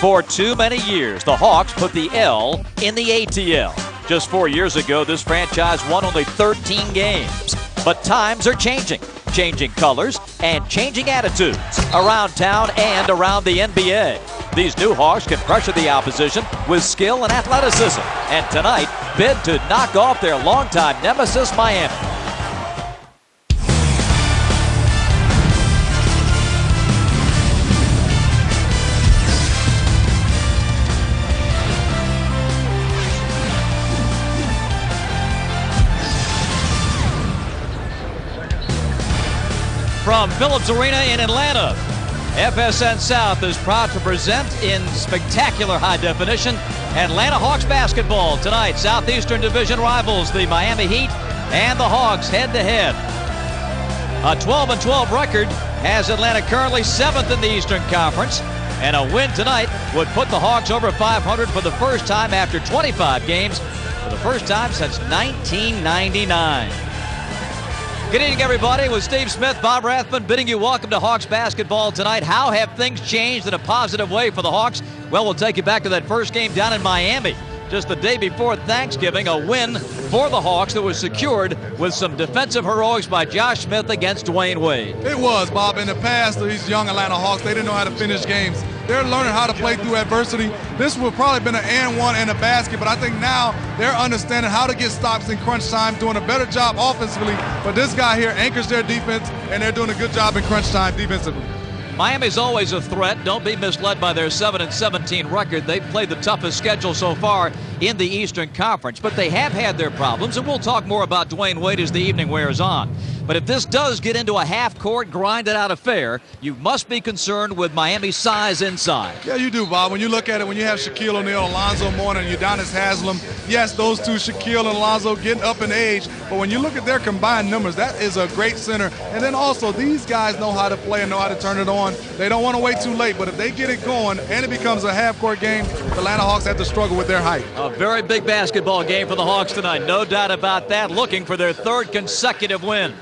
For too many years, the Hawks put the L in the ATL. Just 4 years ago, this franchise won only 13 games. But times are changing colors and changing attitudes around town and around the NBA. These new Hawks can pressure the opposition with skill and athleticism, and tonight bid to knock off their longtime nemesis, Miami. From Phillips Arena in Atlanta, FSN South is proud to present in spectacular high definition Atlanta Hawks basketball. Tonight, Southeastern Division rivals, the Miami Heat and the Hawks head-to-head. A 12-12 record has Atlanta currently 7th in the Eastern Conference, and a win tonight would put the Hawks over 500 for the first time after 25 games, for the first time since 1999. Good evening, everybody. With Steve Smith, Bob Rathman bidding you welcome to Hawks basketball tonight. How have things changed in a positive way for the Hawks? Well, we'll take you back to that first game down in Miami. Just the day before Thanksgiving, a win for the Hawks that was secured with some defensive heroics by Josh Smith against Dwayne Wade. It was, Bob. In the past, these young Atlanta Hawks, they didn't know how to finish games. They're learning how to play through adversity. This would probably been an and one and a basket, but I think now they're understanding how to get stops in crunch time, doing a better job offensively. But this guy here anchors their defense, and they're doing a good job in crunch time defensively. Miami's always a threat. Don't be misled by their 7-17 record. They've played the toughest schedule so far in the Eastern Conference, but they have had their problems, and we'll talk more about Dwayne Wade as the evening wears on. But if this does get into a half-court, grinded-out affair, you must be concerned with Miami's size inside. Yeah, you do, Bob. When you look at it, when you have Shaquille O'Neal, Alonzo Mourning, and Udonis Haslem, yes, those two, Shaquille and Alonzo, getting up in age. But when you look at their combined numbers, that is a great center. And then also, these guys know how to play and know how to turn it on. They don't want to wait too late, but if they get it going and it becomes a half-court game, the Atlanta Hawks have to struggle with their height. A very big basketball game for the Hawks tonight, no doubt about that, looking for their third consecutive win.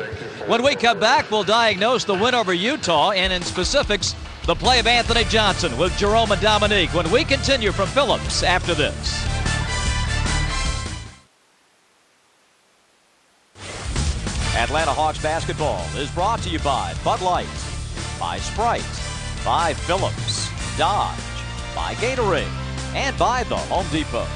When we come back, we'll diagnose the win over Utah and, in specifics, the play of Anthony Johnson with Jerome and Dominique when we continue from Phillips after this. Atlanta Hawks basketball is brought to you by Bud Light, by Sprite, by Phillips, Dodge, by Gatorade, and by the Home Depot.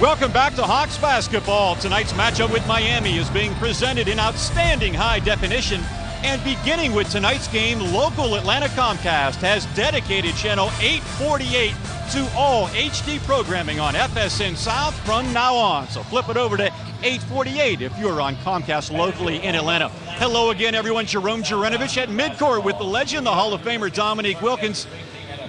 Welcome back to Hawks basketball. Tonight's matchup with Miami is being presented in outstanding high definition. And beginning with tonight's game, local Atlanta Comcast has dedicated channel 848 to all HD programming on FSN South from now on. So flip it over to 848 if you're on Comcast locally in Atlanta. Hello again, everyone. Jerome Jurenovich at midcourt with the legend, the Hall of Famer Dominique Wilkins.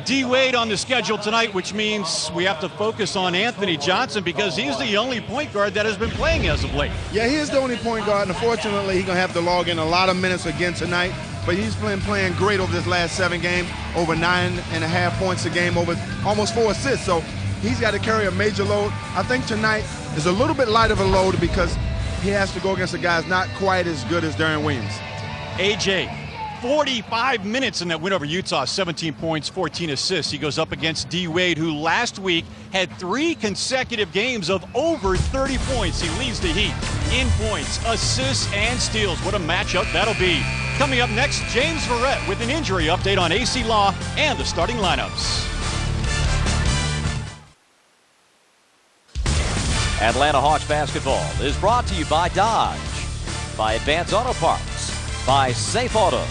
D. Wade on the schedule tonight, which means we have to focus on Anthony Johnson because he's the only point guard that has been playing as of late. Yeah, he is the only point guard, and unfortunately, he's going to have to log in a lot of minutes again tonight. But he's been playing great over this last 7 games, over 9.5 points a game, over almost 4 assists. So he's got to carry a major load. I think tonight is a little bit light of a load because he has to go against a guy not quite as good as Deron Williams. AJ, 45 minutes in that win over Utah, 17 points, 14 assists. He goes up against D. Wade, who last week had 3 consecutive games of over 30 points. He leads the Heat in points, assists, and steals. What a matchup that'll be. Coming up next, James Verrett with an injury update on AC Law and the starting lineups. Atlanta Hawks basketball is brought to you by Dodge, by Advance Auto Parts, by Safe Auto,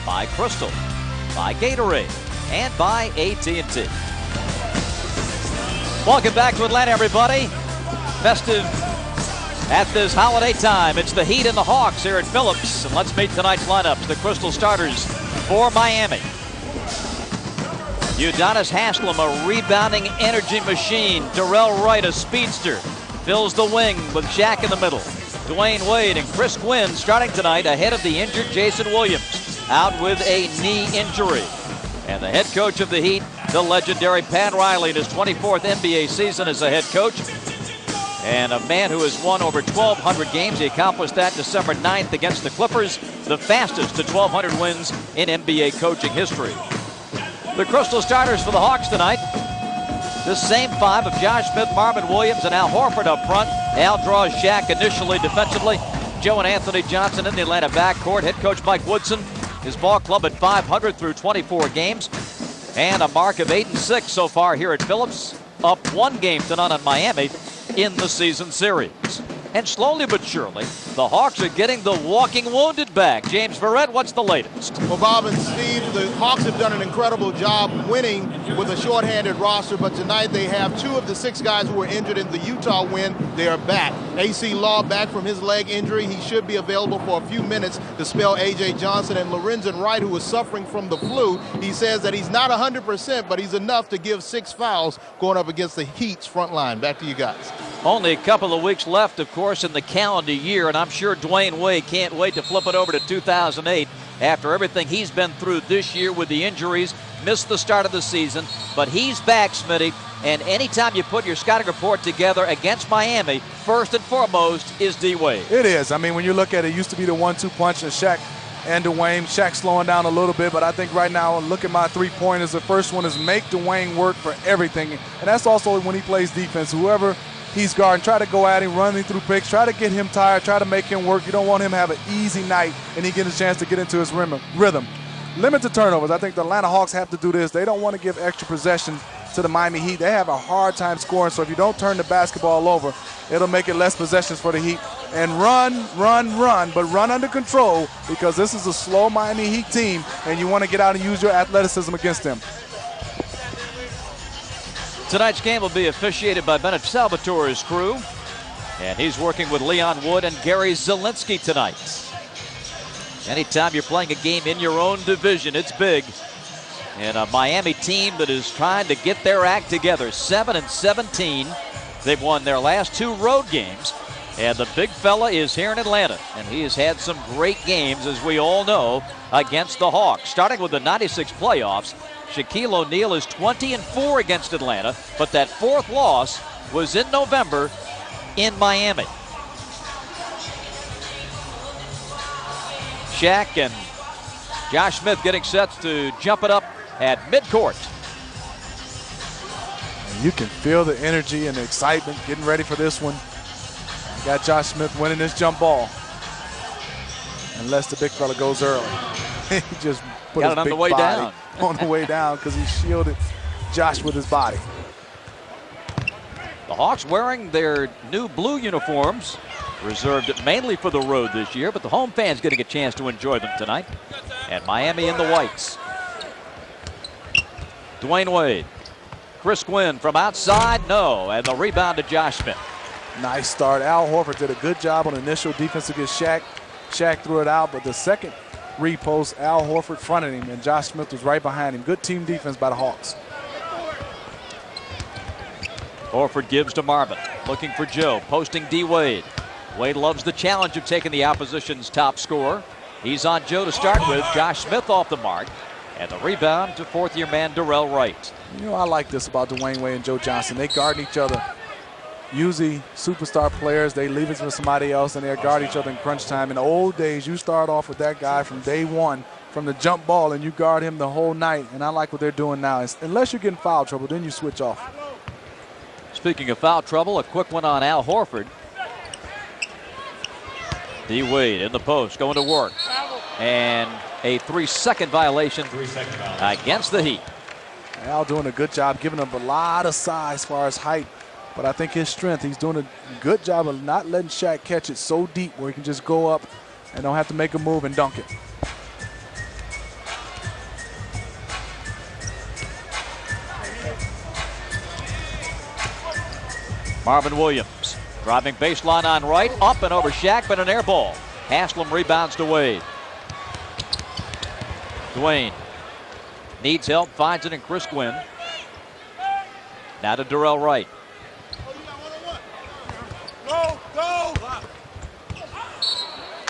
by Crystal, by Gatorade, and by AT&T. Welcome back to Atlanta, everybody. Festive at this holiday time. It's the Heat and the Hawks here at Phillips. And let's meet tonight's lineups. The Crystal starters for Miami. Udonis Haslem, a rebounding energy machine. Darrell Wright, a speedster, fills the wing with Shaq in the middle. Dwayne Wade and Chris Quinn starting tonight ahead of the injured Jason Williams, out with a knee injury. And the head coach of the Heat, the legendary Pat Riley, in his 24th NBA season as a head coach. And a man who has won over 1,200 games. He accomplished that December 9th against the Clippers, the fastest to 1,200 wins in NBA coaching history. The Crystal starters for the Hawks tonight. This same five of Josh Smith, Marvin Williams, and Al Horford up front. Al draws Shaq initially defensively. Joe and Anthony Johnson in the Atlanta backcourt. Head coach Mike Woodson, his ball club at 500 through 24 games. And a mark of 8-6 so far here at Phillips. Up 1 game to none on Miami in the season series. And slowly but surely, the Hawks are getting the walking wounded back. James Verrett, what's the latest? Well, Bob and Steve, the Hawks have done an incredible job winning with a shorthanded roster, but tonight they have 2 of the 6 guys who were injured in the Utah win. They are back. AC Law back from his leg injury. He should be available for a few minutes to spell A.J. Johnson. And Lorenzen Wright, who is suffering from the flu, he says that he's not 100%, but he's enough to give 6 fouls going up against the Heat's front line. Back to you guys. Only a couple of weeks left, of course, in the calendar year, and I'm sure Dwayne Wade can't wait to flip it over to 2008 after everything he's been through this year with the injuries, missed the start of the season, but he's back, Smitty, and anytime you put your scouting report together against Miami, first and foremost is D. Wade. It is. I mean, when you look at it, it used to be the 1-2 punch of Shaq and Dwayne. Shaq slowing down a little bit, but I think right now, look at my 3-pointers. The first one is make Dwayne work for everything, and that's also when he plays defense. Whoever he's guarding, try to go at him, running through picks, try to get him tired, try to make him work. You don't want him to have an easy night and he gets a chance to get into his rhythm. Limit the turnovers. I think the Atlanta Hawks have to do this. They don't want to give extra possessions to the Miami Heat. They have a hard time scoring, so if you don't turn the basketball over, it'll make it less possessions for the Heat. And run, but run under control, because this is a slow Miami Heat team, and you want to get out and use your athleticism against them. Tonight's game will be officiated by Bennett Salvatore's crew, and he's working with Leon Wood and Gary Zielinski tonight. Anytime you're playing a game in your own division, it's big. And a Miami team that is trying to get their act together, 7-17. They've won their last 2 road games, and the big fella is here in Atlanta, and he has had some great games, as we all know, against the Hawks. Starting with the '96 playoffs, Shaquille O'Neal is 20-4 against Atlanta, but that 4th loss was in November in Miami. Shaq and Josh Smith getting set to jump it up at midcourt. You can feel the energy and the excitement getting ready for this one. You got Josh Smith winning this jump ball. Unless the big fella goes early. He just put his big body down. On the way down, because he shielded Josh with his body. The Hawks wearing their new blue uniforms, reserved mainly for the road this year, but the home fans getting a chance to enjoy them tonight. And Miami in the whites. Dwayne Wade. Chris Quinn from outside, no, and the rebound to Josh Smith. Nice start. Al Horford did a good job on initial defense against Shaq. Shaq threw it out, but the second repost, Al Horford fronted him, and Josh Smith was right behind him. Good team defense by the Hawks. Horford gives to Marvin, looking for Joe, posting D. Wade. Wade loves the challenge of taking the opposition's top scorer. He's on Joe to start with. Josh Smith off the mark, and the rebound to 4th-year man Darrell Wright. You know, I like this about Dwayne Wade and Joe Johnson. They guard each other. Usually superstar players, they leave it for somebody else and they guard each other in crunch time. In the old days, you start off with that guy from day one, from the jump ball, and you guard him the whole night. And I like what they're doing now. Unless you're getting foul trouble, then you switch off. Speaking of foul trouble, a quick one on Al Horford. D. Wade in the post, going to work. And a 3-second violation against the Heat. Al doing a good job, giving him a lot of size as far as height. But I think his strength, he's doing a good job of not letting Shaq catch it so deep where he can just go up and don't have to make a move and dunk it. Marvin Williams driving baseline on right, up and over Shaq, but an air ball. Haslam rebounds to Wade. Dwayne needs help, finds it in Chris Quinn. Now to Darrell Wright.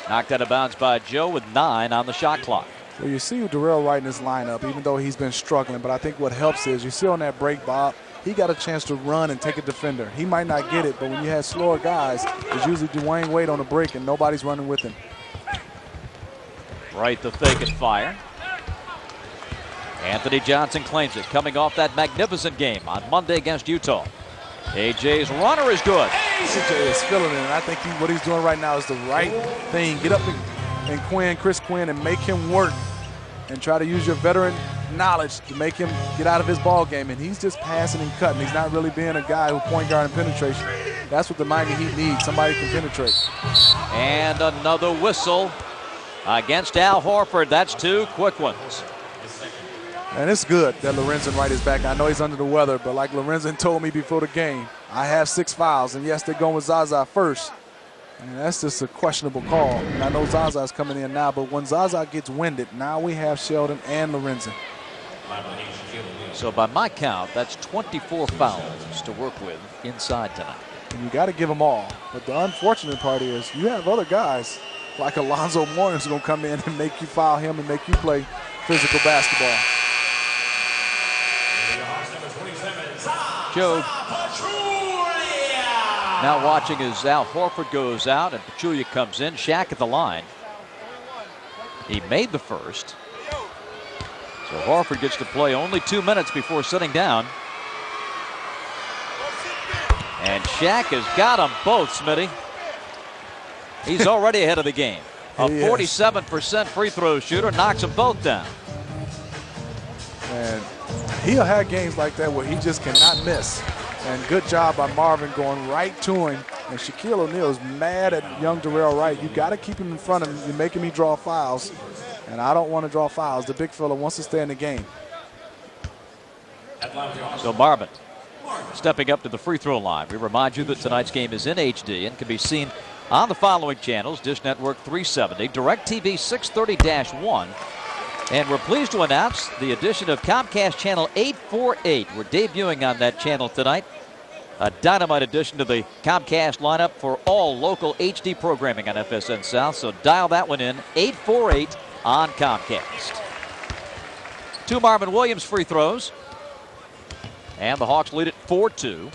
Knocked out of bounds by Joe with 9 on the shot clock. Well, you see Darrell Wright in this lineup, even though he's been struggling. But I think what helps is you see on that break, Bob, he got a chance to run and take a defender. He might not get it, but when you have slower guys, it's usually Dwayne Wade on the break and nobody's running with him. Wright the fake and fire. Anthony Johnson claims it, coming off that magnificent game on Monday against Utah. AJ's runner is good. CJ is feeling it, and I think what he's doing right now is the right thing. Get up and Chris Quinn, and make him work and try to use your veteran knowledge to make him get out of his ball game. And he's just passing and cutting. He's not really being a guy who point guard and penetration. That's what the Miami Heat needs, somebody who can penetrate. And another whistle against Al Horford. That's 2 quick ones. And it's good that Lorenzen Wright is back. I know he's under the weather, but like Lorenzen told me before the game, I have 6 fouls, and yes, they're going with Zaza first. And that's just a questionable call. And I know Zaza's coming in now, but when Zaza gets winded, now we have Sheldon and Lorenzen. So by my count, that's 24 fouls to work with inside tonight. And you got to give them all. But the unfortunate part is you have other guys like Alonzo Mourning who's going to come in and make you foul him and make you play physical basketball. Joe now watching as Al Horford goes out and Pachulia comes in. Shaq at the line. He made the first. So Horford gets to play only 2 minutes before sitting down. And Shaq has got them both, Smitty. He's already ahead of the game. A 47% free throw shooter knocks them both down. And he'll have games like that where he just cannot miss. And good job by Marvin going right to him. And Shaquille O'Neal is mad at young Darrell Wright. You got to keep him in front of him. You're making me draw fouls. And I don't want to draw fouls. The big fella wants to stay in the game. So Marvin stepping up to the free throw line. We remind you that tonight's game is in HD and can be seen on the following channels: Dish Network 370, DirecTV 630-1. And we're pleased to announce the addition of Comcast Channel 848. We're debuting on that channel tonight. A dynamite addition to the Comcast lineup for all local HD programming on FSN South. So dial that one in, 848 on Comcast. 2 Marvin Williams free throws. And the Hawks lead it 4-2.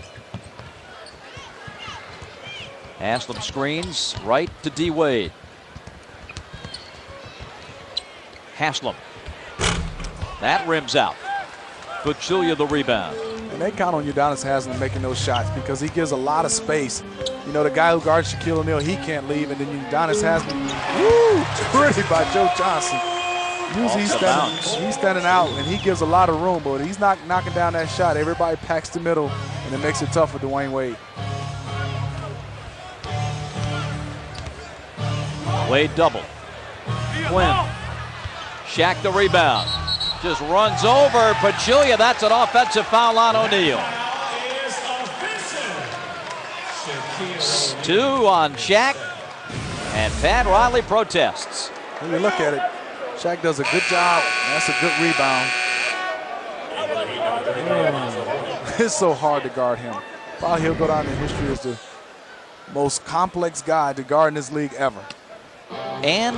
Haslam screens right to D. Wade. Haslam. That rims out. Pachulia the rebound. And they count on Udonis Haslem making those shots because he gives a lot of space. You know, the guy who guards Shaquille O'Neal, he can't leave. And then Udonis Haslem, pretty by Joe Johnson. Usually he's standing out, and he gives a lot of room, but he's not knocking down that shot. Everybody packs the middle, and it makes it tough for Dwayne Wade. Wade double. Quinn. Shaq the rebound. Just runs over Pachulia. That's an offensive foul on O'Neal. 2 on Shaq, and Pat Riley protests. When you look at it, Shaq does a good job. That's a good rebound. It's so hard to guard him. Probably he'll go down in history as the most complex guy to guard in this league ever. And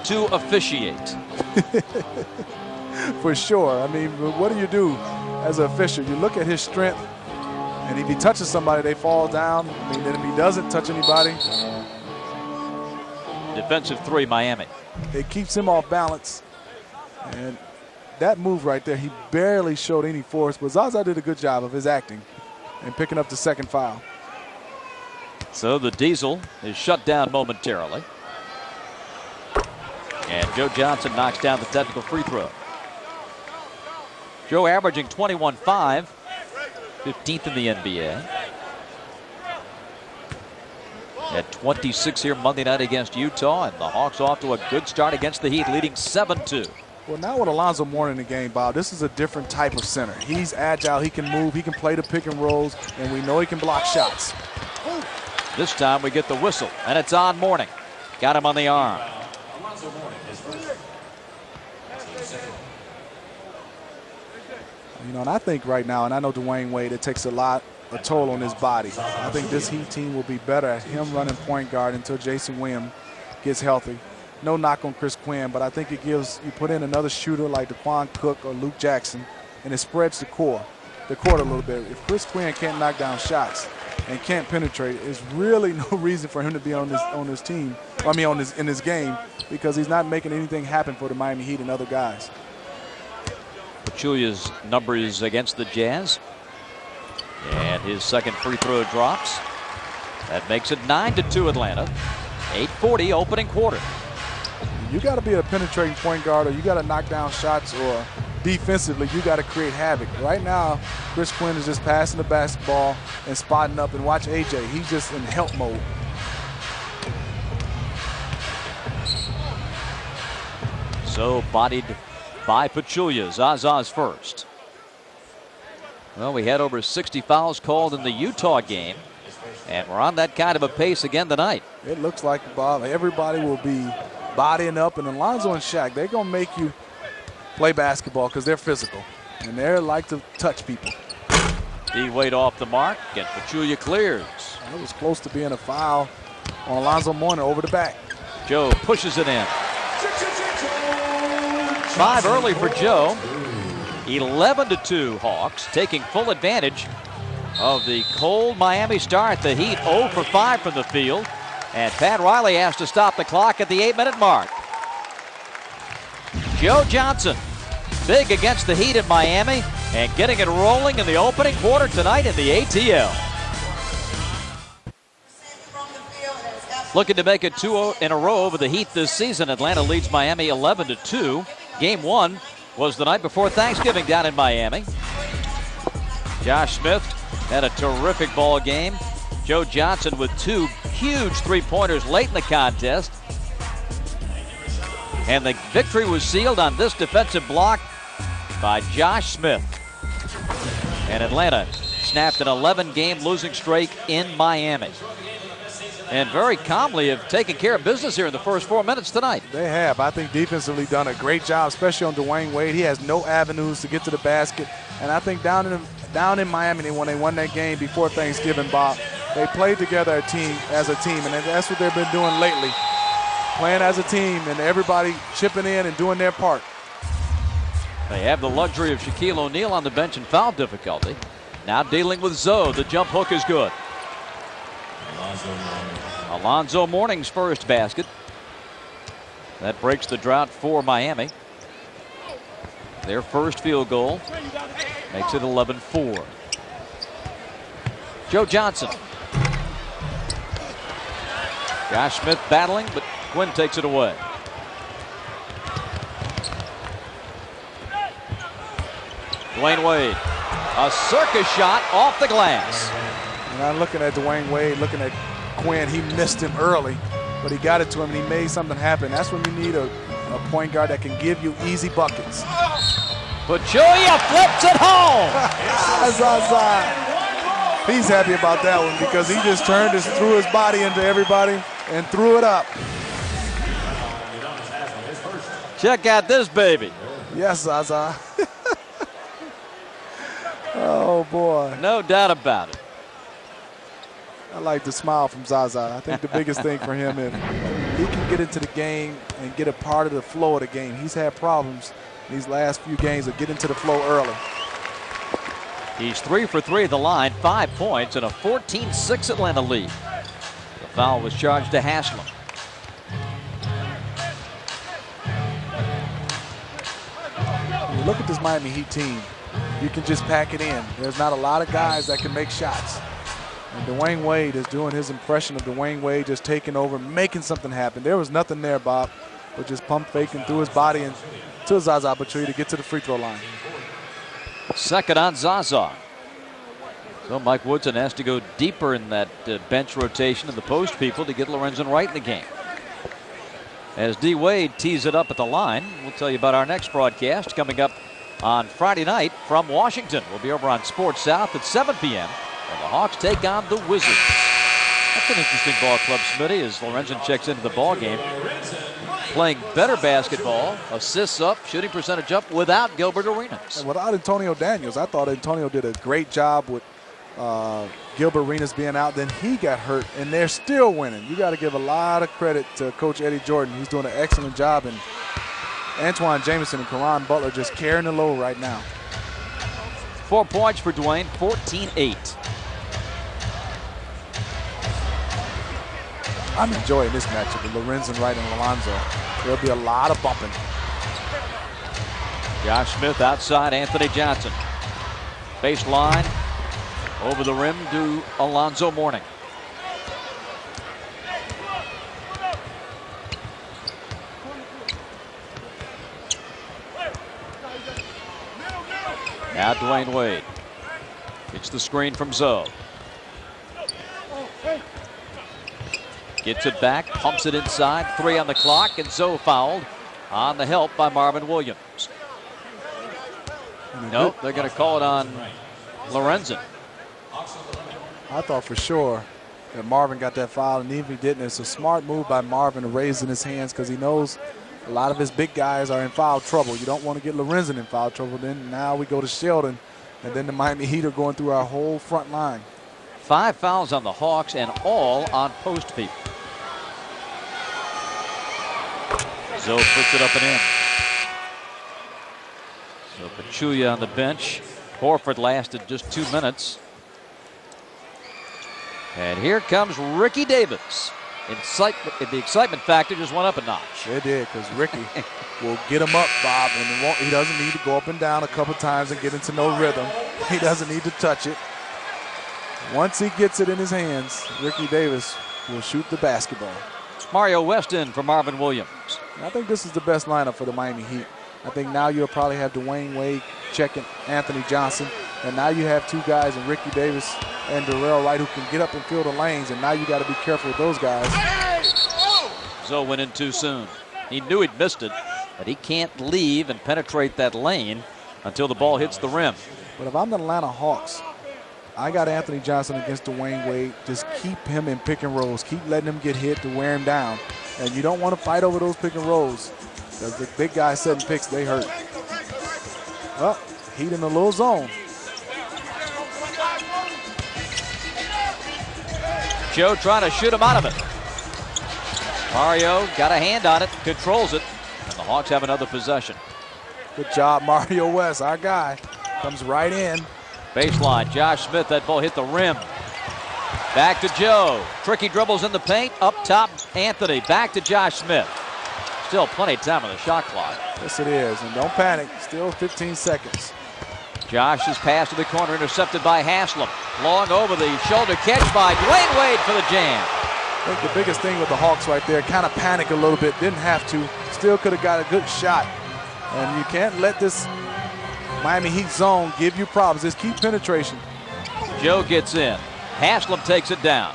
to officiate. For sure. I mean, what do you do as an official? You look at his strength, and if he touches somebody, they fall down. I mean, then if he doesn't touch anybody. Defensive 3, Miami. It keeps him off balance. And that move right there, he barely showed any force, but Zaza did a good job of his acting and picking up the second foul. So the Diesel is shut down momentarily. And Joe Johnson knocks down the technical free throw. Joe averaging 21.5, 15th in the NBA. At 26 here Monday night against Utah, and the Hawks off to a good start against the Heat, leading 7-2. Well, now with Alonzo Mourning in the game, Bob, this is a different type of center. He's agile, he can move, he can play the pick and rolls, and we know he can block shots. This time we get the whistle, and it's on Mourning. Got him on the arm. You know, and I think right now, and I know Dwayne Wade, it takes a toll on his body. I think this Heat team will be better at him running point guard until Jason Williams gets healthy. No knock on Chris Quinn, but I think it gives, you put in another shooter like DeQuan Cook or Luke Jackson, and it spreads the court a little bit. If Chris Quinn can't knock down shots and can't penetrate, there's really no reason for him to be on this team. I mean, in this game, because he's not making anything happen for the Miami Heat and other guys. Pachulia's numbers against the Jazz. And his second free throw drops. That makes it 9-2 Atlanta. 8:40 opening quarter. You got to be a penetrating point guard, or you got to knock down shots, or defensively you got to create havoc. Right now, Chris Quinn is just passing the basketball and spotting up. And watch AJ. He's just in help mode. So bodied by Pachulia. Zaza's first. Well, we had over 60 fouls called in the Utah game, and we're on that kind of a pace again tonight. It looks like, Bob, everybody will be bodying up, and Alonzo and Shaq, they're going to make you play basketball because they're physical, and they like to touch people. D-Wade off the mark, and Pachulia clears. That was close to being a foul on Alonzo Mourning over the back. Joe pushes it in. 5 early for Joe. 11-2 Hawks, taking full advantage of the cold Miami start. The Heat 0 for 5 from the field. And Pat Riley has to stop the clock at the 8-minute mark. Joe Johnson, big against the Heat in Miami, and getting it rolling in the opening quarter tonight in the ATL. Looking to make it 2 in a row over the Heat this season. Atlanta leads Miami 11-2. Game 1 was the night before Thanksgiving down in Miami. Josh Smith had a terrific ball game. Joe Johnson with 2 huge three-pointers late in the contest. And the victory was sealed on this defensive block by Josh Smith. And Atlanta snapped an 11-game losing streak in Miami. And very calmly have taken care of business here in the first 4 minutes tonight. They have. I think defensively done a great job, especially on Dwayne Wade. He has no avenues to get to the basket. And I think down in Miami, when they won that game before Thanksgiving, Bob, they played together as a team, and that's what they've been doing lately. Playing as a team and everybody chipping in and doing their part. They have the luxury of Shaquille O'Neal on the bench in foul difficulty. Now dealing with Zoe. The jump hook is good. Alonzo Mourning's first basket. That breaks the drought for Miami. Their first field goal makes it 11-4. Joe Johnson. Josh Smith battling, but Quinn takes it away. Dwayne Wade. A circus shot off the glass. And I'm looking at Dwayne Wade, looking at Quinn. He missed him early, but he got it to him and he made something happen. That's when you need a point guard that can give you easy buckets. Pachulia flips it home. Zaza. He's happy about that one because he just threw his body into everybody and threw it up. Check out this baby. Yes, Zaza. Oh, boy. No doubt about it. I like the smile from Zaza. I think the biggest thing for him is he can get into the game and get a part of the flow of the game. He's had problems these last few games of getting into the flow early. He's 3 for 3 at the line, 5 points, and a 14-6 Atlanta lead. The foul was charged to Haslam. When you look at this Miami Heat team, you can just pack it in. There's not a lot of guys that can make shots. And Dwayne Wade is doing his impression of Dwayne Wade, just taking over, making something happen. There was nothing there, Bob, but just pump faking through his body and to Zaza Pachulia to get to the free throw line. Second on Zaza. So Mike Woodson has to go deeper in that bench rotation of the post people to get Lorenzen Wright in the game. As D. Wade tees it up at the line, we'll tell you about our next broadcast coming up on Friday night from Washington. We'll be over on Sports South at 7 p.m. and the Hawks take on the Wizards. That's an interesting ball club, Smitty, as Lorenzen checks into the ball game. Playing better basketball, assists up, shooting percentage up without Gilbert Arenas. And without Antonio Daniels, I thought Antonio did a great job with Gilbert Arenas being out. Then he got hurt, and they're still winning. You got to give a lot of credit to Coach Eddie Jordan. He's doing an excellent job, and Antoine Jamison and Caron Butler just carrying the load right now. 4 points for Dwayne, 14-8. I'm enjoying this matchup with Lorenzen Wright and Alonzo. There'll be a lot of bumping. Josh Smith outside Anthony Johnson. Baseline over the rim to Alonzo Mourning. Now Dwayne Wade. Gets the screen from Zoe. Gets it back, pumps it inside. 3 on the clock, and Zoe fouled on the help by Marvin Williams. Nope, they're going to call it on Lorenzen. I thought for sure that Marvin got that foul, and even if he didn't, it's a smart move by Marvin to raise in his hands because he knows a lot of his big guys are in foul trouble. You don't want to get Lorenzen in foul trouble. Then now we go to Sheldon, and then the Miami Heat are going through our whole front line. 5 fouls on the Hawks and all on post people. Zoe puts it up and in. So Pachulia on the bench. Horford lasted just 2 minutes. And here comes Ricky Davis. The excitement factor just went up a notch. It did, because Ricky will get him up, Bob, and he doesn't need to go up and down a couple times and get into no rhythm. He doesn't need to touch it. Once he gets it in his hands, Ricky Davis will shoot the basketball. Mario West in for Marvin Williams. I think this is the best lineup for the Miami Heat. I think now you'll probably have Dwayne Wade checking Anthony Johnson, and now you have 2 guys in Ricky Davis and Darrell Wright who can get up and fill the lanes, and now you got to be careful with those guys. Zoe went in too soon. He knew he'd missed it, but he can't leave and penetrate that lane until the ball hits the rim. But if I'm the Atlanta Hawks, I got Anthony Johnson against Dwayne Wade. Just keep him in pick and rolls. Keep letting him get hit to wear him down. And you don't want to fight over those pick and rolls, because the big guys setting picks, they hurt. Well, Heat in a little zone. Joe trying to shoot him out of it. Mario got a hand on it, controls it, and the Hawks have another possession. Good job, Mario West, our guy. Comes right in. Baseline, Josh Smith, that ball hit the rim. Back to Joe. Tricky dribbles in the paint. Up top, Anthony. Back to Josh Smith. Still plenty of time on the shot clock. Yes, it is. And don't panic. Still 15 seconds. Josh's pass to the corner intercepted by Haslam. Long over the shoulder catch by Dwayne Wade for the jam. I think the biggest thing with the Hawks right there, kind of panic a little bit. Didn't have to. Still could have got a good shot. And you can't let this Miami Heat zone give you problems. Just keep penetration. Joe gets in. Haslam takes it down.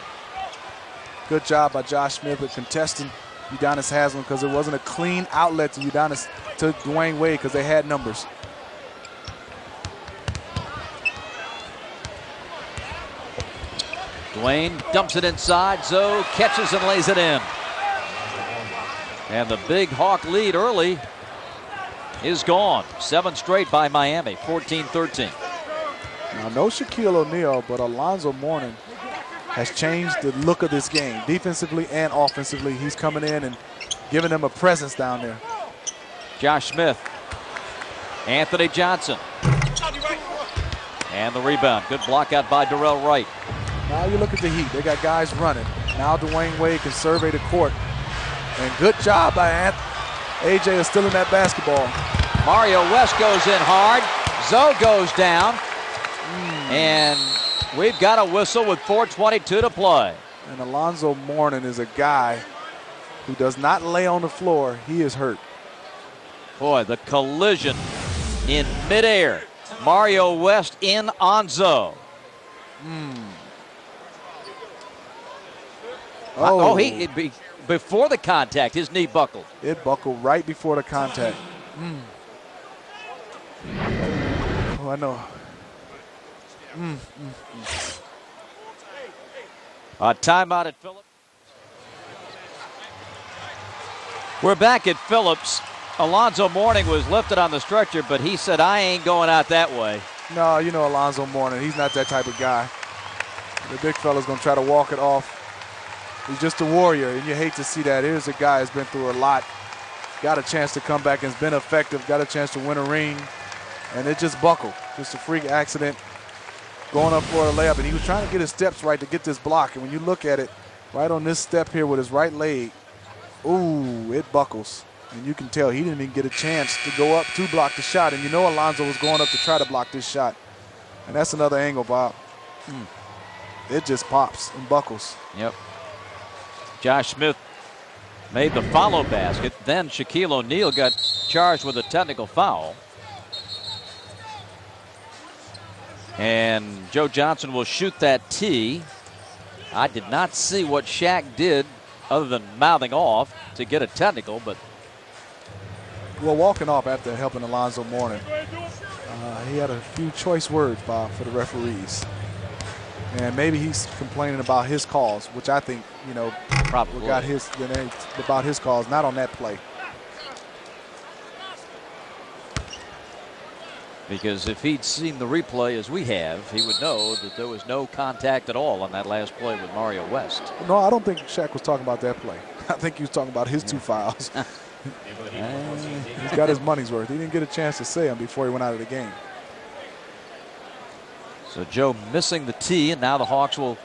Good job by Josh Smith at contesting Udonis Haslam, because it wasn't a clean outlet to Dwayne Wade, because they had numbers. Dwayne dumps it inside. Zoe catches and lays it in. And the big Hawk lead early is gone. 7 straight by Miami, 14-13. Now, no Shaquille O'Neal, but Alonzo Mourning has changed the look of this game, defensively and offensively. He's coming in and giving them a presence down there. Josh Smith. Anthony Johnson. And the rebound. Good block out by Darrell Wright. Now you look at the Heat. They got guys running. Now Dwayne Wade can survey the court. And good job by AJ is still in that basketball. Mario West goes in hard. Zoe goes down. And we've got a whistle with 4:22 to play. And Alonzo Mourning is a guy who does not lay on the floor. He is hurt. Boy, the collision in midair. Mario West in on Zoe. Oh, before the contact, his knee buckled. It buckled right before the contact. Oh, I know. A timeout at Phillips. We're back at Phillips. Alonzo Mourning was lifted on the stretcher, but he said, I ain't going out that way. No, you know Alonzo Mourning. He's not that type of guy. The big fella's going to try to walk it off. He's just a warrior, and you hate to see that. Here's a guy who's been through a lot. Got a chance to come back and has been effective. Got a chance to win a ring, and it just buckled. Just a freak accident. Going up for a layup, and he was trying to get his steps right to get this block. And when you look at it, right on this step here with his right leg, ooh, it buckles. And you can tell he didn't even get a chance to go up to block the shot. And you know Alonzo was going up to try to block this shot. And that's another angle, Bob. It just pops and buckles. Yep. Josh Smith made the follow basket. Then Shaquille O'Neal got charged with a technical foul. And Joe Johnson will shoot that tee. I did not see what Shaq did other than mouthing off to get a technical, but. Well, walking off after helping Alonzo Mourning, he had a few choice words, Bob, for the referees. And maybe he's complaining about his calls, which I think, you know, probably got his about his calls, not on that play. Because if he'd seen the replay as we have, he would know that there was no contact at all on that last play with Mario West. No, I don't think Shaq was talking about that play. I think he was talking about his two fouls. He's got his money's worth. He didn't get a chance to say them before he went out of the game. So Joe missing the tee, and now the Hawks will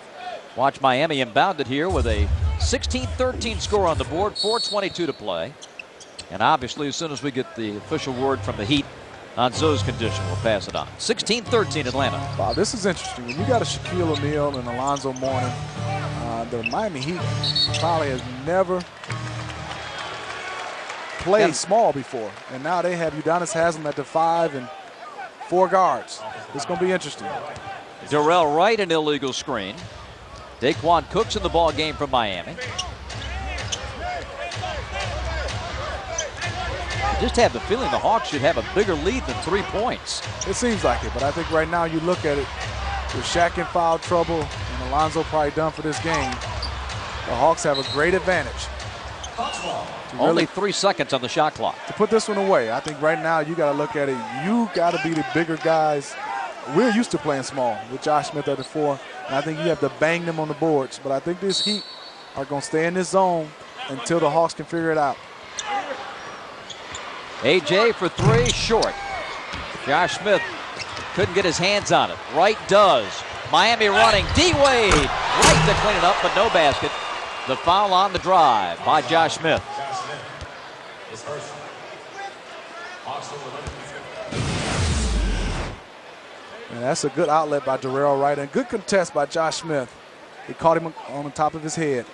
watch Miami inbound it here with a 16-13 score on the board, 4:22 to play. And obviously, as soon as we get the official word from the Heat on Zoe's condition, we'll pass it on. 16-13 Atlanta. Wow, this is interesting. When you got a Shaquille O'Neal and Alonzo Mourning, the Miami Heat probably has never played small before. And now they have Udonis Haslem at the 5 and 4 guards. It's going to be interesting. Darrell Wright, an illegal screen. Daquan Cook's in the ball game from Miami. I just have the feeling the Hawks should have a bigger lead than 3 points. It seems like it, but I think right now you look at it, with Shaq in foul trouble and Alonzo probably done for this game, the Hawks have a great advantage. Only 3 seconds on the shot clock. To put this one away, I think right now you got to look at it. You got to be the bigger guys. We're used to playing small with Josh Smith at the 4, and I think you have to bang them on the boards. But I think this Heat are going to stay in this zone until the Hawks can figure it out. AJ for 3, short. Josh Smith couldn't get his hands on it. Wright does. Miami running. D-Wade. Wright to clean it up, but no basket. The foul on the drive by Josh Smith. And that's a good outlet by Darrell Wright and good contest by Josh Smith. He caught him on the top of his head.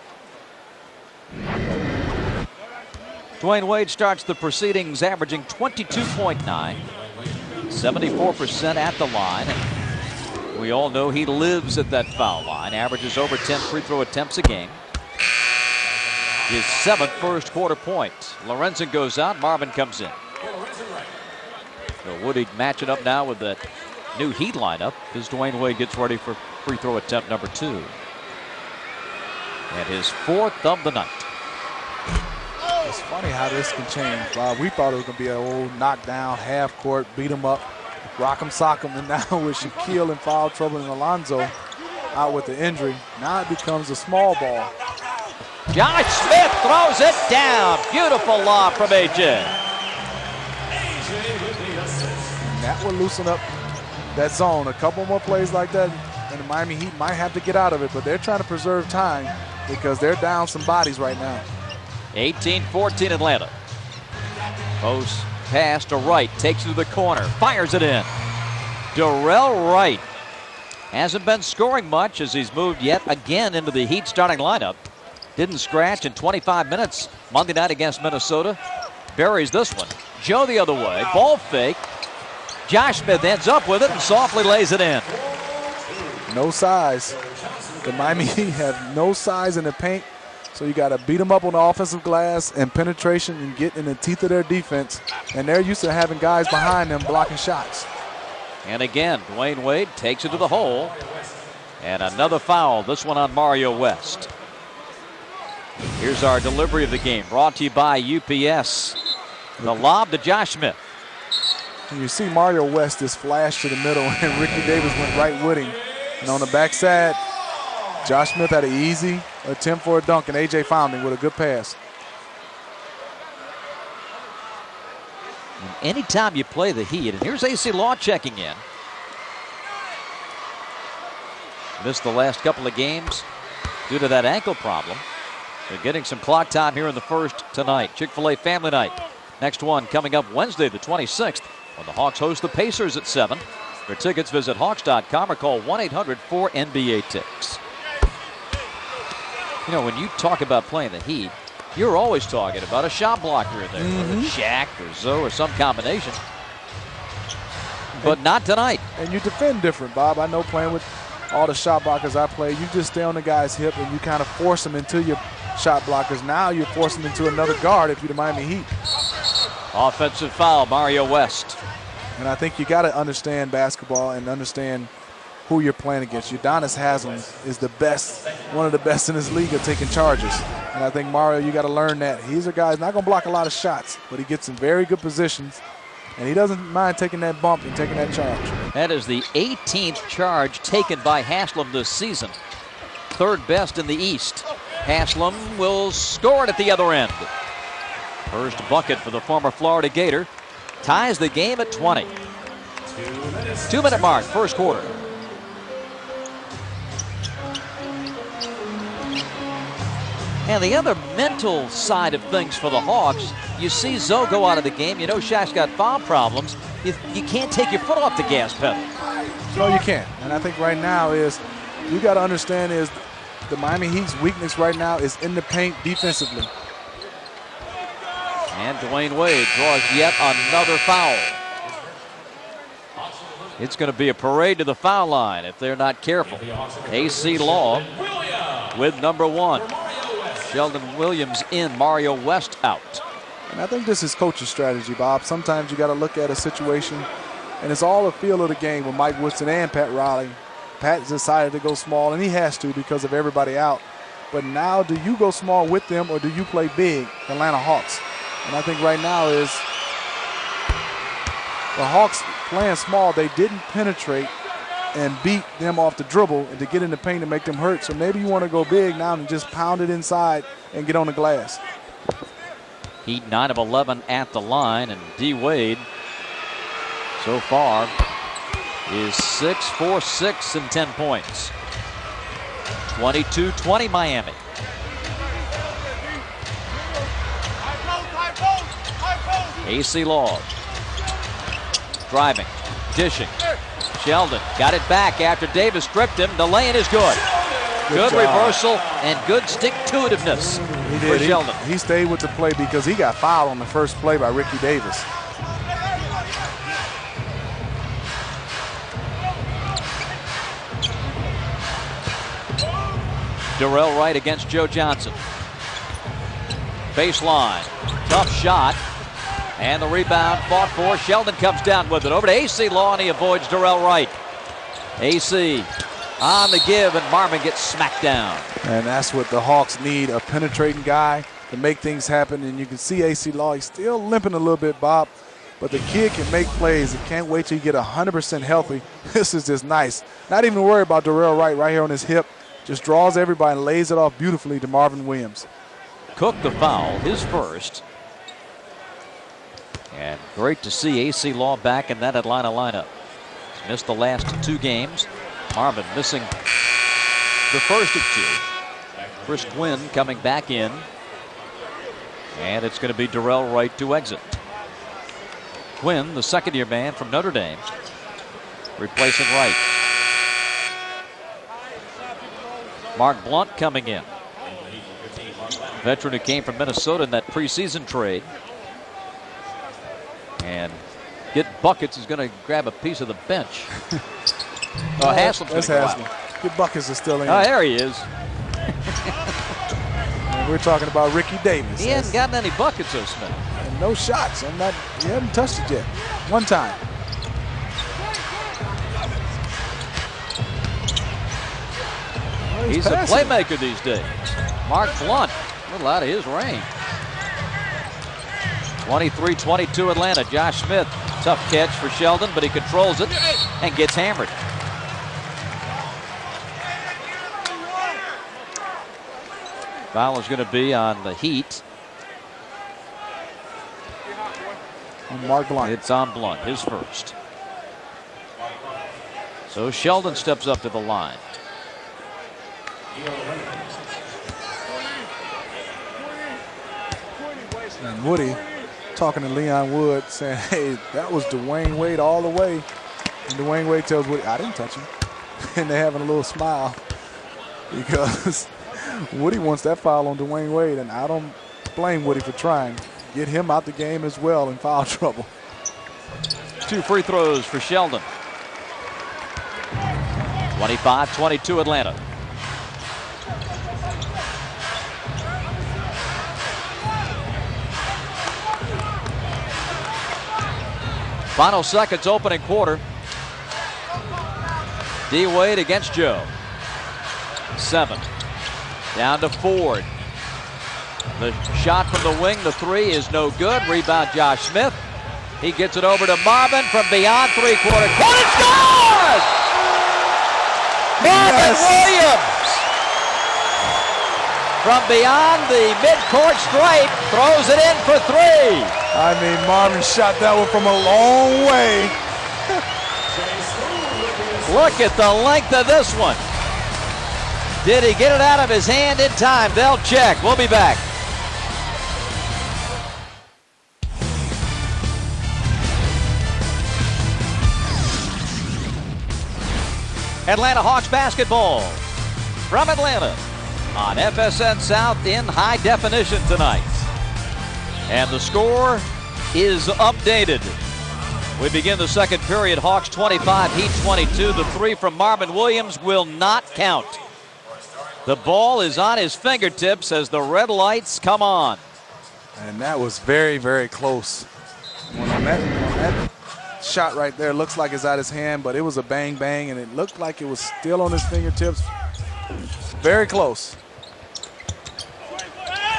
Dwayne Wade starts the proceedings averaging 22.9, 74% at the line. And we all know he lives at that foul line, averages over 10 free throw attempts a game. His 7th first quarter point. Lorenzen goes out, Marvin comes in. So Woody matching up now with the new Heat lineup as Dwayne Wade gets ready for free throw attempt number 2. And his 4th of the night. It's funny how this can change, Bob. We thought it was going to be an old knockdown, half court, beat him up, rock him, sock him, and now with Shaquille in foul trouble and Alonzo out with the injury, now it becomes a small ball. Josh Smith throws it down. Beautiful lob from AJ. And that will loosen up that zone. A couple more plays like that, and the Miami Heat might have to get out of it, but they're trying to preserve time because they're down some bodies right now. 18-14 Atlanta. Post pass to Wright, takes it to the corner, fires it in. Darrell Wright hasn't been scoring much as he's moved yet again into the Heat starting lineup. Didn't scratch in 25 minutes Monday night against Minnesota. Buries this one. Joe the other way, ball fake. Josh Smith ends up with it and softly lays it in. No size. The Miami Heat have no size in the paint. So you got to beat them up on the offensive glass and penetration and get in the teeth of their defense. And they're used to having guys behind them blocking shots. And again, Dwayne Wade takes it to the hole. And another foul, this one on Mario West. Here's our delivery of the game, brought to you by UPS. The lob to Josh Smith. And you see Mario West just flash to the middle, and Ricky Davis went right with him. And on the backside, Josh Smith had an easy attempt for a dunk, and AJ found him with a good pass. And anytime you play the Heat, and here's AC Law checking in. Missed the last couple of games due to that ankle problem. They're getting some clock time here in the first tonight. Chick-fil-A Family Night. Next one coming up Wednesday, the 26th, when the Hawks host the Pacers at 7. For tickets, visit Hawks.com or call 1-800-4NBA-TICKS. You know, when you talk about playing the Heat, you're always talking about a shot blocker in there, whether it's Shaq or Zoe or some combination. But not tonight. And you defend different, Bob. I know playing with all the shot blockers I play, you just stay on the guy's hip and you kind of force them into your shot blockers. Now you're forcing them into another guard if you're the Miami Heat. Offensive foul, Mario West. And I think you got to understand basketball and understand who you're playing against. Udonis Haslem is the best, one of the best in this league at taking charges. And I think, Mario, you got to learn that. He's a guy who's not going to block a lot of shots, but he gets in very good positions, and he doesn't mind taking that bump and taking that charge. That is the 18th charge taken by Haslem this season. Third best in the East. Haslem will score it at the other end. First bucket for the former Florida Gator. Ties the game at 20. 2-minute mark, first quarter. And the other mental side of things for the Hawks, you see Zoe go out of the game. You know Shaq's got foul problems. You can't take your foot off the gas pedal. No, you can't. And I think right now is, you got to understand is the Miami Heat's weakness right now is in the paint defensively. And Dwayne Wade draws yet another foul. It's going to be a parade to the foul line if they're not careful. AC Law with number 1. Sheldon Williams in, Mario West out. And I think this is coach's strategy, Bob. Sometimes you got to look at a situation, and it's all a feel of the game with Mike Woodson and Pat Riley. Pat decided to go small, and he has to because of everybody out. But now, do you go small with them, or do you play big, Atlanta Hawks? And I think right now is the Hawks playing small. They didn't penetrate and beat them off the dribble and to get in the paint and make them hurt. So maybe you want to go big now and just pound it inside and get on the glass. Heat 9 of 11 at the line, and D. Wade so far is 6 for 6 and 10 points. 22-20 Miami. AC Law driving, dishing. Sheldon got it back after Davis stripped him. The lay-in is good. Good reversal and good stick-to-itiveness for Sheldon. He stayed with the play because he got fouled on the first play by Ricky Davis. Darrell Wright against Joe Johnson. Baseline, tough shot. And the rebound fought for. Sheldon comes down with it. Over to AC Law, and he avoids Darrell Wright. AC on the give, and Marvin gets smacked down. And that's what the Hawks need, a penetrating guy to make things happen. And you can see AC Law, he's still limping a little bit, Bob. But the kid can make plays. He can't wait till you get 100% healthy. This is just nice. Not even worried about Darrell Wright right here on his hip. Just draws everybody and lays it off beautifully to Marvin Williams. Cook the foul, his first. And great to see AC Law back in that Atlanta lineup. He's missed the last 2 games. Marvin missing the first of 2. Chris Quinn coming back in. And it's going to be Darrell Wright to exit. Quinn, the second-year man from Notre Dame, replacing Wright. Mark Blunt coming in. Veteran who came from Minnesota in that preseason trade. And get buckets is going to grab a piece of the bench. Haslem's going to go out. Get buckets is still in. Oh, there he is. We're talking about Ricky Davis. He hasn't gotten any buckets, though, Smith. And no shots. He hasn't touched it yet. One time. Well, he's a playmaker these days. Mark Blunt, a little out of his range. 23-22 Atlanta. Josh Smith, tough catch for Sheldon, but he controls it and gets hammered. Foul is going to be on the Heat. On Mark Blunt. It's on Blunt, his first. So Sheldon steps up to the line. And Woody talking to Leon Wood saying, hey, that was Dwayne Wade all the way. And Dwayne Wade tells Woody, I didn't touch him. And they're having a little smile because Woody wants that foul on Dwayne Wade, and I don't blame Woody for trying. Get him out the game as well in foul trouble. 2 free throws for Sheldon. 25-22 Atlanta. Final seconds, opening quarter. D. Wade against Joe. 7. Down to Ford. The shot from the wing, the 3 is no good. Rebound Josh Smith. He gets it over to Marvin from beyond three-quarter court. It scores! Marvin Williams from beyond the midcourt stripe throws it in for 3. I mean, Marvin shot that one from a long way. Look at the length of this one. Did he get it out of his hand in time? They'll check. We'll be back. Atlanta Hawks basketball from Atlanta on FSN South in high definition tonight. And the score is updated. We begin the second period. Hawks 25, Heat 22. The 3 from Marvin Williams will not count. The ball is on his fingertips as the red lights come on. And that was very, very close. On that shot right there looks like it's out his hand, but it was a bang bang, and it looked like it was still on his fingertips. Very close.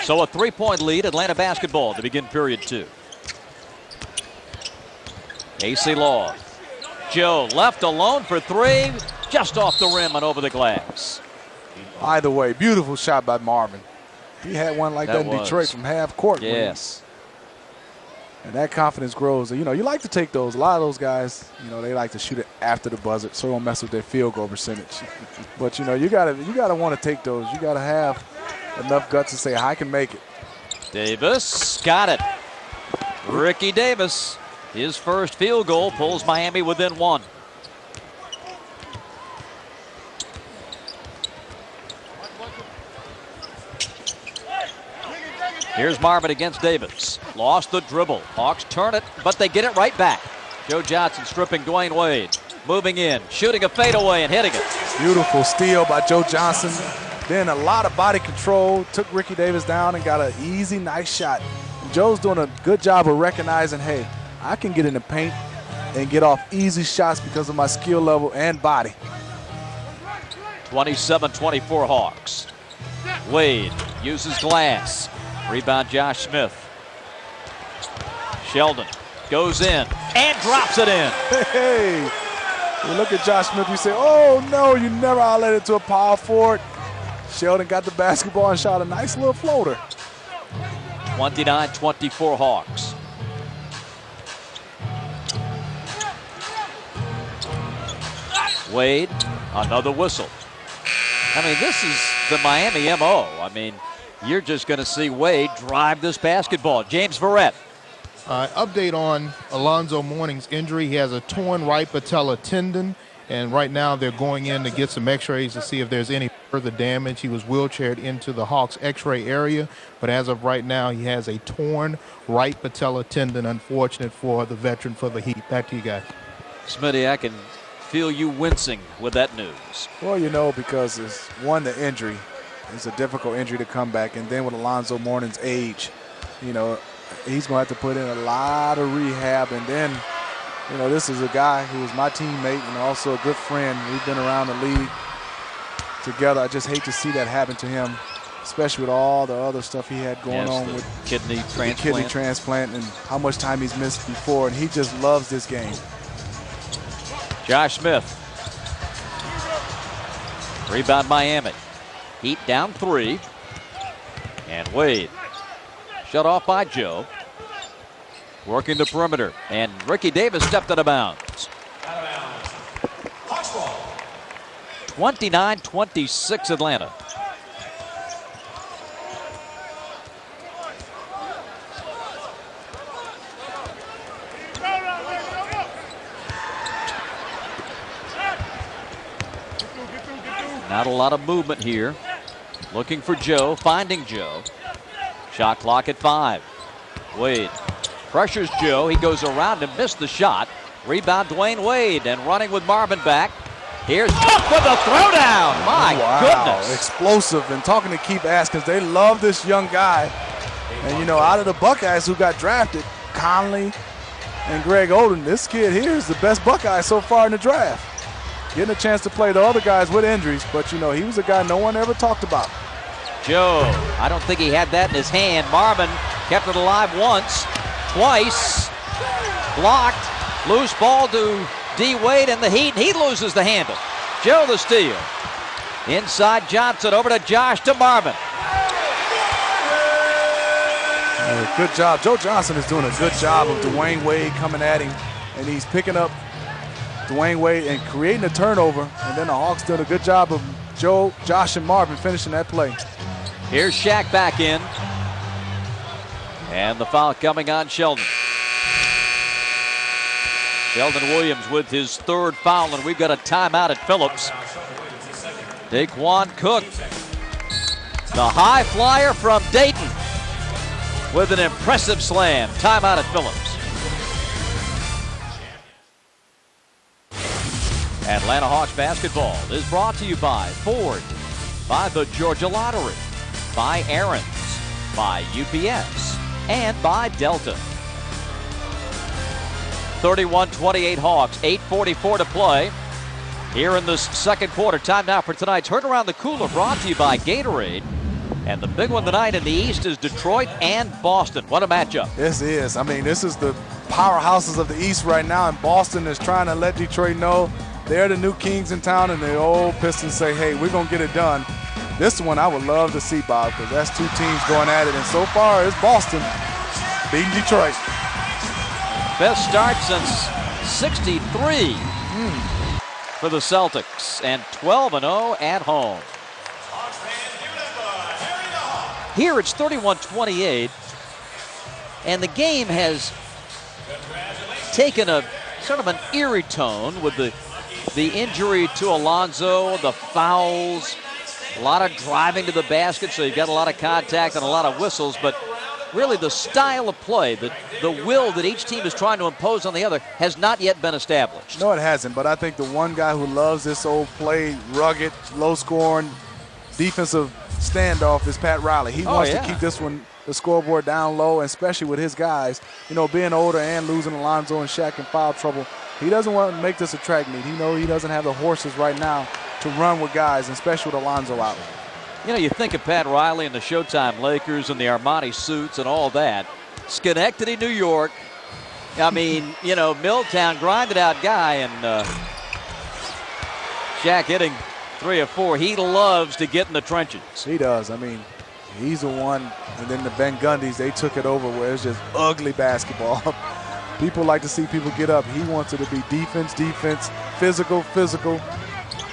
So a 3-point lead, Atlanta basketball to begin period 2. AC Law. Joe left alone for 3, just off the rim and over the glass. Either way, beautiful shot by Marvin. He had one like that in Detroit from half court. Yes. And that confidence grows. You know, you like to take those. A lot of those guys, you know, they like to shoot it after the buzzer, so don't mess with their field goal percentage. But you know, you gotta want to take those. You gotta have enough guts to say, I can make it. Davis got it. Ricky Davis, his first field goal pulls Miami within 1. Here's Marvin against Davis. Lost the dribble. Hawks turn it, but they get it right back. Joe Johnson stripping Dwayne Wade. Moving in, shooting a fadeaway and hitting it. Beautiful steal by Joe Johnson. Then a lot of body control. Took Ricky Davis down and got an easy, nice shot. Joe's doing a good job of recognizing, hey, I can get in the paint and get off easy shots because of my skill level and body. 27-24 Hawks. Wade uses glass. Rebound Josh Smith. Sheldon goes in and drops it in. Hey, you look at Josh Smith, you say, oh no, you never outlet it to a power forward. Sheldon got the basketball and shot a nice little floater. 29-24 Hawks. Wade, another whistle. I mean, this is the Miami MO. I mean, you're just going to see Wade drive this basketball. James Verrett. Update on Alonzo Mourning's injury. He has a torn right patella tendon, and right now they're going in to get some x-rays to see if there's any further damage. He was wheelchaired into the Hawks x-ray area, but as of right now, he has a torn right patella tendon. Unfortunate for the veteran for the Heat. Back to you guys. Smitty, I can feel you wincing with that news. Well, you know, because it's one, the injury. It's a difficult injury to come back, and then with Alonzo Mourning's age, you know, he's going to have to put in a lot of rehab. And then, you know, this is a guy who is my teammate and also a good friend. We've been around the league together. I just hate to see that happen to him, especially with all the other stuff he had going on with kidney transplant and how much time he's missed before. And he just loves this game. Josh Smith. Rebound Miami. Heat down 3. And Wade shut off by Joe. Working the perimeter. And Ricky Davis stepped out of bounds. 29-26 Atlanta. Not a lot of movement here. Looking for Joe, finding Joe. Shot clock at 5. Wade pressures Joe. He goes around and missed the shot. Rebound Dwayne Wade, and running with Marvin back. Here's Cook with the throwdown. My goodness. Explosive. And talking to Keith Askins, they love this young guy. And, you know, out of the Buckeyes who got drafted, Conley and Greg Oden, this kid here is the best Buckeye so far in the draft. Getting a chance to play the other guys with injuries, but, you know, he was a guy no one ever talked about. Joe, I don't think he had that in his hand. Marvin kept it alive once, twice, blocked, loose ball to D. Wade in the Heat, and he loses the handle. Joe the steal. Inside Johnson, over to Josh, to Marvin. Good job. Joe Johnson is doing a good job of Dwayne Wade coming at him, and he's picking up Dwayne Wade and creating a turnover, and then the Hawks did a good job of Josh, and Marvin finishing that play. Here's Shaq back in, and the foul coming on Sheldon. Sheldon Williams with his 3rd foul, and we've got a timeout at Phillips. Daquan Cook, the high flyer from Dayton, with an impressive slam. Timeout at Phillips. Atlanta Hawks basketball is brought to you by Ford, by the Georgia Lottery, by Aaron's, by UPS, and by Delta. 31-28 Hawks, 8:44 to play here in this second quarter. Time now for tonight's Heard Around the Cooler, brought to you by Gatorade. And the big one tonight in the East is Detroit and Boston. What a matchup. This is. I mean, this is the powerhouses of the East right now, and Boston is trying to let Detroit know they're the new kings in town, and the old Pistons say, hey, we're going to get it done. This one I would love to see, Bob, because that's 2 teams going at it, and so far it's Boston beating Detroit. Best start since '63 for the Celtics, and 12-0 at home. Here it's 31-28, and the game has taken a sort of an eerie tone with the injury to Alonzo, the fouls, a lot of driving to the basket, so you've got a lot of contact and a lot of whistles, but really the style of play, the will that each team is trying to impose on the other has not yet been established. No, it hasn't, but I think the one guy who loves this old play, rugged, low-scoring, defensive standoff is Pat Riley. He wants to keep this one, the scoreboard, down low, and especially with his guys, you know, being older and losing Alonzo and Shaq in foul trouble. He doesn't want to make this a track meet. He knows he doesn't have the horses right now to run with guys, especially with Alonzo out. You know, you think of Pat Riley and the Showtime Lakers and the Armani suits and all that. Schenectady, New York. I mean, you know, Milltown, grinded out guy, and Shaq hitting 3 or 4. He loves to get in the trenches. He does. I mean, he's the one, and then the Van Gundys, they took it over where it's just ugly basketball. People like to see people get up. He wants it to be defense, physical,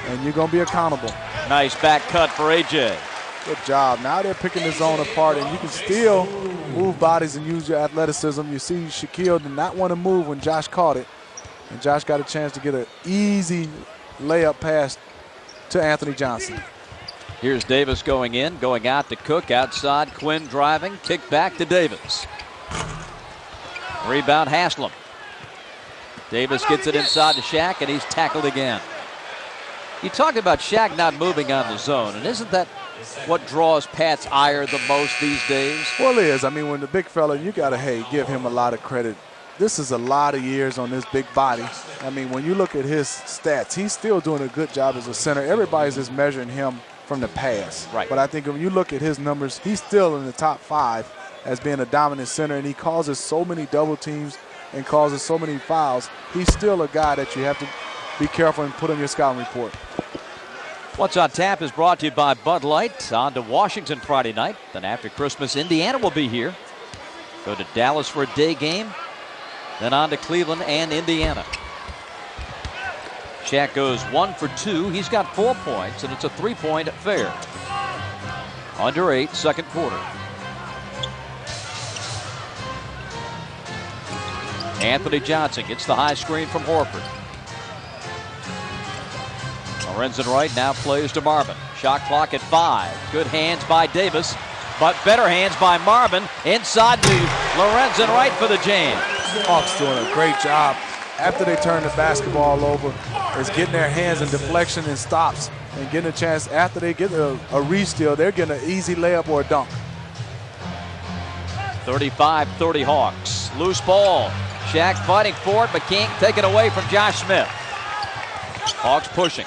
and you're going to be accountable. Nice back cut for A.J. Good job. Now they're picking the zone apart, and you can still move bodies and use your athleticism. You see Shaquille did not want to move when Josh caught it, and Josh got a chance to get an easy layup pass to Anthony Johnson. Here's Davis going in, going out to Cook, outside, Quinn driving, kick back to Davis. Rebound Haslam. Davis gets it inside to Shaq, and he's tackled again. You talked about Shaq not moving on the zone, and isn't that what draws Pat's ire the most these days? Well, it is. I mean, when the big fella, you got to, hey, give him a lot of credit. This is a lot of years on this big body. I mean, when you look at his stats, he's still doing a good job as a center. Everybody's just measuring him from the past. Right. But I think when you look at his numbers, he's still in the top 5 as being a dominant center, and he causes so many double teams and causes so many fouls. He's still a guy that you have to be careful and put on your scouting report. What's on Tap is brought to you by Bud Light. On to Washington Friday night. Then after Christmas, Indiana will be here. Go to Dallas for a day game. Then on to Cleveland and Indiana. Shaq goes 1 for 2. He's got 4 points, and it's a 3-point affair. Under 8, second quarter. Anthony Johnson gets the high screen from Horford. Lorenzen Wright now plays to Marvin. Shot clock at 5. Good hands by Davis, but better hands by Marvin. Inside to Lorenzen Wright for the jam. Hawks doing a great job after they turn the basketball over, is getting their hands in deflection and stops and getting a chance after they get a re-steal, they're getting an easy layup or a dunk. 35-30 Hawks. Loose ball. Shaq fighting for it, but can't take it away from Josh Smith. Hawks pushing.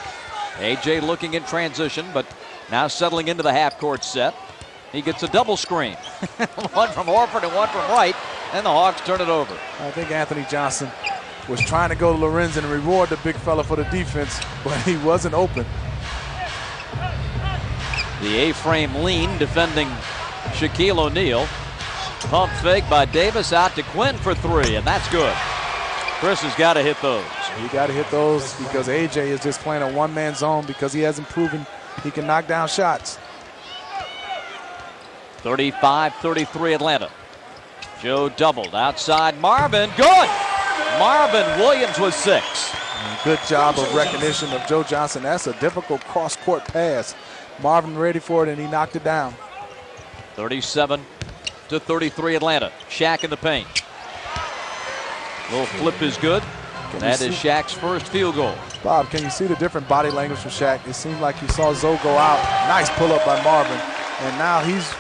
AJ looking in transition, but now settling into the half-court set. He gets a double screen. One from Horford and one from Wright, and the Hawks turn it over. I think Anthony Johnson was trying to go to Lorenzen and reward the big fella for the defense, but he wasn't open. The A-frame lean defending Shaquille O'Neal. Pump fake by Davis out to Quinn for 3, and that's good. Chris has got to hit those. You got to hit those because AJ is just playing a one-man zone because he hasn't proven he can knock down shots. 35-33 Atlanta. Joe doubled outside Marvin. Good! Marvin Williams with 6. Good job of recognition of Joe Johnson. That's a difficult cross-court pass. Marvin ready for it, and he knocked it down. 37-33 Atlanta. Shaq in the paint. Little flip is good. That is Shaq's first field goal. Bob, can you see the different body language from Shaq? It seemed like he saw Zoe go out. Nice pull-up by Marvin. And now he's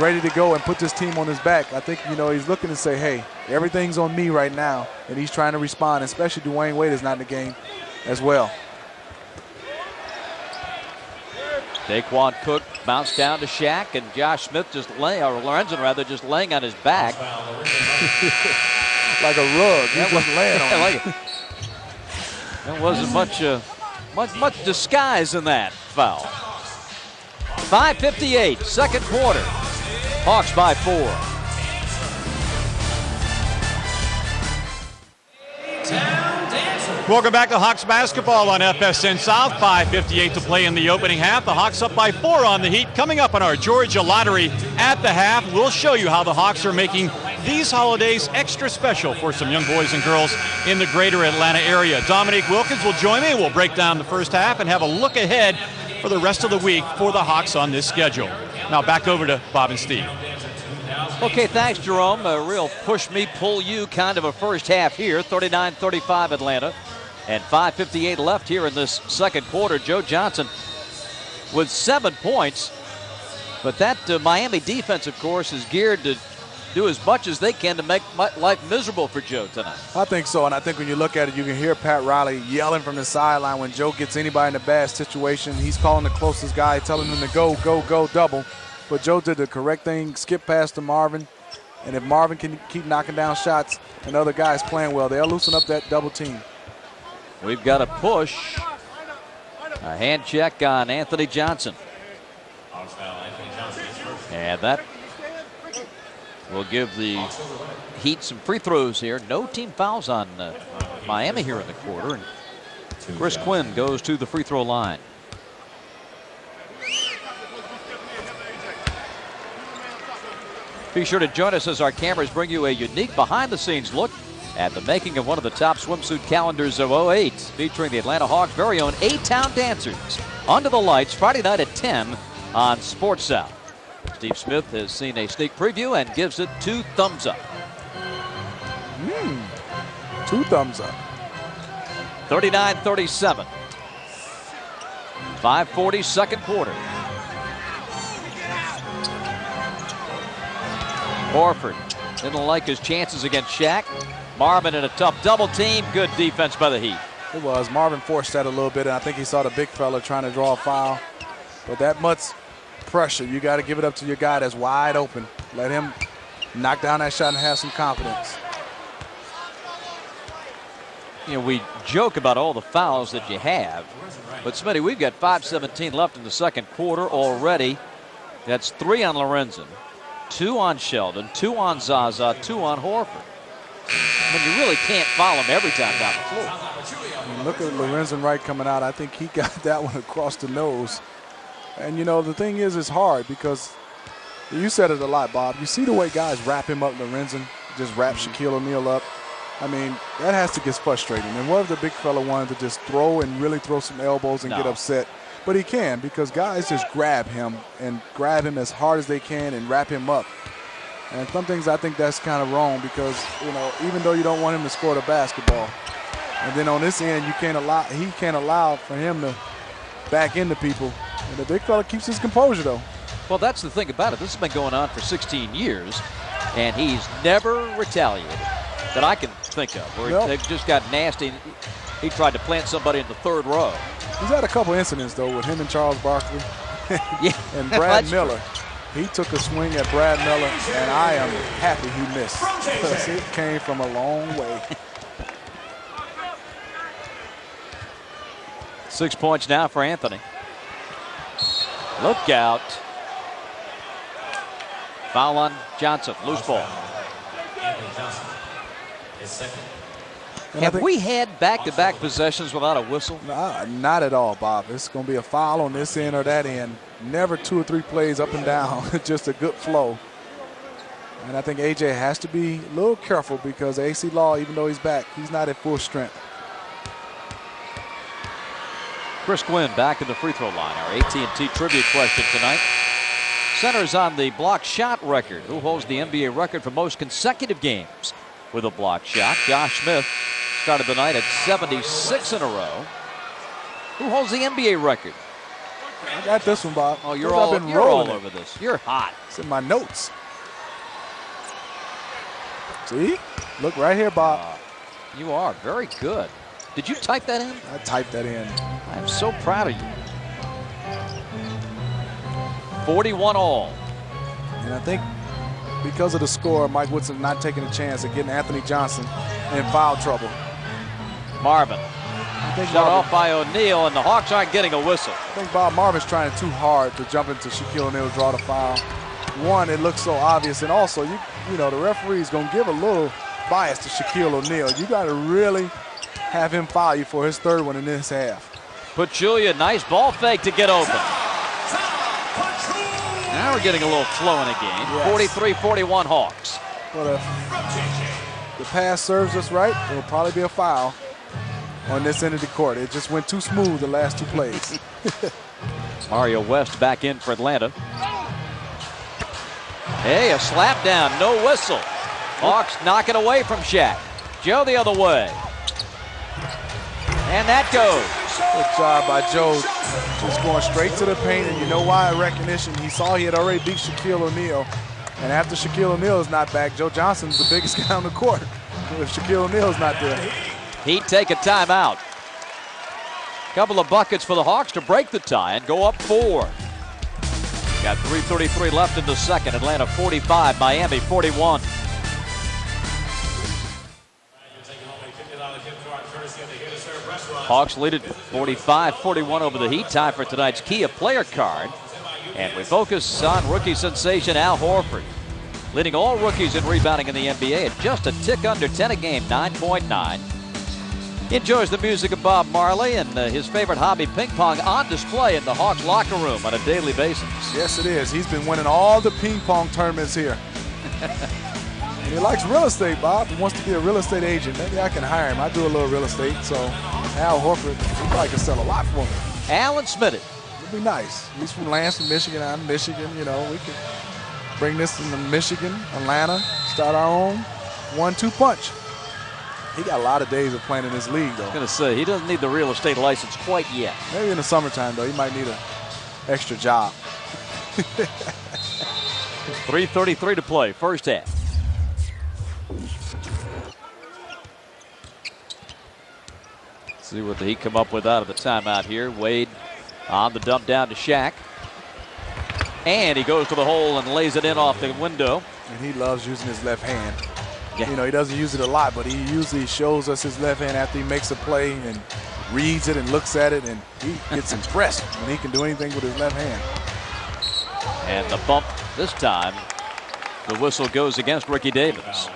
ready to go and put this team on his back. I think, he's looking to say, hey, everything's on me right now. And he's trying to respond, especially Dwayne Wade is not in the game as well. Daquan Cook bounced down to Shaq, and Josh Smith Lorenzen rather, just laying on his back. Like a rug. He was laying on like it. There wasn't much disguise in that foul. 5:58, second quarter. Hawks by 4. Welcome back to Hawks basketball on FSN South. 5:58 to play in the opening half. The Hawks up by 4 on the Heat. Coming up on our Georgia Lottery at the half, we'll show you how the Hawks are making these holidays extra special for some young boys and girls in the greater Atlanta area. Dominique Wilkins will join me. We'll break down the first half and have a look ahead for the rest of the week for the Hawks on this schedule. Now back over to Bob and Steve. Okay, thanks, Jerome. A real push-me, pull-you kind of a first half here. 39-35 Atlanta. And 5:58 left here in this second quarter. Joe Johnson with 7 points. But that Miami defense, of course, is geared to do as much as they can to make life miserable for Joe tonight. I think so, and I think when you look at it, you can hear Pat Riley yelling from the sideline when Joe gets anybody in a bad situation. He's calling the closest guy, telling him to go, go, go, double. But Joe did the correct thing, skip past to Marvin. And if Marvin can keep knocking down shots and other guys playing well, they'll loosen up that double team. We've got a push. A hand check on Anthony Johnson. And that will give the Heat some free throws here. No team fouls on Miami here in the quarter. And Chris Quinn goes to the free throw line. Be sure to join us as our cameras bring you a unique behind-the-scenes look at the making of one of the top swimsuit calendars of 08, featuring the Atlanta Hawks' very own A-Town dancers. Under the lights, Friday night at 10 on Sports South. Steve Smith has seen a sneak preview and gives it 2 thumbs up. 2 thumbs up. 39-37. 5:40 second quarter. Horford didn't like his chances against Shaq. Marvin in a tough double team. Good defense by the Heat. It was. Marvin forced that a little bit, and I think he saw the big fella trying to draw a foul. But that much pressure, you got to give it up to your guy that's wide open. Let him knock down that shot and have some confidence. We joke about all the fouls that you have, but Smitty, we've got 5:17 left in the second quarter already. That's 3 on Lorenzen, 2 on Sheldon, 2 on Zaza, 2 on Horford. I mean, you really can't foul him every time down the floor. Look at Lorenzen Wright coming out. I think he got that one across the nose. And, the thing is, it's hard because you said it a lot, Bob. You see the way guys wrap him up, Lorenzen, just wrap Shaquille O'Neal up. I mean, that has to get frustrating. And what if the big fella wanted to just throw and really throw some elbows and get upset? But he can, because guys just grab him and grab him as hard as they can and wrap him up. And some things I think that's kind of wrong, because, you know, even though you don't want him to score the basketball, and then on this end, he can't allow for him to back into people. And the big fella keeps his composure, though. Well, that's the thing about it. This has been going on for 16 years, and he's never retaliated that I can think of, where they've just got nasty. He tried to plant somebody in the third row. He's had a couple incidents, though, with him and Charles Barkley. Yeah, and Brad Miller. He took a swing at Brad Miller, and I am happy he missed, because it came from a long way. 6 points now for Anthony. Look out. Foul on Johnson. Loose ball. Have we had back-to-back possessions without a whistle? Not at all, Bob. It's going to be a foul on this end or that end. Never 2 or 3 plays up and down. Just a good flow. And I think A.J. has to be a little careful, because A.C. Law, even though he's back, he's not at full strength. Chris Quinn back in the free throw line. Our AT&T trivia question tonight centers on the block shot record. Who holds the NBA record for most consecutive games with a block shot? Josh Smith started the night at 76 in a row. Who holds the NBA record? I got this one, Bob. Oh, you're all over this. You're hot. It's in my notes. See? Look right here, Bob. You are very good. Did you type that in? I typed that in. I'm so proud of you. 41 all. And I think because of the score, Mike Woodson not taking a chance of getting Anthony Johnson in foul trouble. Marvin. Shut off by O'Neal, and the Hawks aren't getting a whistle. I think Bob Marvin's trying too hard to jump into Shaquille O'Neal, draw the foul. One, it looks so obvious, and also, you know, the referee's going to give a little bias to Shaquille O'Neal. You got to really have him foul you for his third one in this half. Pachulia, nice ball fake to get open. Now we're getting a little flow in the game. Yes. 43-41 Hawks. Well, if the pass serves us right, it'll probably be a foul on this end of the court. It just went too smooth the last 2 plays. Mario West back in for Atlanta. Hey, a slap down, no whistle. Hawks knock it away from Shaq. Joe the other way. And that goes. Good job by Joe, just going straight to the paint, and you know why? Recognition. He saw he had already beat Shaquille O'Neal, and after Shaquille O'Neal is not back, Joe Johnson's the biggest guy on the court if Shaquille O'Neal's not there. He'd take a timeout. Couple of buckets for the Hawks to break the tie and go up 4. Got 3:33 left in the second. Atlanta 45, Miami 41. Hawks lead it 45-41 over the Heat. Time for tonight's Kia player card. And we focus on rookie sensation Al Horford, leading all rookies in rebounding in the NBA at just a tick under 10 a game, 9.9. He enjoys the music of Bob Marley and his favorite hobby, ping pong, on display in the Hawks locker room on a daily basis. Yes, it is. He's been winning all the ping pong tournaments here. And he likes real estate, Bob. He wants to be a real estate agent. Maybe I can hire him. I do a little real estate, so Al Horford, he probably could sell a lot for me. Alan Smitty. It'd be nice. He's from Lansing, Michigan. I'm Michigan. You know, we could bring this into Michigan, Atlanta, start our own 1-2 punch. He got a lot of days of playing in this league, though. I was going to say, he doesn't need the real estate license quite yet. Maybe in the summertime, though, he might need an extra job. 3:33 to play, first half. See what the Heat come up with out of the timeout here. Wade on the dump down to Shaq. And he goes to the hole and lays it in off the window. And he loves using his left hand. Yeah. You know, he doesn't use it a lot, but he usually shows us his left hand after he makes a play and reads it and looks at it, and he gets impressed when he can do anything with his left hand. And the bump this time, the whistle goes against Ricky Davis.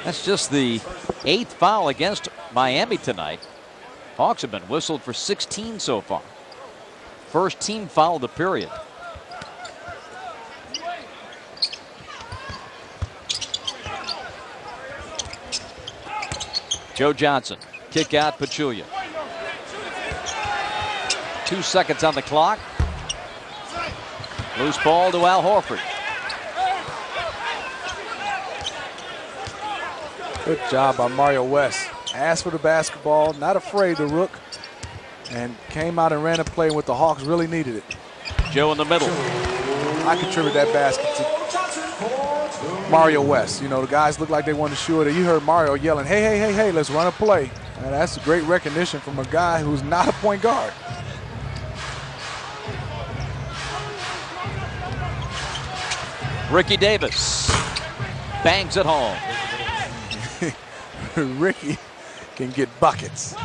That's just the 8th foul against Miami tonight. Hawks have been whistled for 16 so far. First team foul of the period. Joe Johnson, kick out Pachulia. 2 seconds on the clock. Loose ball to Al Horford. Good job by Mario West. Asked for the basketball, not afraid to rook, and came out and ran a play with the Hawks really needed it. Joe in the middle. I contribute that basket to Mario West. You know, the guys look like they want to shoot it. You heard Mario yelling, hey, hey, hey, hey, let's run a play. And that's a great recognition from a guy who's not a point guard. Ricky Davis bangs it home. Ricky can get buckets.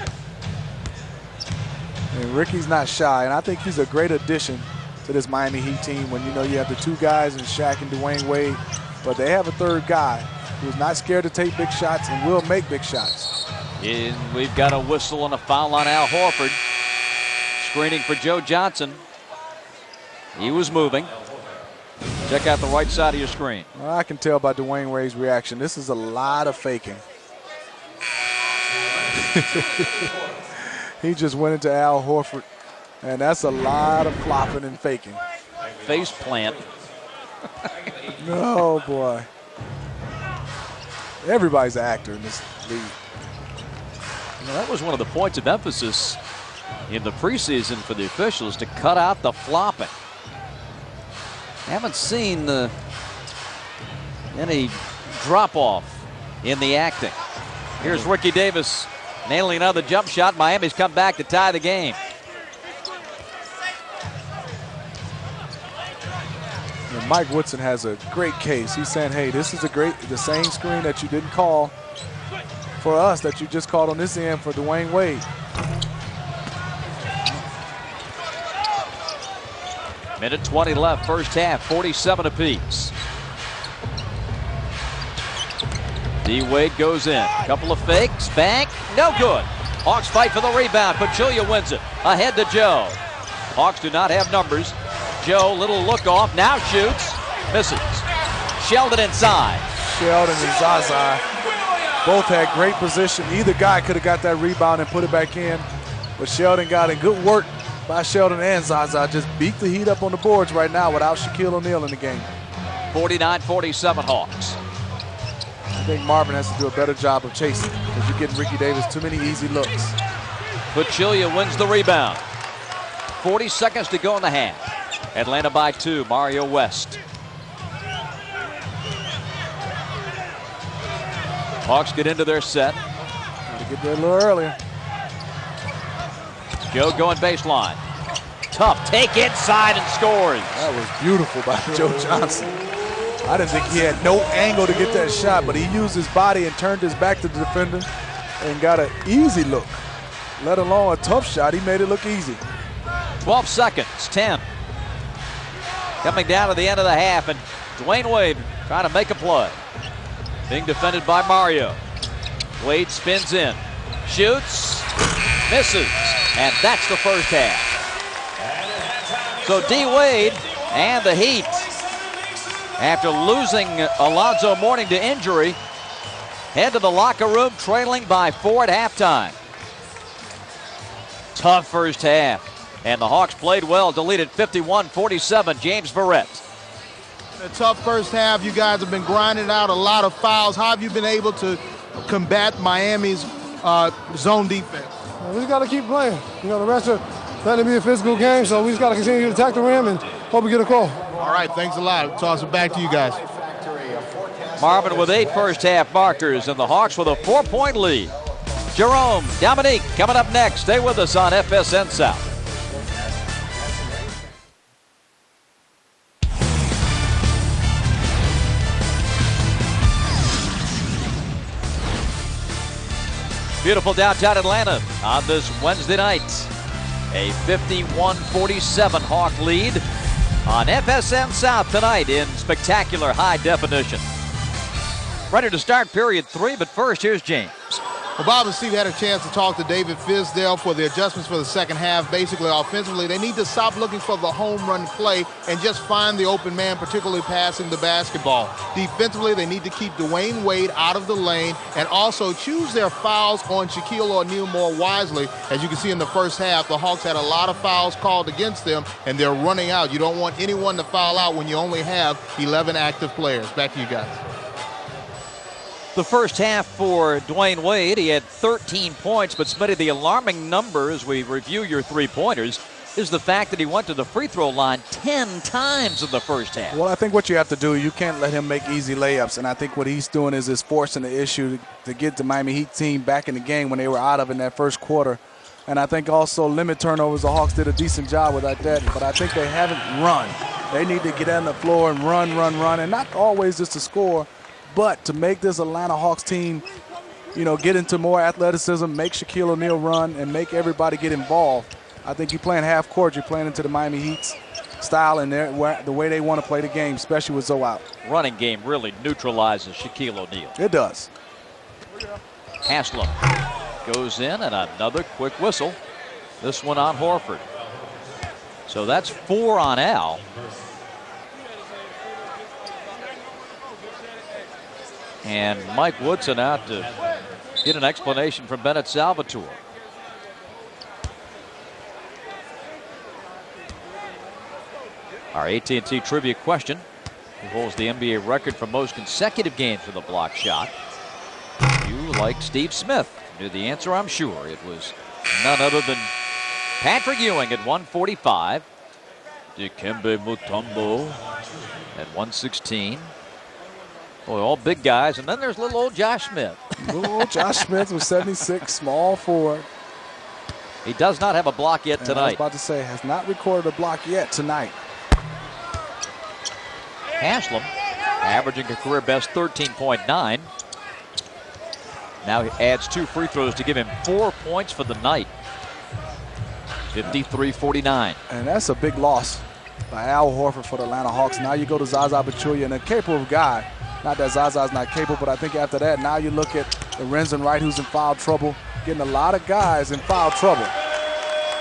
And Ricky's not shy, and I think he's a great addition to this Miami Heat team when you know you have the two guys in Shaq and Dwayne Wade, but they have a third guy who's not scared to take big shots and will make big shots. And we've got a whistle and a foul on Al Horford. Screening for Joe Johnson. He was moving. Check out the right side of your screen. Well, I can tell by Dwayne Wade's reaction. This is a lot of faking. He just went into Al Horford, and that's a lot of flopping and faking. Face plant. Oh, boy. Everybody's an actor in this league. You know, that was one of the points of emphasis in the preseason for the officials, to cut out the flopping. Haven't seen any drop-off in the acting. Here's Ricky Davis nailing another jump shot. Miami's come back to tie the game. And Mike Woodson has a great case. He's saying, hey, this is the same screen that you didn't call for us that you just called on this end for Dwayne Wade. Minute 20 left, first half, 47 apiece. D. Wade goes in. Couple of fakes, bank, no good. Hawks fight for the rebound. Pachulia wins it. Ahead to Joe. Hawks do not have numbers. Joe, little look off, now shoots, misses. Sheldon inside. Sheldon and Zaza both had great position. Either guy could have got that rebound and put it back in, but Sheldon got it. Good work by Sheldon and Zaza. Just beat the Heat up on the boards right now without Shaquille O'Neal in the game. 49-47 Hawks. I think Marvin has to do a better job of chasing because you're getting Ricky Davis too many easy looks. Pachulia wins the rebound. 40 seconds to go in the half. Atlanta by 2, Mario West. Hawks get into their set. Got to get there a little earlier. Joe going baseline. Tough take inside and scores. That was beautiful by Joe Johnson. I didn't think he had no angle to get that shot, but he used his body and turned his back to the defender and got an easy look. Let alone a tough shot, he made it look easy. 12 seconds, 10. Coming down to the end of the half, and Dwayne Wade trying to make a play. Being defended by Mario. Wade spins in, shoots, misses, and that's the first half. So D. Wade and the Heat, after losing Alonzo Mourning to injury, head to the locker room trailing by 4 at halftime. Tough first half. And the Hawks played well, deleted 51-47, James Verrett. A tough first half. You guys have been grinding out a lot of fouls. How have you been able to combat Miami's zone defense? We just got to keep playing. You know, the rest of letting it be a physical game, so we just got to continue to attack the rim and hope we get a call. All right, thanks a lot. Toss it back to you guys. Marvin with 8 first half markers, and the Hawks with a 4-point lead. Jerome, Dominique coming up next. Stay with us on FSN South. Beautiful downtown Atlanta on this Wednesday night. A 51-47 Hawk lead on FSN South tonight in spectacular high definition. Ready to start period 3, but first here's James. Well, Bob and Steve had a chance to talk to David Fizdale for the adjustments for the second half. Basically, offensively, they need to stop looking for the home run play and just find the open man, particularly passing the basketball. Defensively, they need to keep Dwayne Wade out of the lane and also choose their fouls on Shaquille O'Neal more wisely. As you can see in the first half, the Hawks had a lot of fouls called against them, and they're running out. You don't want anyone to foul out when you only have 11 active players. Back to you guys. The first half for Dwayne Wade, he had 13 points, but Smitty, the alarming number as we review your three-pointers is the fact that he went to the free throw line 10 times in the first half. Well, I think what you have to do, you can't let him make easy layups, and I think what he's doing is forcing the issue to get the Miami Heat team back in the game when they were out of in that first quarter. And I think also limit turnovers. The Hawks did a decent job with that, but I think they haven't run. They need to get on the floor and run, and not always just to score, but to make this Atlanta Hawks team, get into more athleticism, make Shaquille O'Neal run, and make everybody get involved. I think you're playing half court, you're playing into the Miami Heat's style and the way they want to play the game, especially with Zoe out. Running game really neutralizes Shaquille O'Neal. It does. Haslam goes in, and another quick whistle. This one on Horford. So that's 4 on Al. And Mike Woodson out to get an explanation from Bennett Salvatore. Our AT&T trivia question: who holds the NBA record for most consecutive games with a block shot? You, like Steve Smith, knew the answer, I'm sure. It was none other than Patrick Ewing at 145. Dikembe Mutombo at 116. Boy, all big guys. And then there's little old Josh Smith. Little old Josh Smith was 76, small forward. He does not have a block yet tonight. I was about to say, has not recorded a block yet tonight. Haslam averaging a career best 13.9. Now he adds 2 free throws to give him 4 points for the night. 53-49. And that's a big loss by Al Horford for the Atlanta Hawks. Now you go to Zaza Pachulia, and a capable guy. Not that Zaza's not capable, but I think after that, now you look at Lorenzen Wright, who's in foul trouble, getting a lot of guys in foul trouble.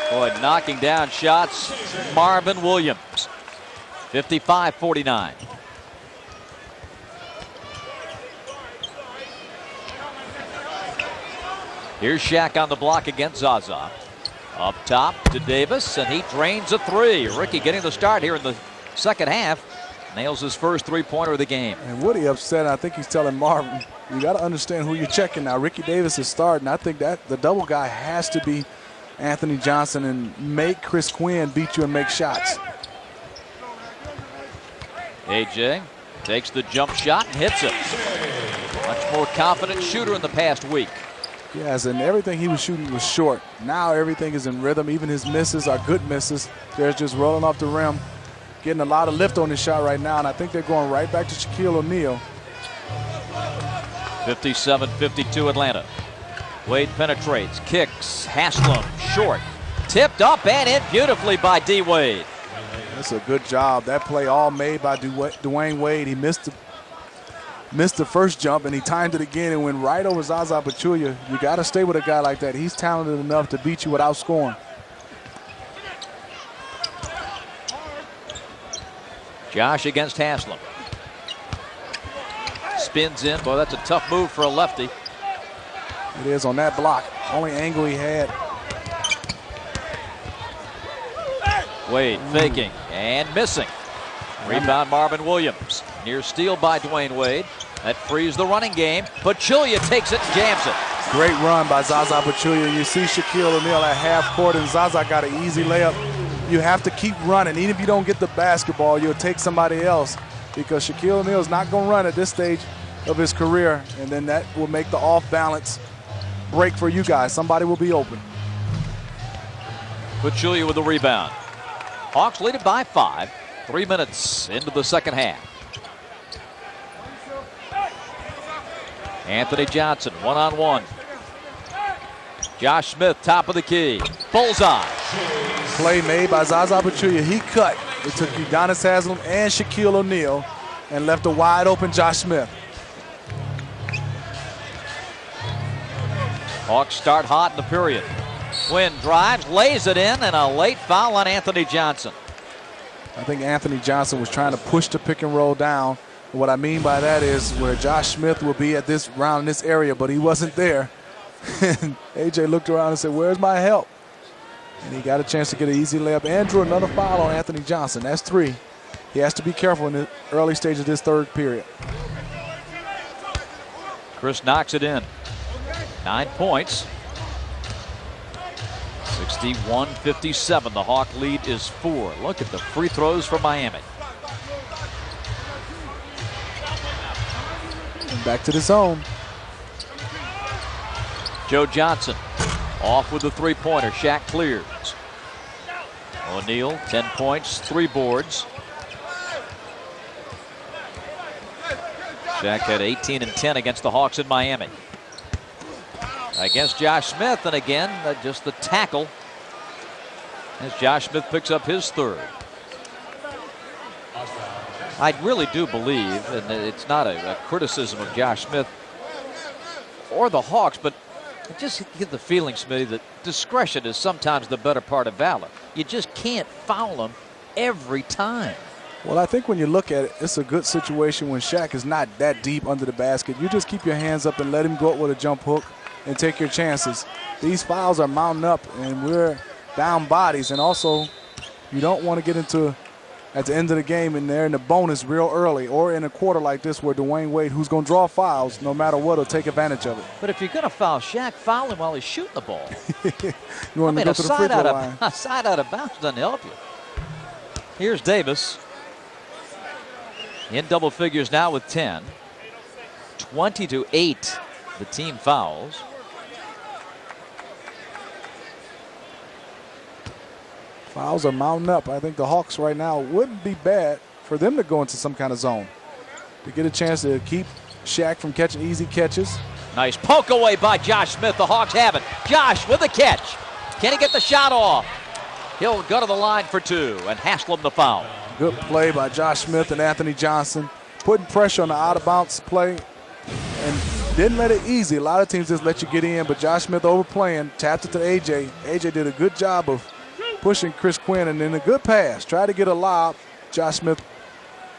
Boy, knocking down shots, Marvin Williams. 55-49. Here's Shaq on the block against Zaza. Up top to Davis, and he drains a 3. Ricky getting the start here in the second half. Nails his first three-pointer of the game. And Woody upset, and I think he's telling Marvin, you got to understand who you're checking now. Ricky Davis is starting. I think that the double guy has to be Anthony Johnson and make Chris Quinn beat you and make shots. AJ takes the jump shot and hits it. Much more confident shooter in the past week. Yes, and everything he was shooting was short. Now everything is in rhythm. Even his misses are good misses. They're just rolling off the rim, getting a lot of lift on his shot right now, and I think they're going right back to Shaquille O'Neal. 57-52 Atlanta. Wade penetrates, kicks, Haslam short, tipped up and in beautifully by D. Wade. That's a good job. That play all made by Dwayne Wade. He missed the first jump, and he timed it again and went right over Zaza Pachulia. You got to stay with a guy like that. He's talented enough to beat you without scoring. Josh against Haslam. Spins in. Boy, that's a tough move for a lefty. It is on that block. Only angle he had. Wade faking and missing. Rebound Marvin Williams. Near steal by Dwayne Wade. That frees the running game. Pachulia takes it and jams it. Great run by Zaza Pachulia. You see Shaquille O'Neal at half court, and Zaza got an easy layup. You have to keep running. Even if you don't get the basketball, you'll take somebody else, because Shaquille O'Neal is not going to run at this stage of his career, and then that will make the off-balance break for you guys. Somebody will be open. Pachulia with the rebound. Hawks lead it by 5. 3 minutes into the second half. Anthony Johnson, one-on-one. Josh Smith, top of the key. Bullseye. Play made by Zaza Pachulia. He cut. It took Udonis Haslem and Shaquille O'Neal and left a wide open Josh Smith. Hawks start hot in the period. Quinn drives, lays it in, and a late foul on Anthony Johnson. I think Anthony Johnson was trying to push the pick and roll down. What I mean by that is where Josh Smith will be at this round in this area, but he wasn't there. And AJ looked around and said, "Where's my help?" And he got a chance to get an easy layup and drew another foul on Anthony Johnson. That's 3. He has to be careful in the early stage of this third period. Chris knocks it in. 9 points. 61-57. The Hawk lead is 4. Look at the free throws for Miami. And back to the zone. Joe Johnson off with the three-pointer. Shaq clears. O'Neal, 10 points, 3 boards. Shaq had 18 and 10 against the Hawks in Miami. Against Josh Smith, and again, just the tackle as Josh Smith picks up his 3rd. I really do believe, and it's not a criticism of Josh Smith or the Hawks, but I just get the feeling, Smitty, that discretion is sometimes the better part of valor. You just can't foul them every time. Well, I think when you look at it, it's a good situation when Shaq is not that deep under the basket. You just keep your hands up and let him go up with a jump hook and take your chances. These fouls are mounting up, and we're down bodies. And also, you don't want to get into, at the end of the game, and they're in the bonus real early, or in a quarter like this where Dwayne Wade, who's going to draw fouls no matter what, will take advantage of it. But if you're going to foul Shaq, foul him while he's shooting the ball. You want to go to the free throw line. A side out of bounds doesn't help you. Here's Davis. In double figures now with 10. 20-8, the team fouls. Fouls are mounting up. I think the Hawks right now wouldn't be bad for them to go into some kind of zone to get a chance to keep Shaq from catching easy catches. Nice poke away by Josh Smith. The Hawks have it. Josh with the catch. Can he get the shot off? He'll go to the line for 2, and Haslam the foul. Good play by Josh Smith and Anthony Johnson, putting pressure on the out-of-bounds play and didn't let it easy. A lot of teams just let you get in, but Josh Smith overplaying, tapped it to AJ. AJ did a good job of pushing Chris Quinn, and then a good pass. Tried to get a lob. Josh Smith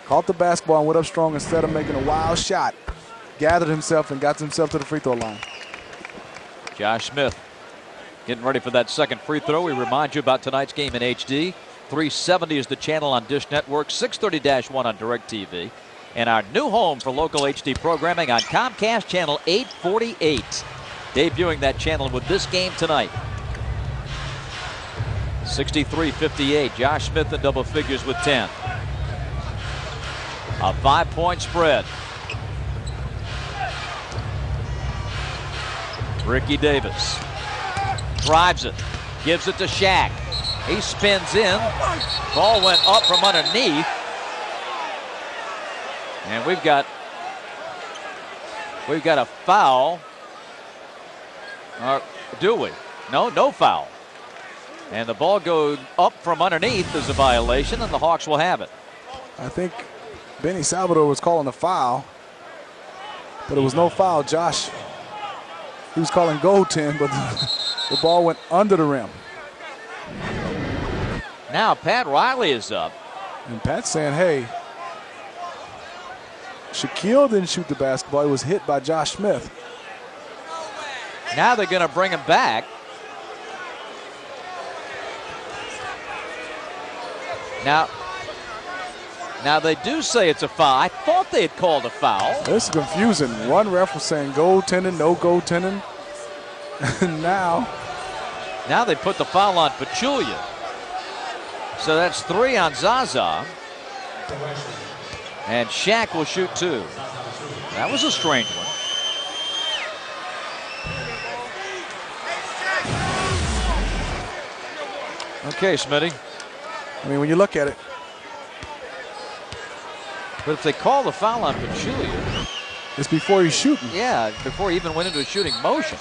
caught the basketball and went up strong instead of making a wild shot. Gathered himself and got himself to the free throw line. Josh Smith getting ready for that second free throw. We remind you about tonight's game in HD. 370 is the channel on Dish Network, 630-1 on DirecTV, and our new home for local HD programming on Comcast Channel 848. Debuting that channel with this game tonight. 63-58. Josh Smith in double figures with 10. A 5-point spread. Ricky Davis drives it, gives it to Shaq. He spins in. Ball went up from underneath. And we've got a foul. Or do we? No foul. And the ball goes up from underneath is a violation, and the Hawks will have it. I think Benny Salvador was calling a foul, but it was no foul. Josh, he was calling goaltend, but the ball went under the rim. Now Pat Riley is up. And Pat's saying, hey, Shaquille didn't shoot the basketball. It was hit by Josh Smith. Now they're going to bring him back. Now they do say it's a foul. I thought they had called a foul. This is confusing. One ref was saying goaltending, no goaltending. Now they put the foul on Pachulia. So that's 3 on Zaza. And Shaq will shoot 2. That was a strange one. Okay, Smitty. I mean, when you look at it. But if they call the foul on Pachulia. It's before he's shooting. Yeah, before he even went into a shooting motion.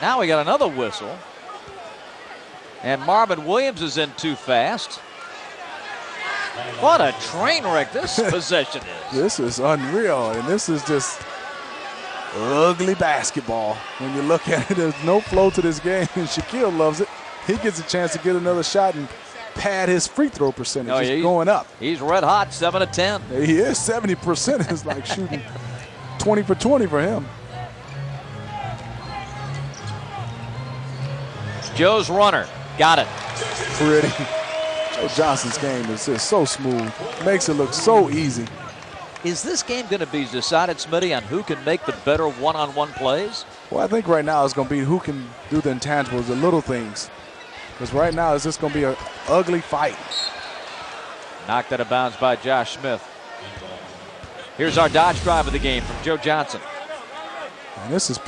Now we got another whistle. And Marvin Williams is in too fast. What a train wreck this possession is. This is unreal, and this is just ugly basketball. When you look at it, there's no flow to this game, and Shaquille loves it. He gets a chance to get another shot and pad his free throw percentage. It's going up. He's red hot, 7 of 10. He is 70%. It's like shooting 20 for 20 for him. Joe's runner. Got it. Pretty. Joe Johnson's game is just so smooth. Makes it look so easy. Is this game going to be decided, Smitty, on who can make the better one-on-one plays? Well, I think right now it's going to be who can do the intangibles, the little things. Because right now it's just going to be an ugly fight. Knocked out of bounds by Josh Smith. Here's our Dodge drive of the game from Joe Johnson. And this is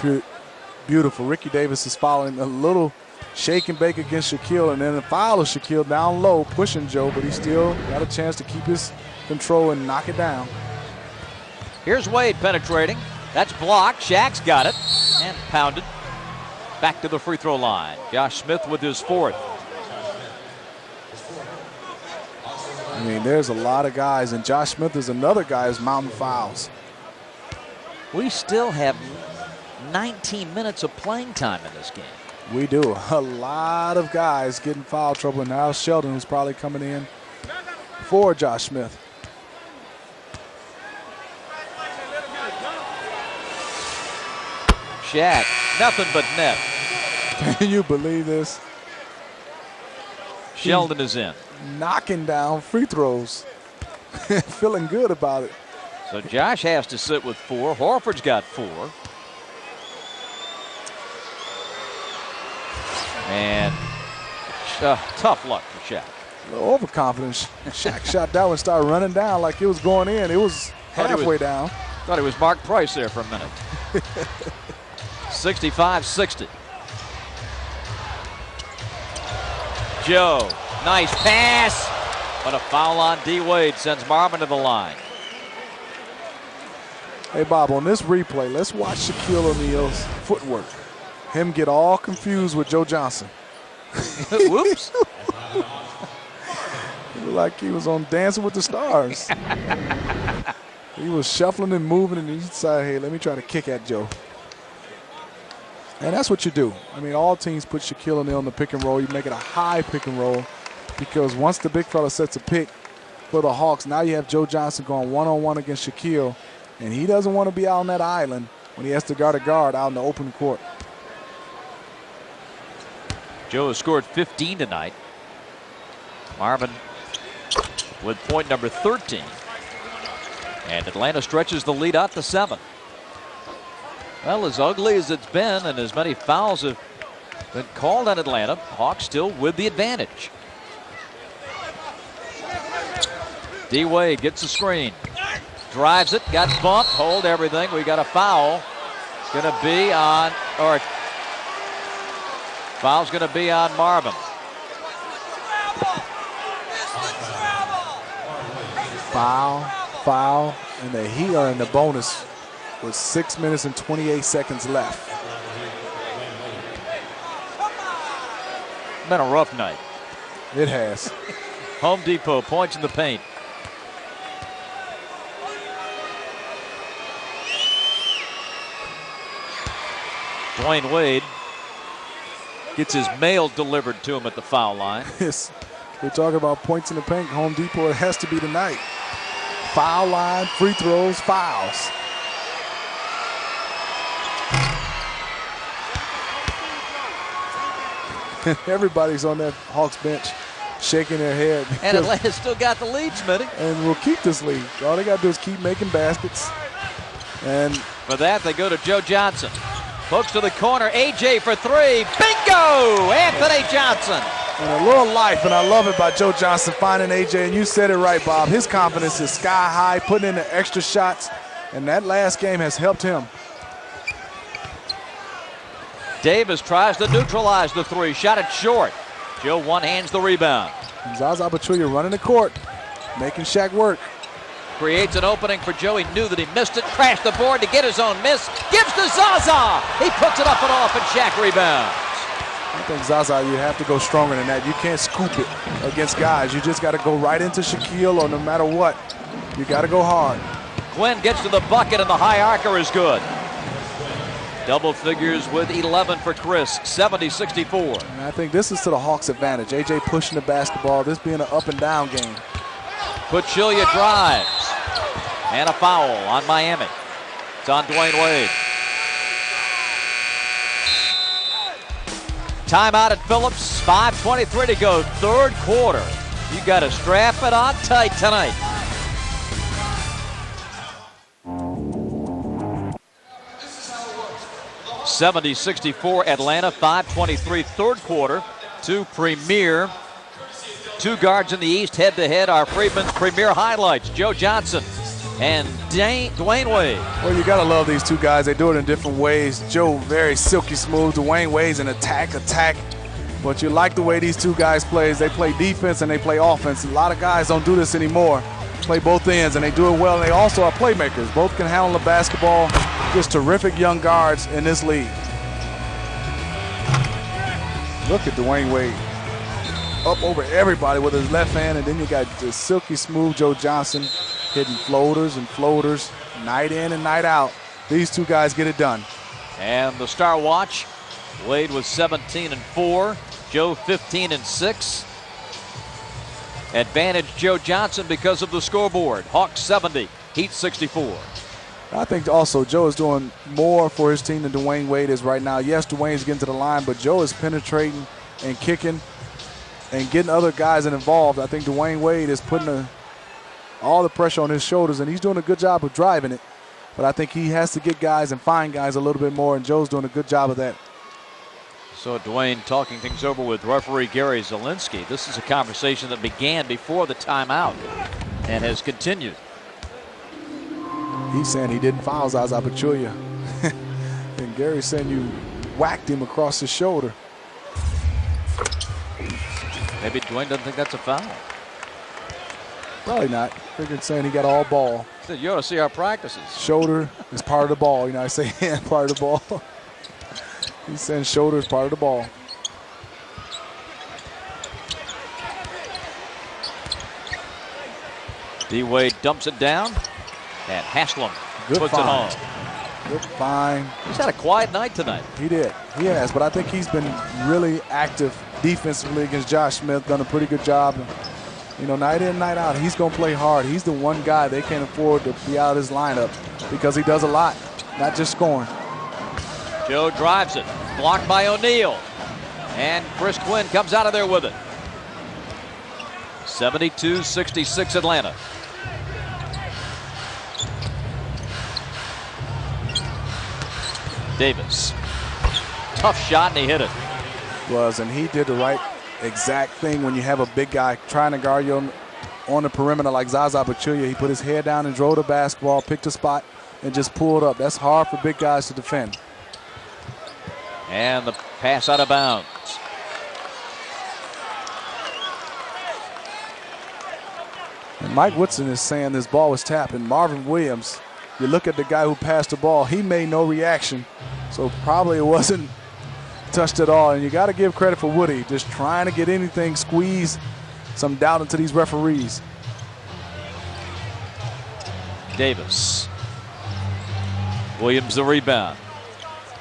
beautiful. Ricky Davis is following a little shake and bake against Shaquille, and then a foul of Shaquille down low, pushing Joe, but he still got a chance to keep his control and knock it down. Here's Wade penetrating. That's blocked. Shaq's got it and pounded. Back to the free throw line. Josh Smith with his 4th. I mean, there's a lot of guys, and Josh Smith is another guy who's mounting fouls. We still have 19 minutes of playing time in this game. We do. A lot of guys getting foul trouble, and now Sheldon, who's probably coming in for Josh Smith. Shaq, nothing but net. Can you believe this? Sheldon is in. Knocking down free throws. Feeling good about it. So Josh has to sit with 4. Horford's got 4. And tough luck for Shaq. A little overconfidence. Shaq shot that one, started running down like it was going in. It was halfway down. Thought it was Mark Price there for a minute. 65-60. Joe, nice pass. But a foul on D. Wade sends Marvin to the line. Hey, Bob, on this replay, let's watch Shaquille O'Neal's footwork. Him get all confused with Joe Johnson. Whoops. It looked like he was on Dancing with the Stars. He was shuffling and moving, and he decided, hey, let me try to kick at Joe. And that's what you do. I mean, all teams put Shaquille O'Neal in the pick and roll. You make it a high pick and roll because once the big fella sets a pick for the Hawks, now you have Joe Johnson going one-on-one against Shaquille, and he doesn't want to be out on that island when he has to guard a guard out in the open court. Joe has scored 15 tonight. Marvin with point number 13. And Atlanta stretches the lead out to 7. Well, as ugly as it's been and as many fouls have been called on Atlanta, Hawks still with the advantage. D. Wade gets the screen. Drives it, got bumped, hold everything. We got a foul. It's going to be on, or foul's going to be on Marvin. Foul, and the Heat are in the bonus with 6 minutes and 28 seconds left. Been a rough night. It has. Home Depot points in the paint. Dwayne Wade gets his mail delivered to him at the foul line. Yes. We're talking about points in the paint. Home Depot, it has to be tonight. Foul line, free throws, fouls. Everybody's on that Hawks bench shaking their head. And Atlanta's still got the lead, Smitty. And we'll keep this lead. All they got to do is keep making baskets. And for that, they go to Joe Johnson. Hooks to the corner. A.J. for 3. Bingo! Anthony Johnson. And a little life, and I love it by Joe Johnson finding A.J. And you said it right, Bob. His confidence is sky high, putting in the extra shots. And that last game has helped him. Davis tries to neutralize the 3. Shot it short. Joe one-hands the rebound. And Zaza Pachulia running the court, making Shaq work. Creates an opening for Joe. He knew that he missed it. Crashed the board to get his own miss. Gives to Zaza. He puts it up and off, and Shaq rebounds. I think Zaza, you have to go stronger than that. You can't scoop it against guys. You just got to go right into Shaquille, or no matter what, you got to go hard. Quinn gets to the bucket, and the high arcer is good. Double figures with 11 for Chris, 70-64. And I think this is to the Hawks' advantage. A.J. pushing the basketball, this being an up and down game. Pachulia drives. And a foul on Miami. It's on Dwayne Wade. Timeout at Phillips, 5:23 to go, third quarter. You got to strap it on tight tonight. (70-64) Atlanta, 5:23 third quarter. Two guards in the East head-to-head. Our Freedman's premier highlights, Joe Johnson and Dwayne Wade. Well, you got to love these two guys. They do it in different ways. Joe, very silky smooth. Dwayne Wade's an attack. But you like the way these two guys play. They play defense and they play offense. A lot of guys don't do this anymore. Play both ends, and they do it well. And they also are playmakers. Both can handle the basketball. Just terrific young guards in this league. Look at Dwayne Wade. Up over everybody with his left hand, and then you got the silky smooth Joe Johnson hitting floaters and floaters, night in and night out. These two guys get it done. And the star watch, Wade was 17-4, Joe 15-6. Advantage Joe Johnson because of the scoreboard. Hawks 70, Heat 64. I think also Joe is doing more for his team than Dwayne Wade is right now. Yes, Dwayne's getting to the line, but Joe is penetrating and kicking and getting other guys involved. I think Dwayne Wade is putting all the pressure on his shoulders, and he's doing a good job of driving it. But I think he has to get guys and find guys a little bit more, and Joe's doing a good job of that. So Dwayne talking things over with referee Gary Zielinski. This is a conversation that began before the timeout and has continued. He's saying he didn't foul Zaza Pachulia. And Gary's saying you whacked him across his shoulder. Maybe Dwayne doesn't think that's a foul. Probably not. Figured saying he got all ball. He said, you ought to see our practices. Shoulder is part of the ball. You know, I say hand part of the ball. He's saying shoulder is part of the ball. D-Wade dumps it down, and Haslam Good puts find. it on. Good find. He's had a quiet night tonight. He did. He has, but I think he's been really active defensively against Josh Smith, done a pretty good job. You know, night in, night out, he's going to play hard. He's the one guy they can't afford to be out of his lineup because he does a lot, not just scoring. Joe drives it, blocked by O'Neal. And Chris Quinn comes out of there with it. 72-66 Atlanta. Davis. Tough shot, and he hit it. And he did the right exact thing when you have a big guy trying to guard you on the perimeter like Zaza Pachulia. He put his head down and drove the basketball, picked a spot, and just pulled up. That's hard for big guys to defend. And the pass out of bounds. And Mike Woodson is saying this ball was tapped. And Marvin Williams, you look at the guy who passed the ball, he made no reaction. So probably it wasn't touched at all. And you got to give credit for Woody, just trying to get anything, squeeze some doubt into these referees. Davis. Williams the rebound.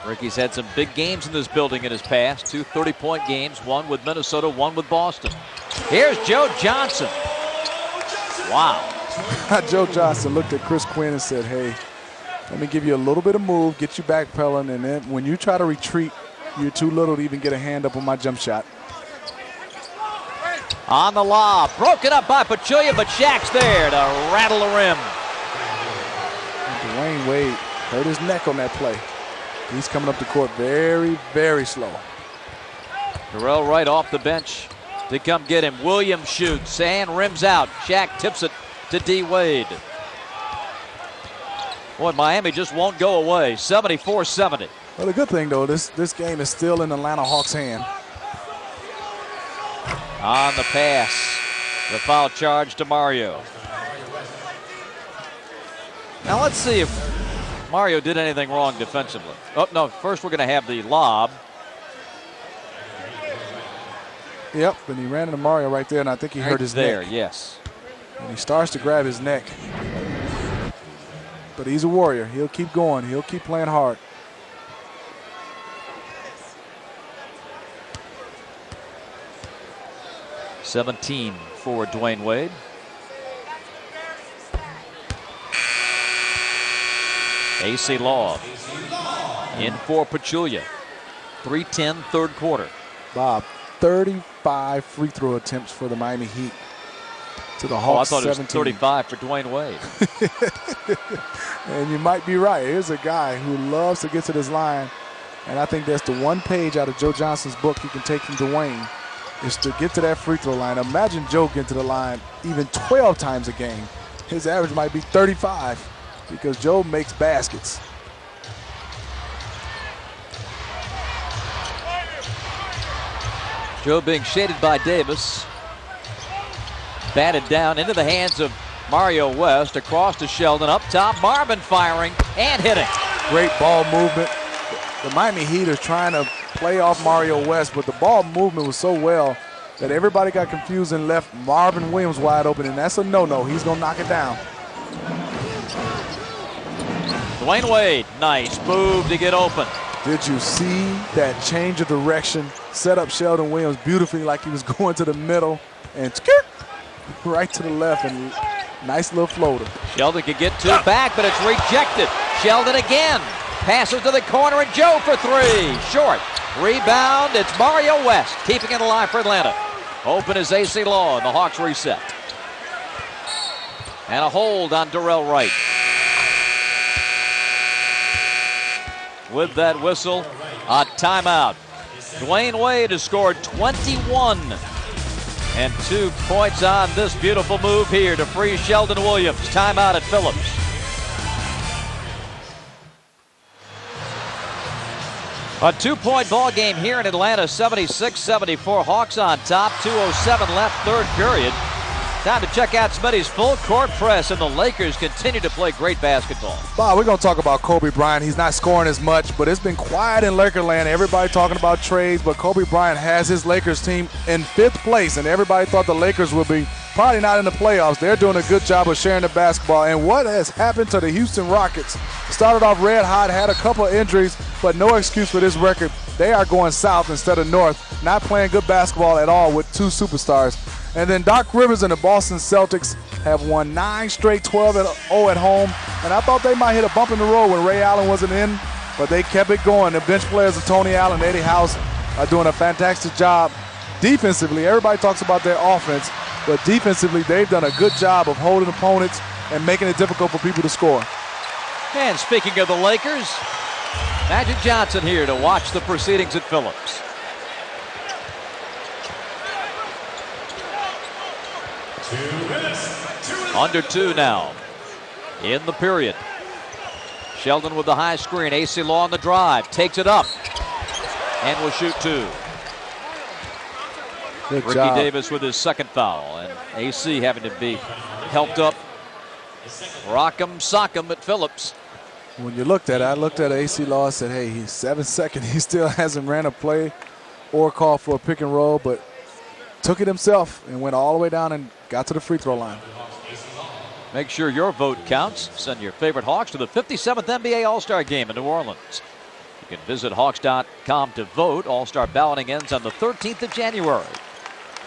Ricky's had some big games in this building in his past. 2 30-point games, one with Minnesota, one with Boston. Here's Joe Johnson. Wow. Joe Johnson looked at Chris Quinn and said, hey, let me give you a little bit of move, get you backpedaling, and then when you try to retreat, you're too little to even get a hand up on my jump shot. On the lob, broken up by Pachulia, but Shaq's there to rattle the rim. And Dwayne Wade hurt his neck on that play. He's coming up the court very, very slow. Darrell Wright off the bench to come get him. Williams shoots and rims out. Shaq tips it to D-Wade. Boy, Miami just won't go away. 74-70. Well, the good thing, though, this game is still in Atlanta Hawks' hand. On the pass, the foul charge to Mario. Now let's see if Mario did anything wrong defensively. Oh, no, first we're going to have the lob. Yep, and he ran into Mario right there, and I think he hurt his neck. neck. Yes. And he starts to grab his neck. But he's a warrior. He'll keep going. He'll keep playing hard. 17 for Dwayne Wade. AC Law in for Pachulia. 3:10 third quarter. Bob, 35 free throw attempts for the Miami Heat. To the Hawks, I thought 17. it was 35 for Dwayne Wade. And you might be right. Here's a guy who loves to get to this line. And I think that's the one page out of Joe Johnson's book you can take from Dwayne, is to get to that free throw line. Imagine Joe getting to the line even 12 times a game. His average might be 35 because Joe makes baskets. Joe being shaded by Davis. Batted down into the hands of Mario West. Across to Sheldon. Up top, Marvin firing and hitting. Great ball movement. The Miami Heat are trying to play off Mario West, but the ball movement was so well that everybody got confused and left Marvin Williams wide open, and that's a no-no. He's going to knock it down. Dwayne Wade, nice move to get open. Did you see that change of direction? Set up Sheldon Williams beautifully like he was going to the middle and right to the left, and nice little floater. Sheldon can get two back, but it's rejected. Sheldon again. Passes to the corner, and Joe for three. Short. Rebound. It's Mario West keeping it alive for Atlanta. Open is AC Law, and the Hawks reset. And a hold on Darrell Wright. With that whistle, a timeout. Dwayne Wade has scored 21 and 2 points on this beautiful move here to free Sheldon Williams. Timeout at Phillips. A 2-point ball game here in Atlanta, 76-74. Hawks on top, 2:07 left, third period. Time to check out Smitty's full court press, and the Lakers continue to play great basketball. Bob, we're going to talk about Kobe Bryant. He's not scoring as much, but it's been quiet in Lakerland. Everybody talking about trades, but Kobe Bryant has his Lakers team in 5th place, and everybody thought the Lakers would be probably not in the playoffs. They're doing a good job of sharing the basketball. And what has happened to the Houston Rockets? Started off red hot, had a couple of injuries, but no excuse for this record. They are going south instead of north, not playing good basketball at all with 2 superstars. And then Doc Rivers and the Boston Celtics have won 9 straight 12-0 at home. And I thought they might hit a bump in the road when Ray Allen wasn't in, but they kept it going. The bench players of Tony Allen and Eddie House are doing a fantastic job defensively. Everybody talks about their offense, but defensively they've done a good job of holding opponents and making it difficult for people to score. And speaking of the Lakers, Magic Johnson here to watch the proceedings at Phillips. Under 2 now in the period. Sheldon with the high screen. AC Law on the drive. Takes it up and will shoot 2. Good Ricky job. Davis with his second foul, and AC having to be helped up. Rock'em sock'em at Phillips. When you looked at it, I looked at AC Law and said, hey, he's 7 seconds. He still hasn't ran a play or called for a pick and roll, but took it himself and went all the way down and got to the free throw line. Make sure your vote counts. Send your favorite Hawks to the 57th NBA All-Star Game in New Orleans. You can visit Hawks.com to vote. All-Star balloting ends on the 13th of January.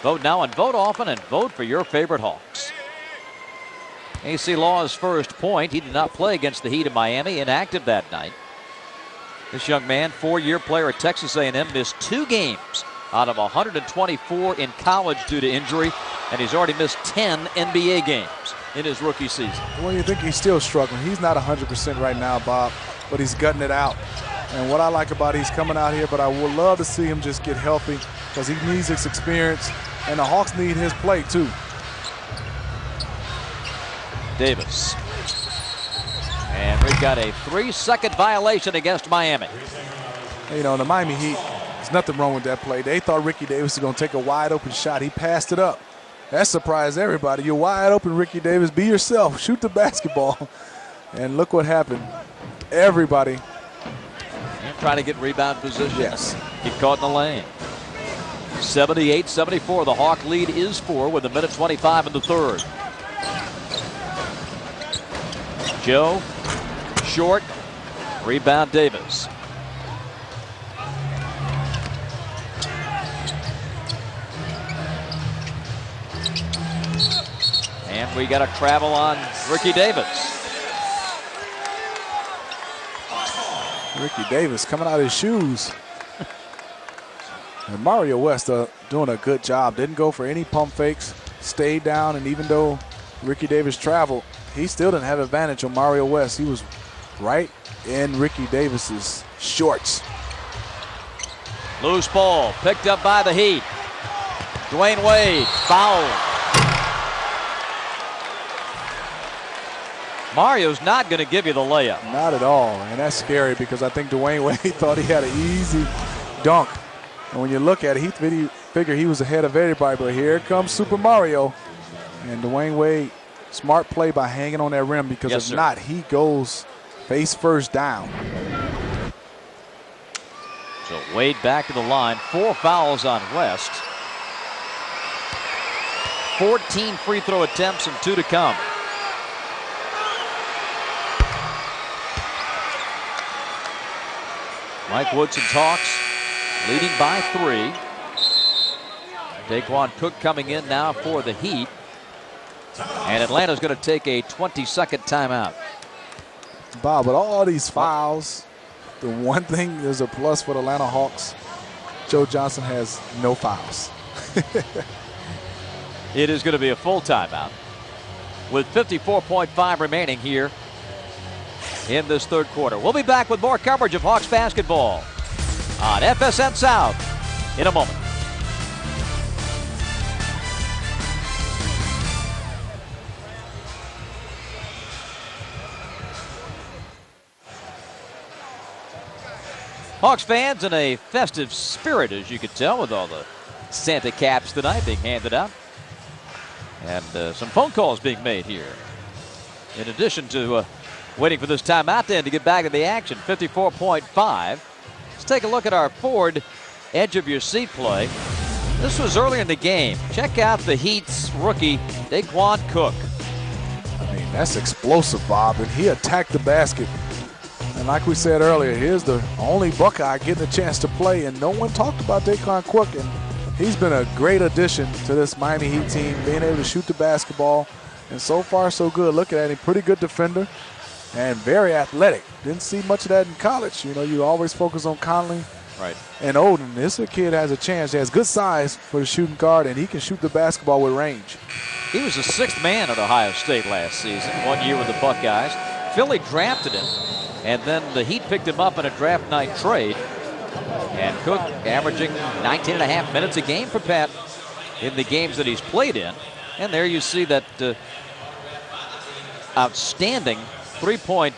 Vote now and vote often, and vote for your favorite Hawks. AC Law's first point. He did not play against the Heat in Miami, inactive that night. This young man, 4-year player at Texas A&M, missed 2 games out of 124 in college due to injury, and he's already missed 10 NBA games in his rookie season. Well, you think he's still struggling. He's not 100% right now, Bob, but he's gutting it out. And what I like about it, he's coming out here, but I would love to see him just get healthy because he needs this experience, and the Hawks need his play too. Davis. And we've got a 3-second violation against Miami. You know, the Miami Heat, there's nothing wrong with that play. They thought Ricky Davis was going to take a wide open shot. He passed it up. That surprised everybody. You're wide open, Ricky Davis. Be yourself. Shoot the basketball. And look what happened. Everybody. And trying to get rebound position. Yes. Get caught in the lane. 78-74. The Hawk lead is 4 with 1:25 in the third. Joe. Short. Rebound Davis. And we got a travel on Ricky Davis. Ricky Davis coming out of his shoes. And Mario West doing a good job. Didn't go for any pump fakes. Stayed down, and even though Ricky Davis traveled, he still didn't have advantage on Mario West. He was right in Ricky Davis's shorts. Loose ball picked up by the Heat. Dwayne Wade fouled. Mario's not going to give you the layup. Not at all, and that's scary because I think Dwayne Wade thought he had an easy dunk. And when you look at it, he figure he was ahead of everybody, but here comes Super Mario. And Dwayne Wade, smart play by hanging on that rim, because if not, he goes face first down. So Wade back to the line. 4 fouls on West. 14 free throw attempts and 2 to come. Mike Woodson talks, leading by 3. Daquan Cook coming in now for the Heat. And Atlanta's going to take a 20-second timeout. Bob, with all these fouls, the one thing there's a plus for the Atlanta Hawks, Joe Johnson has no fouls. It is going to be a full timeout with 54.5 remaining here in this third quarter. We'll be back with more coverage of Hawks basketball on FSN South in a moment. Hawks fans in a festive spirit, as you can tell, with all the Santa caps tonight being handed out. And some phone calls being made here. In addition to waiting for this timeout then to get back to the action. 54.5. Let's take a look at our forward edge of your seat play. This was early in the game. Check out the Heat's rookie, Daquan Cook. I mean, that's explosive, Bob, and he attacked the basket. And like we said earlier, here's the only Buckeye getting a chance to play, and no one talked about Daquan Cook, and he's been a great addition to this Miami Heat team, being able to shoot the basketball, and so far so good. Looking at him, pretty good defender and very athletic. Didn't see much of that in college. You know, you always focus on Conley and Oden. This kid has a chance. He has good size for the shooting guard, and he can shoot the basketball with range. He was the 6th man at Ohio State last season, 1 year with the Buckeyes. Philly drafted him, and then the Heat picked him up in a draft night trade. And Cook averaging 19.5 minutes a game for Pat in the games that he's played in. And there you see that outstanding three-point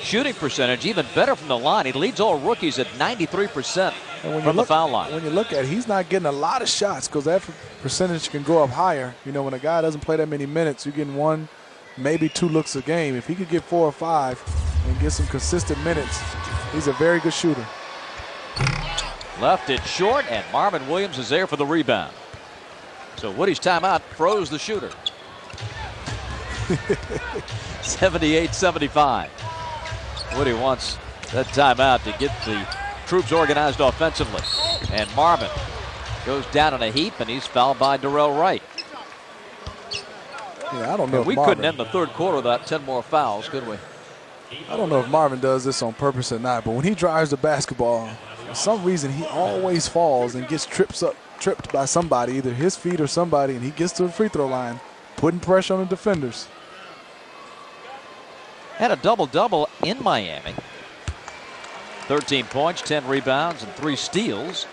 shooting percentage, even better from the line. He leads all rookies at 93% from the foul line. When you look at it, he's not getting a lot of shots because that percentage can go up higher. You know, when a guy doesn't play that many minutes, you're getting 1, maybe 2 looks a game. If he could get 4 or 5 and get some consistent minutes, he's a very good shooter. Left it short, and Marvin Williams is there for the rebound. So Woody's timeout froze the shooter. 78-75. Woody wants that timeout to get the troops organized offensively. And Marvin goes down in a heap, and he's fouled by Darrell Wright. Yeah, I don't know if we Marvin couldn't end the third quarter without 10 more fouls, could we? I don't know if Marvin does this on purpose or not, but when he drives the basketball, for some reason he always falls and gets tripped by somebody, either his feet or somebody, and he gets to the free throw line, putting pressure on the defenders. Had a double-double in Miami. 13 points, 10 rebounds, and 3 steals.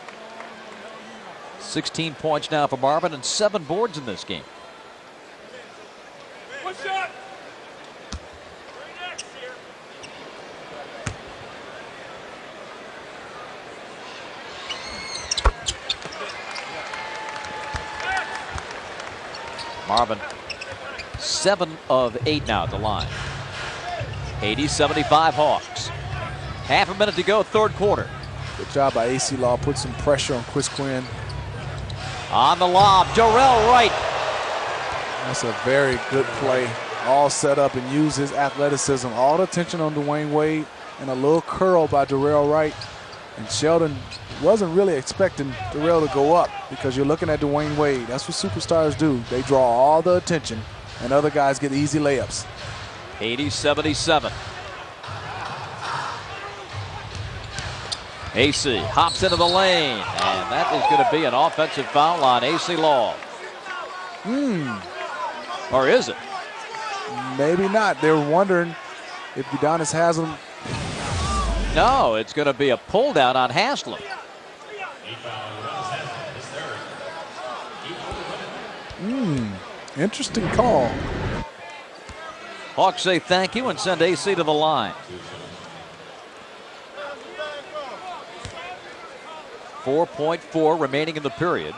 16 points now for Marvin and 7 boards in this game. Marvin, 7 of 8 now at the line. 80-75 Hawks. Half a minute to go, third quarter. Good job by AC Law. Put some pressure on Chris Quinn. On the lob, Darrell Wright. That's a very good play. All set up and use his athleticism. All the attention on Dwayne Wade and a little curl by Darrell Wright. And Sheldon wasn't really expecting Darrell to go up because you're looking at Dwayne Wade. That's what superstars do. They draw all the attention. and other guys get easy layups. 80-77. AC hops into the lane, and that is going to be an offensive foul on AC Law. Or is it? Maybe not. They're wondering if Udonis Haslem. No, it's going to be a pull down on Haslem. Interesting call. Hawks say thank you and send AC to the line. 4.4 remaining in the period.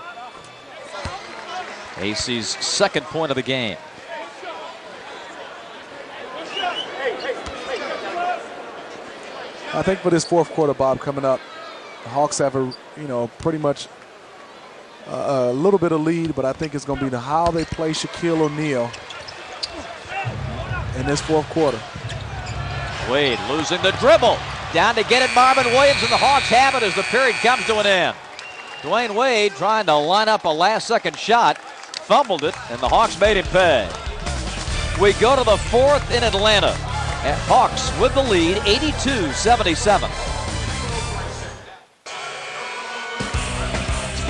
AC's second point of the game. I think for this fourth quarter, Bob, coming up, the Hawks have pretty much a little bit of lead, but I think it's going to be how they play Shaquille O'Neal in this fourth quarter. Wade losing the dribble. Down to get it, Marvin Williams, and the Hawks have it as the period comes to an end. Dwayne Wade trying to line up a last-second shot, fumbled it, and the Hawks made him pay. We go to the fourth in Atlanta, and Hawks with the lead, 82-77.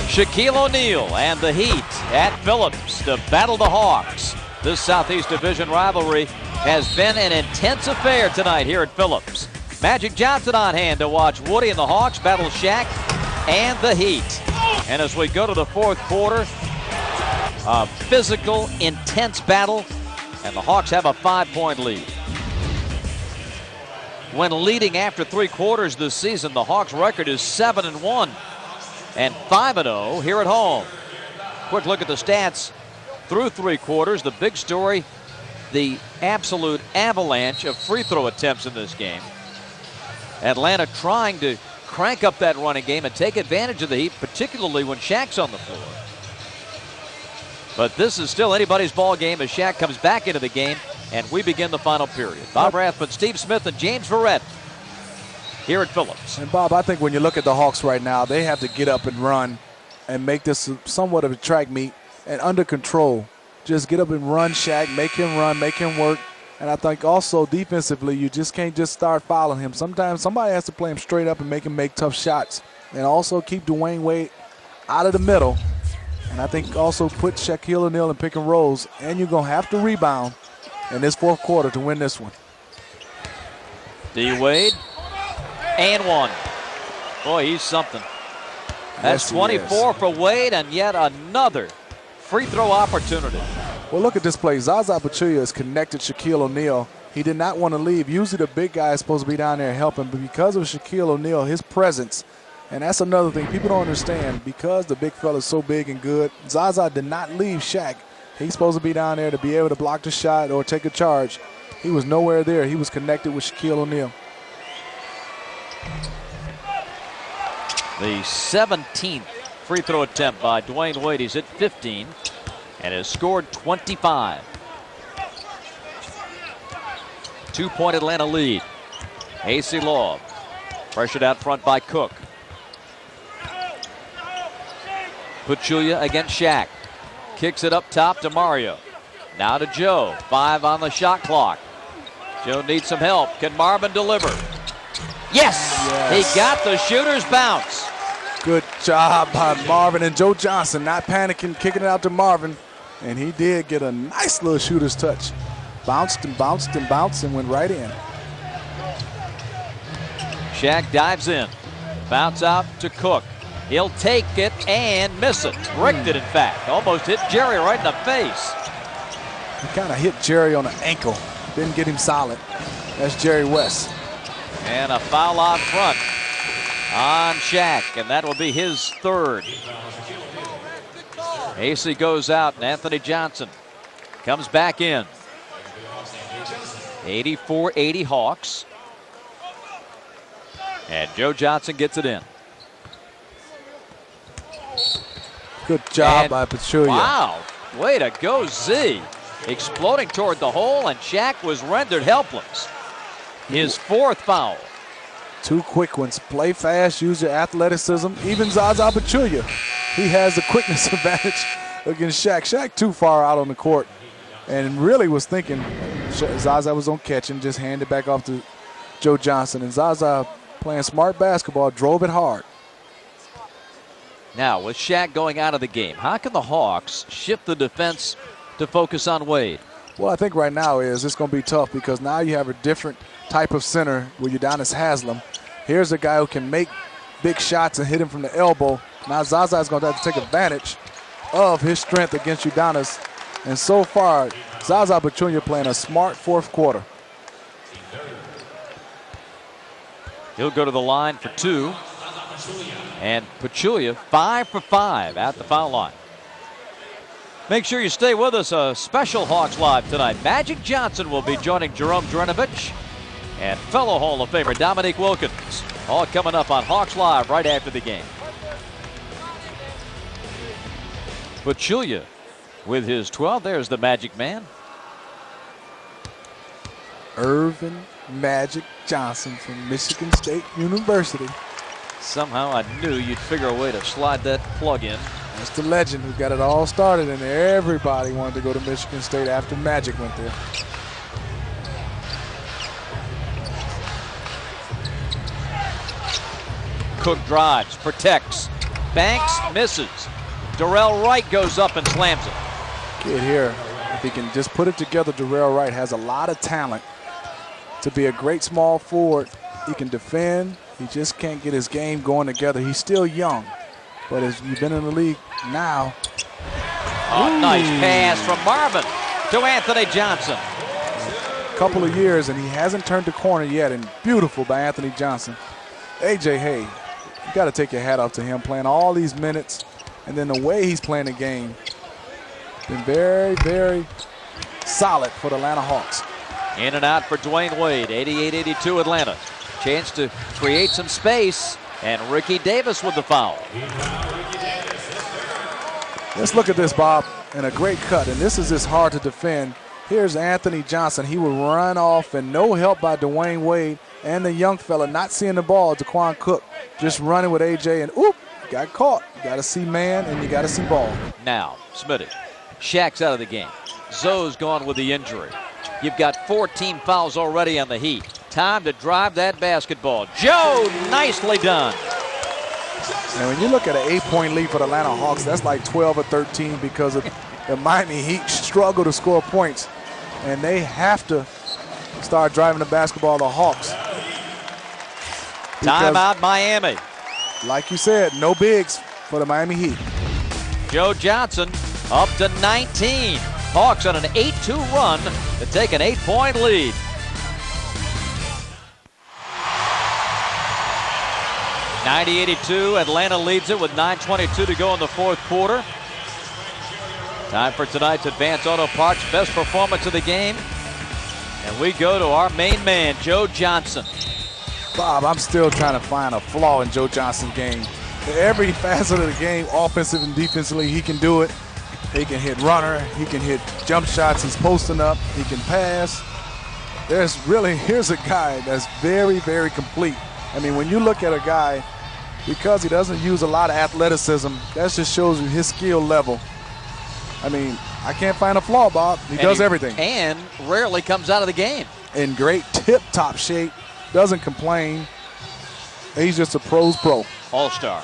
Shaquille O'Neal and the Heat at Phillips to battle the Hawks. This Southeast Division rivalry has been an intense affair tonight here at Phillips. Magic Johnson on hand to watch Woody and the Hawks battle Shaq and the Heat. And as we go to the fourth quarter, a physical, intense battle, and the Hawks have a 5-point lead. When leading after 3 quarters this season, the Hawks' record is 7-1 and 5-0 here at home. Quick look at the stats through 3 quarters. The big story, the absolute avalanche of free throw attempts in this game. Atlanta trying to crank up that running game and take advantage of the Heat, particularly when Shaq's on the floor. But this is still anybody's ball game as Shaq comes back into the game, and we begin the final period. Bob Rathman, Steve Smith, and James Verrett here at Phillips. And Bob, I think when you look at the Hawks right now, they have to get up and run and make this somewhat of a track meet and under control. Just get up and run Shaq, make him run, make him work. And I think also defensively, you just can't just start fouling him. Sometimes somebody has to play him straight up and make him make tough shots. And also keep Dwayne Wade out of the middle. And I think also put Shaquille O'Neal in pick and rolls. And you're going to have to rebound in this fourth quarter to win this one. D. Wade. And one. Boy, he's something. That's 24 for Wade, and yet another free throw opportunity. Well, look at this play. Zaza Pachulia has connected Shaquille O'Neal. He did not want to leave. Usually the big guy is supposed to be down there helping, but because of Shaquille O'Neal, his presence, and that's another thing people don't understand, because the big fella is so big and good, Zaza did not leave Shaq. He's supposed to be down there to be able to block the shot or take a charge. He was nowhere there. He was connected with Shaquille O'Neal. The 17th free throw attempt by Dwayne Wade. He's hit 15 and has scored 25. 2-point Atlanta lead. AC Law pressured out front by Cook. Pachulia against Shaq. Kicks it up top to Mario. Now to Joe. 5 on the shot clock. Joe needs some help. Can Marvin deliver? Yes! He got the shooter's bounce. Good job by Marvin and Joe Johnson, not panicking, kicking it out to Marvin. And he did get a nice little shooter's touch. Bounced and bounced and bounced and went right in. Shaq dives in. Bounce out to Cook. He'll take it and miss it. Bricked it, in fact. Almost hit Jerry right in the face. He kind of hit Jerry on the ankle. Didn't get him solid. That's Jerry West. And a foul out front on Shaq, and that will be his third. AC goes out, and Anthony Johnson comes back in. 84-80 Hawks. And Joe Johnson gets it in. Good job by Pachulia. Wow, way to go, Z. Exploding toward the hole, and Shaq was rendered helpless. His fourth foul. 2 quick ones. Play fast, use your athleticism. Even Zaza Pachulia, he has the quickness advantage against Shaq. Shaq too far out on the court. and really was thinking Zaza was on catch and just handed back off to Joe Johnson. And Zaza, playing smart basketball, drove it hard. Now, with Shaq going out of the game, how can the Hawks shift the defense to focus on Wade? Well, I think right now it's going to be tough because now you have a different type of center with Udonis Haslem. Here's a guy who can make big shots and hit him from the elbow. Now Zaza is going to have to take advantage of his strength against Udonis. And so far, Zaza Pachulia playing a smart fourth quarter. He'll go to the line for 2. And Pachulia 5 for 5 at the foul line. Make sure you stay with us. A special Hawks Live tonight. Magic Johnson will be joining Jerome Drenovich and fellow Hall of Famer Dominique Wilkins. All coming up on Hawks Live right after the game. Pachulia with his 12. There's the Magic Man. Irvin Magic Johnson from Michigan State University. Somehow I knew you'd figure a way to slide that plug in. That's the legend who got it all started, and everybody wanted to go to Michigan State after Magic went there. Cook drives, protects, Banks misses. Darrell Wright goes up and slams it. Kid here, if he can just put it together, Darrell Wright has a lot of talent to be a great small forward. He can defend. He just can't get his game going together. He's still young, but as you've been in the league now. Oh, nice pass from Marvin to Anthony Johnson. A couple of years, and he hasn't turned the corner yet, and beautiful by Anthony Johnson. A.J. Hey, you got to take your hat off to him, playing all these minutes, and then the way he's playing the game. Been very, very solid for the Atlanta Hawks. In and out for Dwayne Wade, 88-82 Atlanta. Chance to create some space, and Ricky Davis with the foul. Let's look at this, Bob, and a great cut, and this is just hard to defend. Here's Anthony Johnson. He would run off, and no help by Dwayne Wade and the young fella not seeing the ball, Daquan Cook, just running with A.J., and oop, got caught. You got to see man, and you got to see ball. Now, Smitty, Shaq's out of the game. Zoe's gone with the injury. You've got 4 team fouls already on the Heat. Time to drive that basketball. Joe, nicely done. And when you look at an 8-point lead for the Atlanta Hawks, that's like 12 or 13 because of the Miami Heat struggle to score points. And they have to start driving the basketball, the Hawks. Timeout Miami. Like you said, no bigs for the Miami Heat. Joe Johnson up to 19. Hawks on an 8-2 run to take an 8-point lead. (90-82), Atlanta leads it with 9:22 to go in the fourth quarter. Time for tonight's Advance Auto Parts best performance of the game. And we go to our main man, Joe Johnson. Bob, I'm still trying to find a flaw in Joe Johnson's game. Every facet of the game, offensive and defensively, he can do it. He can hit runner. He can hit jump shots. He's posting up. He can pass. Here's a guy that's very, very complete. I mean, when you look at a guy, because he doesn't use a lot of athleticism, that just shows you his skill level. I mean, I can't find a flaw, Bob. He does everything. And rarely comes out of the game. In great tip-top shape, doesn't complain. He's just a pro's pro. All-star.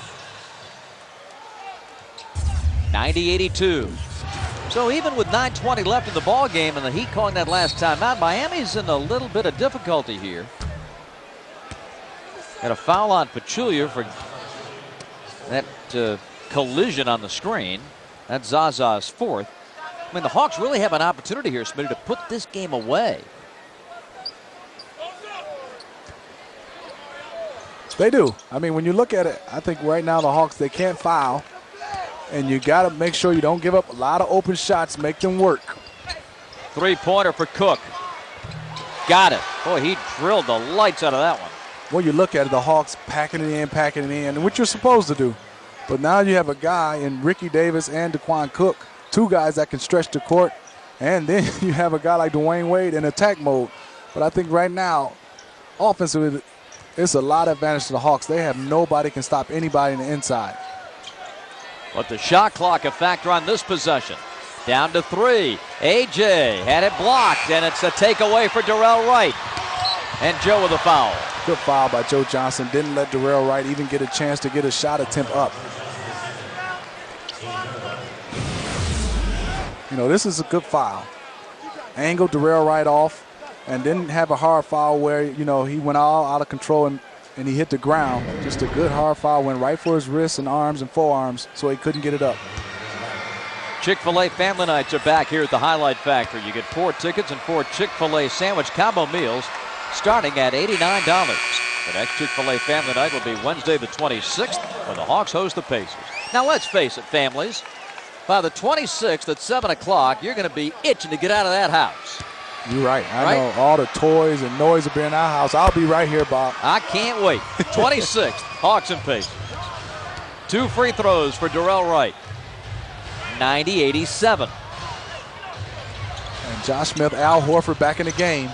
90-82. So even with 9:20 left in the ball game and the Heat calling that last timeout, Miami's in a little bit of difficulty here. Got a foul on Pachulia for that collision on the screen. That's Zaza's 4th. I mean, the Hawks really have an opportunity here, Smitty, to put this game away. They do. I mean, when you look at it, I think right now the Hawks, they can't foul. And you got to make sure you don't give up a lot of open shots, make them work. 3-pointer for Cook. Got it. Boy, he drilled the lights out of that one. When you look at it, the Hawks packing it in, and what you're supposed to do. But now you have a guy in Ricky Davis and Daquan Cook, 2 guys that can stretch the court. And then you have a guy like Dwayne Wade in attack mode. But I think right now, offensively, it's a lot of advantage to the Hawks. They have nobody can stop anybody in the inside. But the shot clock a factor on this possession. Down to 3. A.J. had it blocked, and it's a takeaway for Darrell Wright. And Joe with a foul. Good foul by Joe Johnson. Didn't let Darrell Wright even get a chance to get a shot attempt up. You know, this is a good foul. Angled Darrell Wright off and didn't have a hard foul where, you know, he went all out of control and he hit the ground. Just a good hard foul. Went right for his wrists and arms and forearms, so he couldn't get it up. Chick-fil-A Family Nights are back here at the Highlight Factory. You get 4 tickets and 4 Chick-fil-A sandwich combo meals starting at $89. The next Chick-fil-A Family Night will be Wednesday the 26th when the Hawks host the Pacers. Now let's face it, families. By the 26th at 7 o'clock, you're going to be itching to get out of that house. You're right. I know all the toys and noise will be in our house. I'll be right here, Bob. I can't wait. 26th, Hawks and Pacers. 2 free throws for Darrell Wright. 90-87. And Josh Smith, Al Horford back in the game.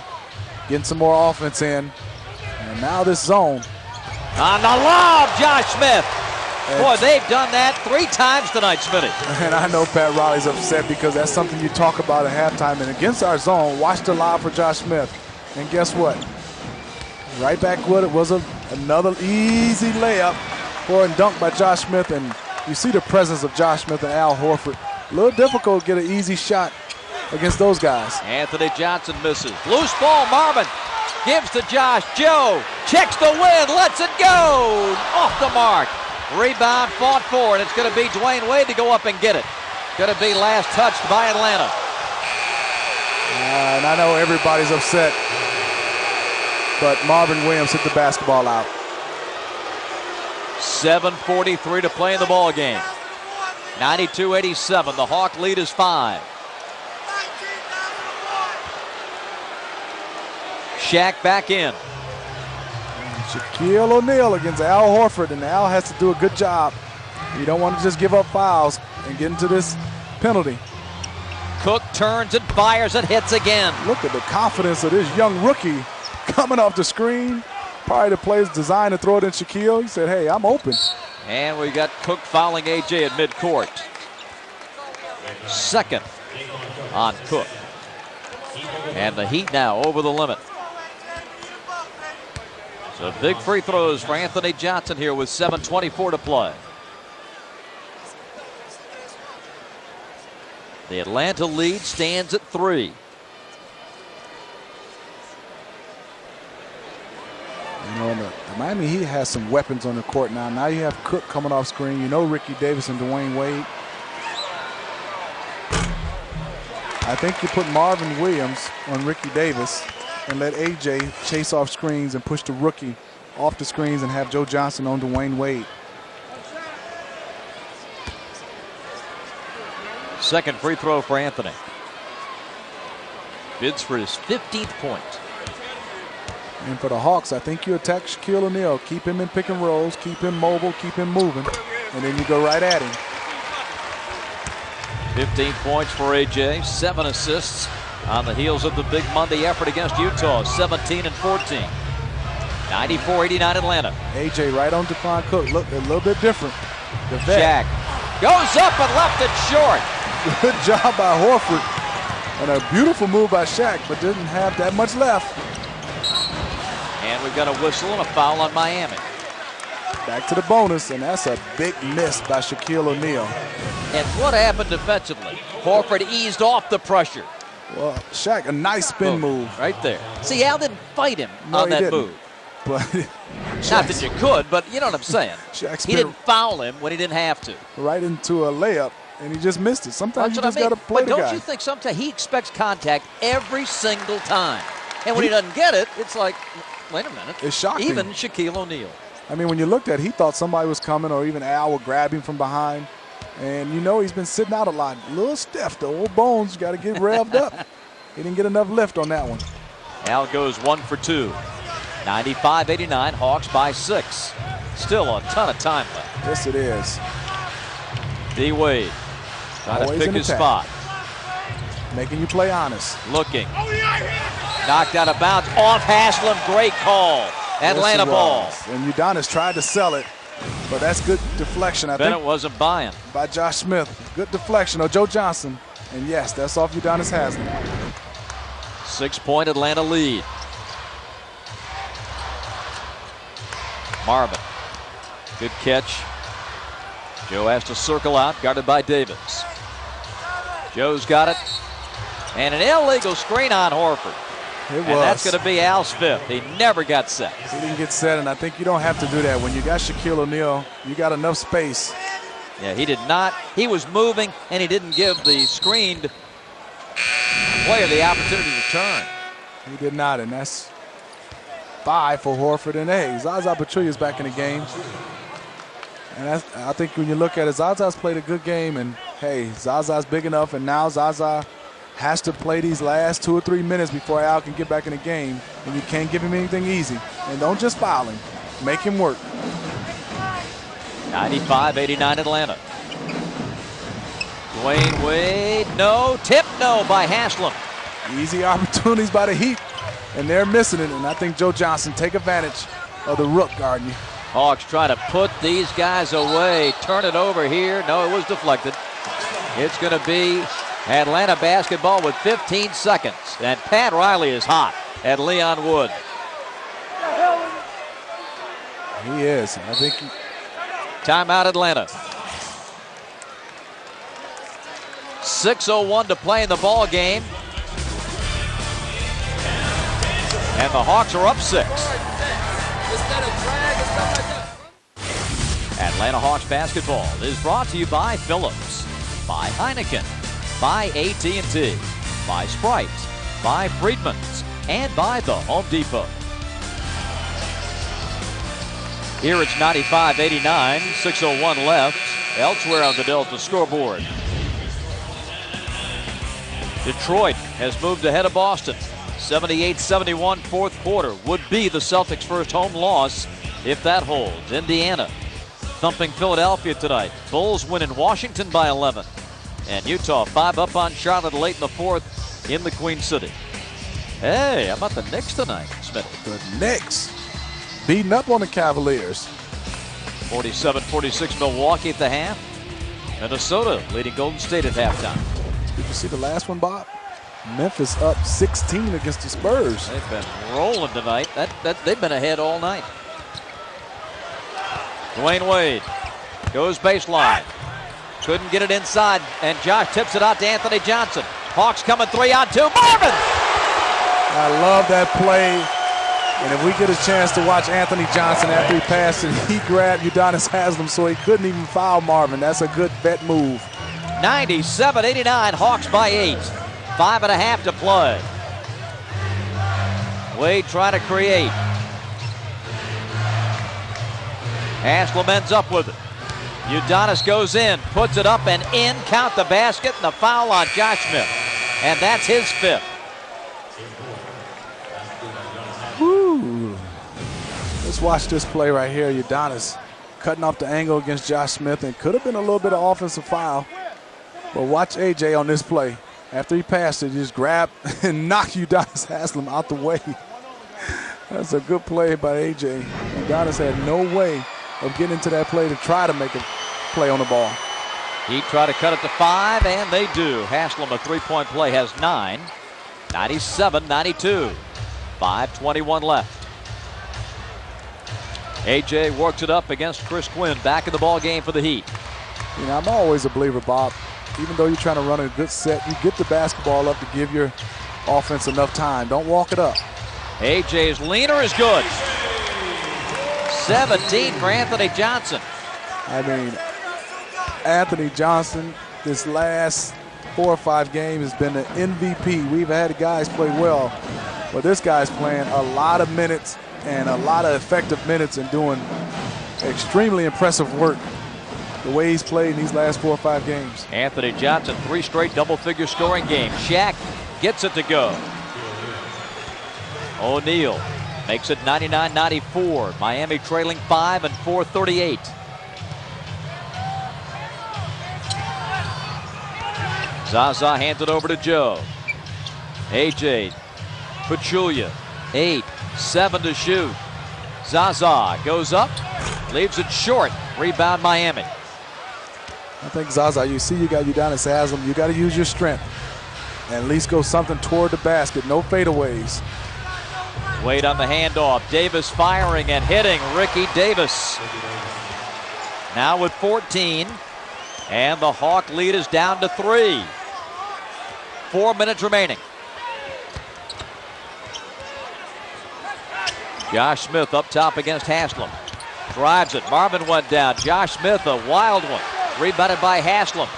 Getting some more offense in. And now this zone. On the lob, Josh Smith. Boy, they've done that 3 times tonight, Smitty. And I know Pat Riley's upset because that's something you talk about at halftime. And against our zone, watch the lob for Josh Smith. And guess what? Right back with it was another easy layup for a dunk by Josh Smith. And you see the presence of Josh Smith and Al Horford. A little difficult to get an easy shot against those guys. Anthony Johnson misses. Loose ball, Marvin gives to Josh. Joe checks the win, lets it go. Off the mark. Rebound fought for, and it's going to be Dwayne Wade to go up and get it. Going to be last touched by Atlanta. And I know everybody's upset, but Marvin Williams hit the basketball out. 7:43 to play in the ball game. 92-87. The Hawk lead is 5. Shaq back in. Shaquille O'Neal against Al Horford, and Al has to do a good job. You don't want to just give up fouls and get into this penalty. Cook turns and fires and hits again. Look at the confidence of this young rookie coming off the screen. Probably the play's designed to throw it in Shaquille. He said, hey, I'm open. And we got Cook fouling AJ at midcourt. Second on Cook. And the Heat now over the limit. So big free throws for Anthony Johnson here with 7:24 to play. The Atlanta lead stands at 3. You know, the Miami Heat has some weapons on the court now. Now you have Cook coming off screen. You know Ricky Davis and Dwayne Wade. I think you put Marvin Williams on Ricky Davis and let AJ chase off screens and push the rookie off the screens and have Joe Johnson on Dwayne Wade. Second free throw for Anthony. Bids for his 15th point. And for the Hawks, I think you attack Shaquille O'Neal. Keep him in pick and rolls, keep him mobile, keep him moving, and then you go right at him. 15 points for AJ, 7 assists on the heels of the big Monday effort against Utah, 17 and 14. 94-89 Atlanta. AJ right on Devon Cook. Look a little bit different. The vet. Shaq goes up and left it short. Good job by Horford. And a beautiful move by Shaq, but didn't have that much left. And we've got a whistle and a foul on Miami. Back to the bonus, and that's a big miss by Shaquille O'Neal. And what happened defensively? Horford eased off the pressure. Well, Shaq, a nice spin move. Right there. See, Al didn't fight him No, on he that didn't. move. But Not that you could, but you know what I'm saying. Shaq He didn't foul him when he didn't have to. right into a layup, and he just missed it. Sometimes That's you what just I mean. got to play But the don't guy. you think sometimes he expects contact every single time? And when he doesn't get it, it's like, wait a minute. It's shocking. Even Shaquille O'Neal. I mean, when you looked at it, he thought somebody was coming, or even Al would grab him from behind. And you know he's been sitting out a lot. A little stiff. The old bones got to get revved up. He didn't get enough lift on that one. Al goes 1 for 2. 95-89, Hawks by 6. Still a ton of time left. Yes, it is. D. Wade trying Always to pick in his attack. spot. Making you play honest. Looking. Knocked out of bounds off Haslam. Great call. Atlanta Yes, it ball. was. And Udonis tried to sell it, but that's good deflection, I Bennett think, wasn't buying. by Josh Smith. Good deflection. Oh, Joe Johnson. And yes, that's off Udonis Haslem. 6-point Atlanta lead. Marvin. Good catch. Joe has to circle out, guarded by Davis. Joe's got it. And an illegal screen on Horford. And that's going to be Al's fifth. He never got set. He didn't get set, and I think you don't have to do that. When you got Shaquille O'Neal, you got enough space. Yeah, he did not. He was moving, and he didn't give the screened player the opportunity to turn. He did not, and that's 5 for Horford. And hey, Zaza Pachulia's back in the game. And I think when you look at it, Zaza's played a good game, and hey, Zaza's big enough, and now Zaza has to play these last 2 or 3 minutes before Al can get back in the game, and you can't give him anything easy. And don't just foul him. Make him work. 95-89 Atlanta. Dwayne Wade, no. Tip, no by Haslem. Easy opportunities by the Heat, and they're missing it. And I think Joe Johnson take advantage of the rook guarding you. Hawks try to put these guys away. Turn it over here. No, it was deflected. It's going to be Atlanta basketball with 15 seconds. And Pat Riley is hot at Leon Wood. He is. I think Timeout Atlanta. 6:01 to play in the ball game. And the Hawks are up 6. Atlanta Hawks basketball is brought to you by Phillips, by Heineken, by AT&T, by Sprite, by Friedman's, and by the Home Depot. Here it's 95-89, 6:01 left. Elsewhere on the Delta scoreboard. Detroit has moved ahead of Boston. 78-71 fourth quarter would be the Celtics' first home loss if that holds. Indiana thumping Philadelphia tonight. Bulls win in Washington by 11. And Utah 5 up on Charlotte late in the fourth in the Queen City. Hey, how about the Knicks tonight, Smith? the Knicks beating up on the Cavaliers. 47-46 Milwaukee at the half. Minnesota leading Golden State at halftime. Did you see the last one, Bob? Memphis up 16 against the Spurs. They've been rolling tonight. They've been ahead all night. Dwayne Wade goes baseline. Couldn't get it inside, and Josh tips it out to Anthony Johnson. Hawks coming 3-on-2. Marvin! I love that play. And if we get a chance to watch Anthony Johnson after he passed it, he grabbed Udonis Haslem so he couldn't even foul Marvin. That's a good vet move. 97-89, Hawks by 8. 5.5 to play. Wade trying to create. Haslem ends up with it. Udonis goes in, puts it up and in. Count the basket and the foul on Josh Smith. And that's his 5th. Woo. Let's watch this play right here. Udonis cutting off the angle against Josh Smith, and could have been a little bit of offensive foul. But watch AJ on this play. After he passed it, he just grabbed and knocked Udonis Haslem out the way. That's a good play by AJ. Udonis had no way of getting into that play to try to make a play on the ball. He tried to cut it to 5, and they do. Haslem, a three-point play, has 9. 97-92. 5:21 left. AJ works it up against Chris Quinn. Back in the ball game for the Heat. You know, I'm always a believer, Bob. Even though you're trying to run a good set, you get the basketball up to give your offense enough time. Don't walk it up. AJ's leaner is good. 17 for Anthony Johnson. I mean, Anthony Johnson, this last 4 or 5 games has been the MVP. We've had guys play well, but this guy's playing a lot of minutes and a lot of effective minutes and doing extremely impressive work the way he's played in these last 4 or 5 games. Anthony Johnson, 3 straight double-figure scoring games. Shaq gets it to go. O'Neal makes it 99-94. Miami trailing 5 and 4:38. Zaza hands it over to Joe. AJ, Pachulia, 8, 7 to shoot. Zaza goes up, leaves it short. Rebound Miami. I think, Zaza, you see you got Udonis Haslem. You got to use your strength and at least go something toward the basket. No fadeaways. Wade on the handoff. Davis firing and hitting. Ricky Davis now with 14. And the Hawk lead is down to 3. 4 minutes remaining. Josh Smith up top against Haslem. Drives it. Marvin went down. Josh Smith, a wild one. Rebounded by Haslem.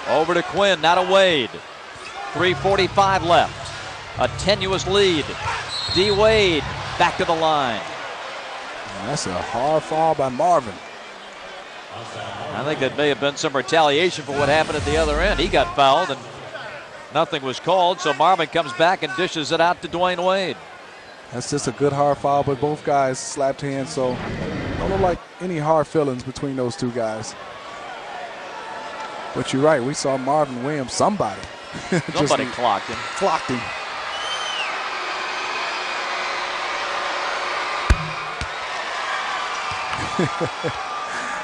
Over to Quinn, now to Wade. 3:45 left. A tenuous lead. D. Wade back to the line. That's a hard foul by Marvin. I think that may have been some retaliation for what happened at the other end. He got fouled and nothing was called, so Marvin comes back and dishes it out to Dwayne Wade. That's just a good hard foul, but both guys slapped hands, so don't look like any hard feelings between those two guys. But you're right, we saw Marvin Williams, somebody. Somebody clocked him. Clocked him.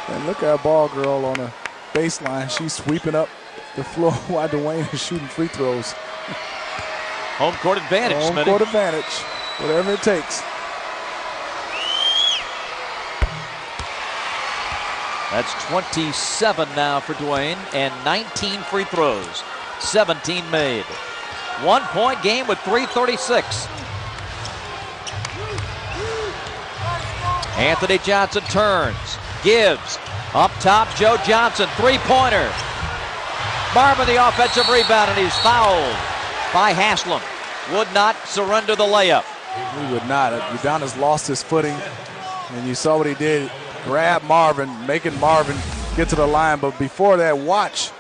And look at our ball girl on the baseline. She's sweeping up the floor while Dwayne is shooting free throws. Home court advantage, Home Smitty. court advantage. Whatever it takes. That's 27 now for Dwayne and 19 free throws. 17 made. 1 point game with 3:36. Anthony Johnson turns, gives. Up top, Joe Johnson, three-pointer. Marvin the offensive rebound, and he's fouled by Haslem. Would not surrender the layup. He would not. Udonis lost his footing, and you saw what he did. Grab Marvin, making Marvin get to the line. But before that, watch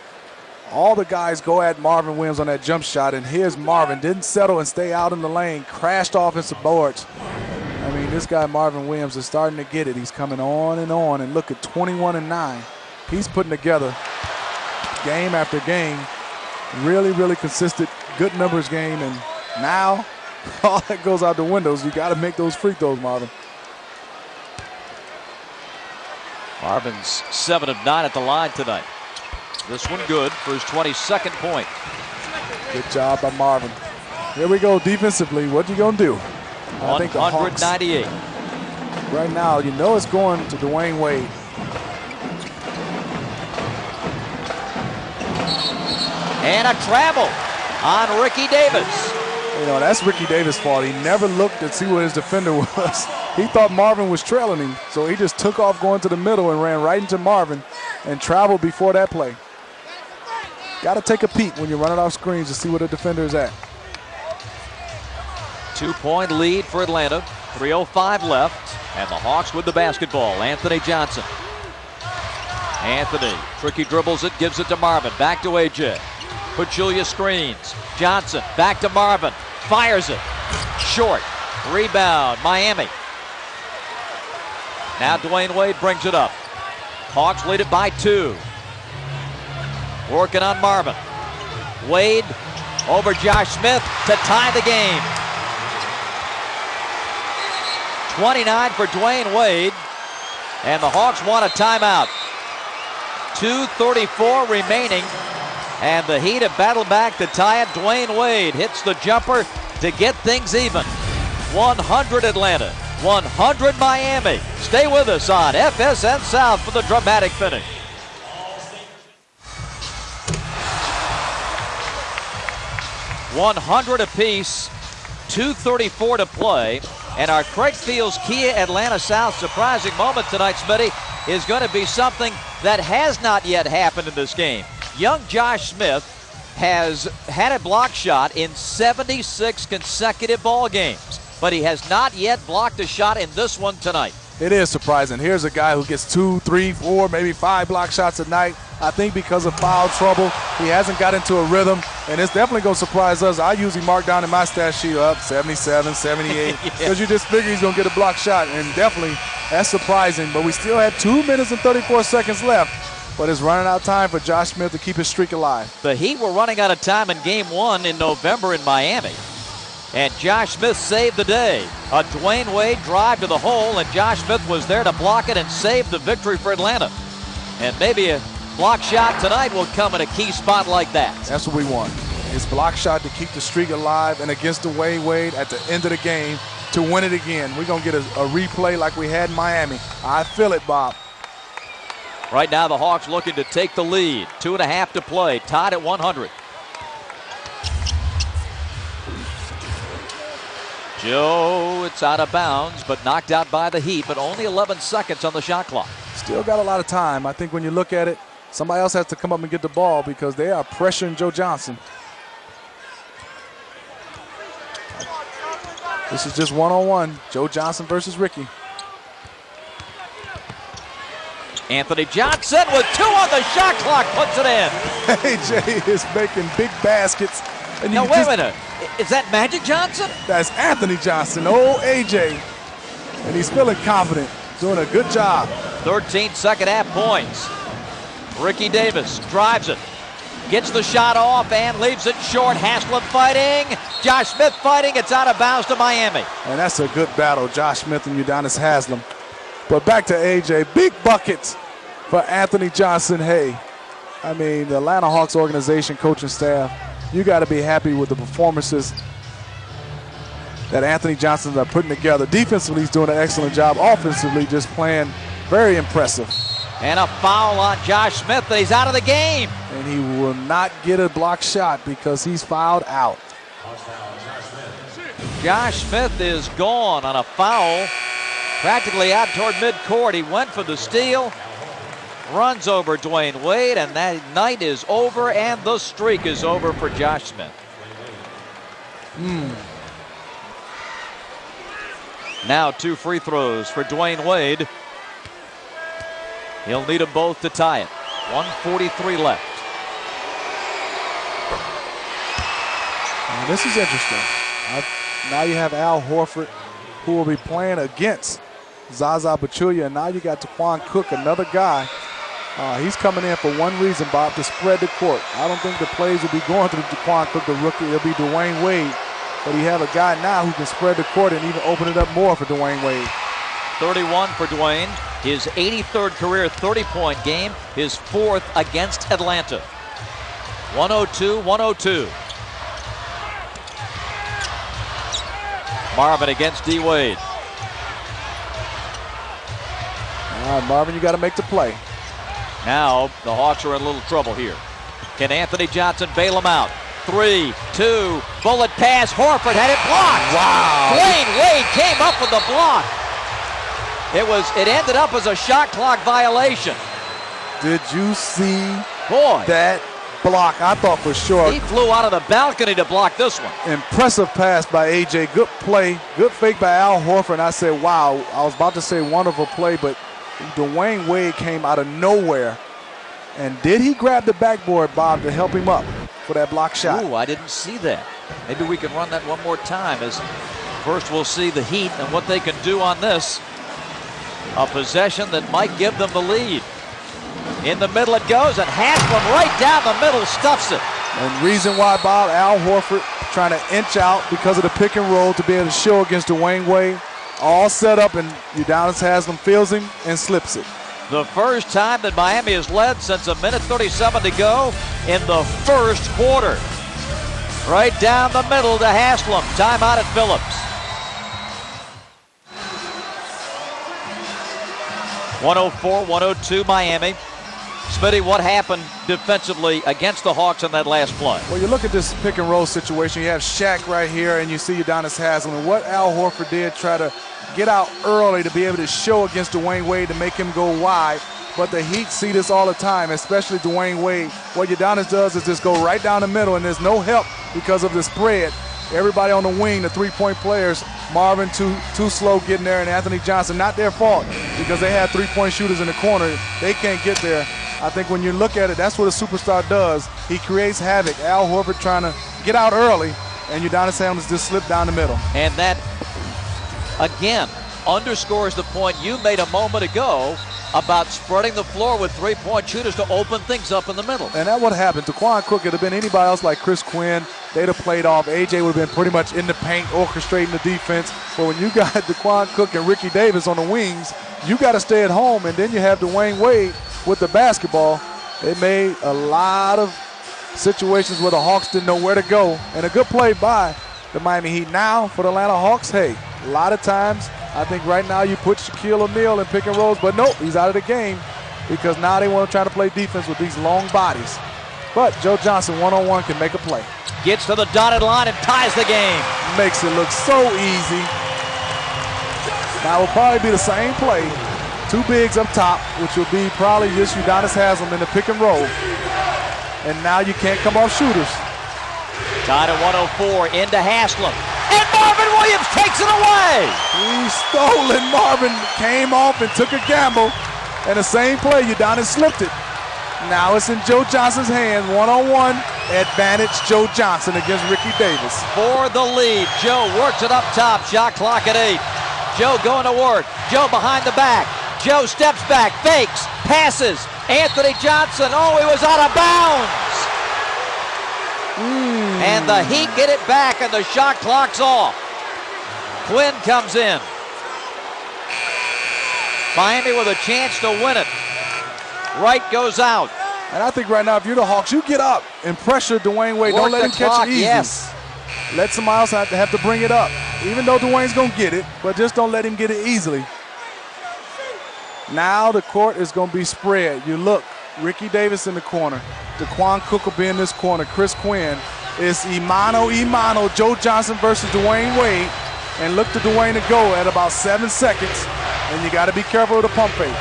all the guys go at Marvin Williams on that jump shot, and here's Marvin. Didn't settle and stay out in the lane. Crashed off his boards. I mean, this guy Marvin Williams is starting to get it. He's coming on, and look at 21-9. He's putting together game after game. Really, really consistent, good numbers game, and now all that goes out the windows. You got to make those free throws, Marvin. Marvin's 7 of 9 at the line tonight. This one good for his 22nd point. Good job by Marvin. Here we go defensively. What you gonna do? I think the Hawks, 198. right now, you know it's going to Dwayne Wade. And a travel on Ricky Davis. You know, that's Ricky Davis' fault. He never looked to see what his defender was. He thought Marvin was trailing him, so he just took off going to the middle and ran right into Marvin and traveled before that play. Got to take a peek when you're running off screens to see where the defender is at. 2-point lead for Atlanta. 3:05 left, and the Hawks with the basketball. Anthony Johnson. Anthony, tricky dribbles it, gives it to Marvin. Back to AJ. Pachulia screens. Johnson, back to Marvin. Fires it. Short. Rebound, Miami. Now Dwayne Wade brings it up. Hawks lead it by 2. Working on Marvin. Wade over Josh Smith to tie the game. 29 for Dwayne Wade, and the Hawks want a timeout. 2:34 remaining, and the Heat have battled back to tie it. Dwayne Wade hits the jumper to get things even. 100 Atlanta, 100 Miami. Stay with us on FSN South for the dramatic finish. $100 apiece, 2:34 to play. And our Craig Fields Kia Atlanta South surprising moment tonight, Smitty, is going to be something that has not yet happened in this game. Young Josh Smith has had a block shot in 76 consecutive ball games, but he has not yet blocked a shot in this one tonight. It is surprising. Here's a guy who gets 2, 3, 4, maybe 5 block shots a night. I think because of foul trouble, he hasn't got into a rhythm, and it's definitely going to surprise us. I usually mark down in my stat sheet up 77, 78, because you just figure he's going to get a block shot, and definitely that's surprising. But we still have 2 minutes and 34 seconds left, but it's running out of time for Josh Smith to keep his streak alive. The Heat were running out of time in Game 1 in November in Miami, and Josh Smith saved the day. A Dwayne Wade drive to the hole, and Josh Smith was there to block it and save the victory for Atlanta. And maybe a block shot tonight will come in a key spot like that. That's what we want. His block shot to keep the streak alive, and against Dwayne Wade at the end of the game to win it again. We're going to get a replay like we had in Miami. I feel it, Bob. Right now, the Hawks looking to take the lead. 2.5 to play, tied at 100. Joe, it's out of bounds, but knocked out by the Heat, but only 11 seconds on the shot clock. Still got a lot of time. I think when you look at it, somebody else has to come up and get the ball because they are pressuring Joe Johnson. This is just one-on-one. Joe Johnson versus Ricky. Anthony Johnson with 2 on the shot clock puts it in. AJ is making big baskets. And Now, wait a minute. Is that Magic Johnson? That's Anthony Johnson, old AJ. And he's feeling confident, doing a good job. 13 second half points. Ricky Davis drives it. Gets the shot off and leaves it short. Haslem fighting. Josh Smith fighting. It's out of bounds to Miami. And that's a good battle, Josh Smith and Udonis Haslem. But back to AJ. Big buckets for Anthony Johnson. Hey, I mean, the Atlanta Hawks organization, coaching staff, you got to be happy with the performances that Anthony Johnson is putting together. Defensively, he's doing an excellent job. Offensively, just playing very impressive. And a foul on Josh Smith. He's out of the game. And he will not get a block shot because he's fouled out. Josh Smith is gone on a foul. Practically out toward midcourt. He went for the steal. Runs over Dwayne Wade, and that night is over, and the streak is over for Josh Smith. Now 2 free throws for Dwayne Wade. He'll need them both to tie it. 1:43 left. And this is interesting. Now you have Al Horford, who will be playing against Zaza Pachulia, and now you got Taquan Cook, another guy. He's coming in for one reason, Bob, to spread the court. I don't think the plays will be going through Taquan Cook, the rookie. It'll be Dwayne Wade. But you have a guy now who can spread the court and even open it up more for Dwayne Wade. 31 for Dwayne. His 83rd career 30-point game. His 4th against Atlanta. 102-102. Marvin against D. Wade. All right, Marvin, you got to make the play. Now the Hawks are in a little trouble here. Can Anthony Johnson bail him out? 3, 2, bullet pass. Horford had it blocked. Wow. Dwayne Wade came up with the block. It ended up as a shot clock violation. Did you see Boy, that block? I thought for sure. He flew out of the balcony to block this one. Impressive pass by AJ. Good play. Good fake by Al Horford. And I said, wow. I was about to say wonderful play, but Dwayne Wade came out of nowhere. And did he grab the backboard, Bob, to help him up for that block shot? Ooh, I didn't see that. Maybe we can run that one more time, as first we'll see the Heat and what they can do on this. A possession that might give them the lead. In the middle it goes, and Haslem right down the middle stuffs it. And reason why, Bob, Al Horford trying to inch out because of the pick and roll to be able to show against Dwayne Wade. All set up, and Udonis Haslem feels him and slips it. The first time that Miami has led since 1:37 to go in the first quarter. Right down the middle to Haslem. Timeout at Phillips. 104-102 Miami. Smitty, what happened defensively against the Hawks in that last play? Well, you look at this pick and roll situation. You have Shaq right here, and you see Udonis Haslem. And what Al Horford did, try to get out early to be able to show against Dwayne Wade to make him go wide. But the Heat see this all the time, especially Dwayne Wade. What Udonis does is just go right down the middle, and there's no help because of the spread. Everybody on the wing, the three-point players, Marvin too slow getting there, and Anthony Johnson, not their fault because they had three-point shooters in the corner. They can't get there. I think when you look at it, that's what a superstar does. He creates havoc. Al Horford trying to get out early, and Udonis Haslem just slipped down the middle. And that, again, underscores the point you made a moment ago about spreading the floor with three-point shooters to open things up in the middle. And that would happen. Taquan Cook, it would have been anybody else like Chris Quinn. They'd have played off. AJ would have been pretty much in the paint, orchestrating the defense. But when you got Taquan Cook and Ricky Davis on the wings, you got to stay at home. And then you have Dwayne Wade, with the basketball, it made a lot of situations where the Hawks didn't know where to go. And a good play by the Miami Heat. Now for the Atlanta Hawks, hey, a lot of times I think right now you put Shaquille O'Neal in pick and rolls, but nope, he's out of the game because now they want to try to play defense with these long bodies. But Joe Johnson one-on-one can make a play. Gets to the dotted line and ties the game. Makes it look so easy. Now it will probably be the same play. Two bigs up top, which will be probably just Udonis Haslem in the pick and roll. And now you can't come off shooters. Tied at 104 into Haslem. And Marvin Williams takes it away. He stole it. Marvin came off and took a gamble. And the same play, Udonis slipped it. Now it's in Joe Johnson's hand, one-on-one advantage Joe Johnson against Ricky Davis. For the lead, Joe works it up top, shot clock at 8. Joe going to work, Joe behind the back. Joe steps back, fakes, passes. Anthony Johnson, oh, he was out of bounds. And the Heat get it back and the shot clock's off. Quinn comes in. Miami with a chance to win it. Wright goes out. And I think right now, if you're the Hawks, you get up and pressure Dwayne Wade. Don't let him catch it easy. Yes. Let somebody else have to bring it up. Even though Dwayne's going to get it, but just don't let him get it easily. Now the court is going to be spread. You look, Ricky Davis in the corner. Daquan Cook will be in this corner. Chris Quinn. It's Imano, Joe Johnson versus Dwayne Wade. And look to Dwayne to go at about 7 seconds. And you got to be careful with the pump fake.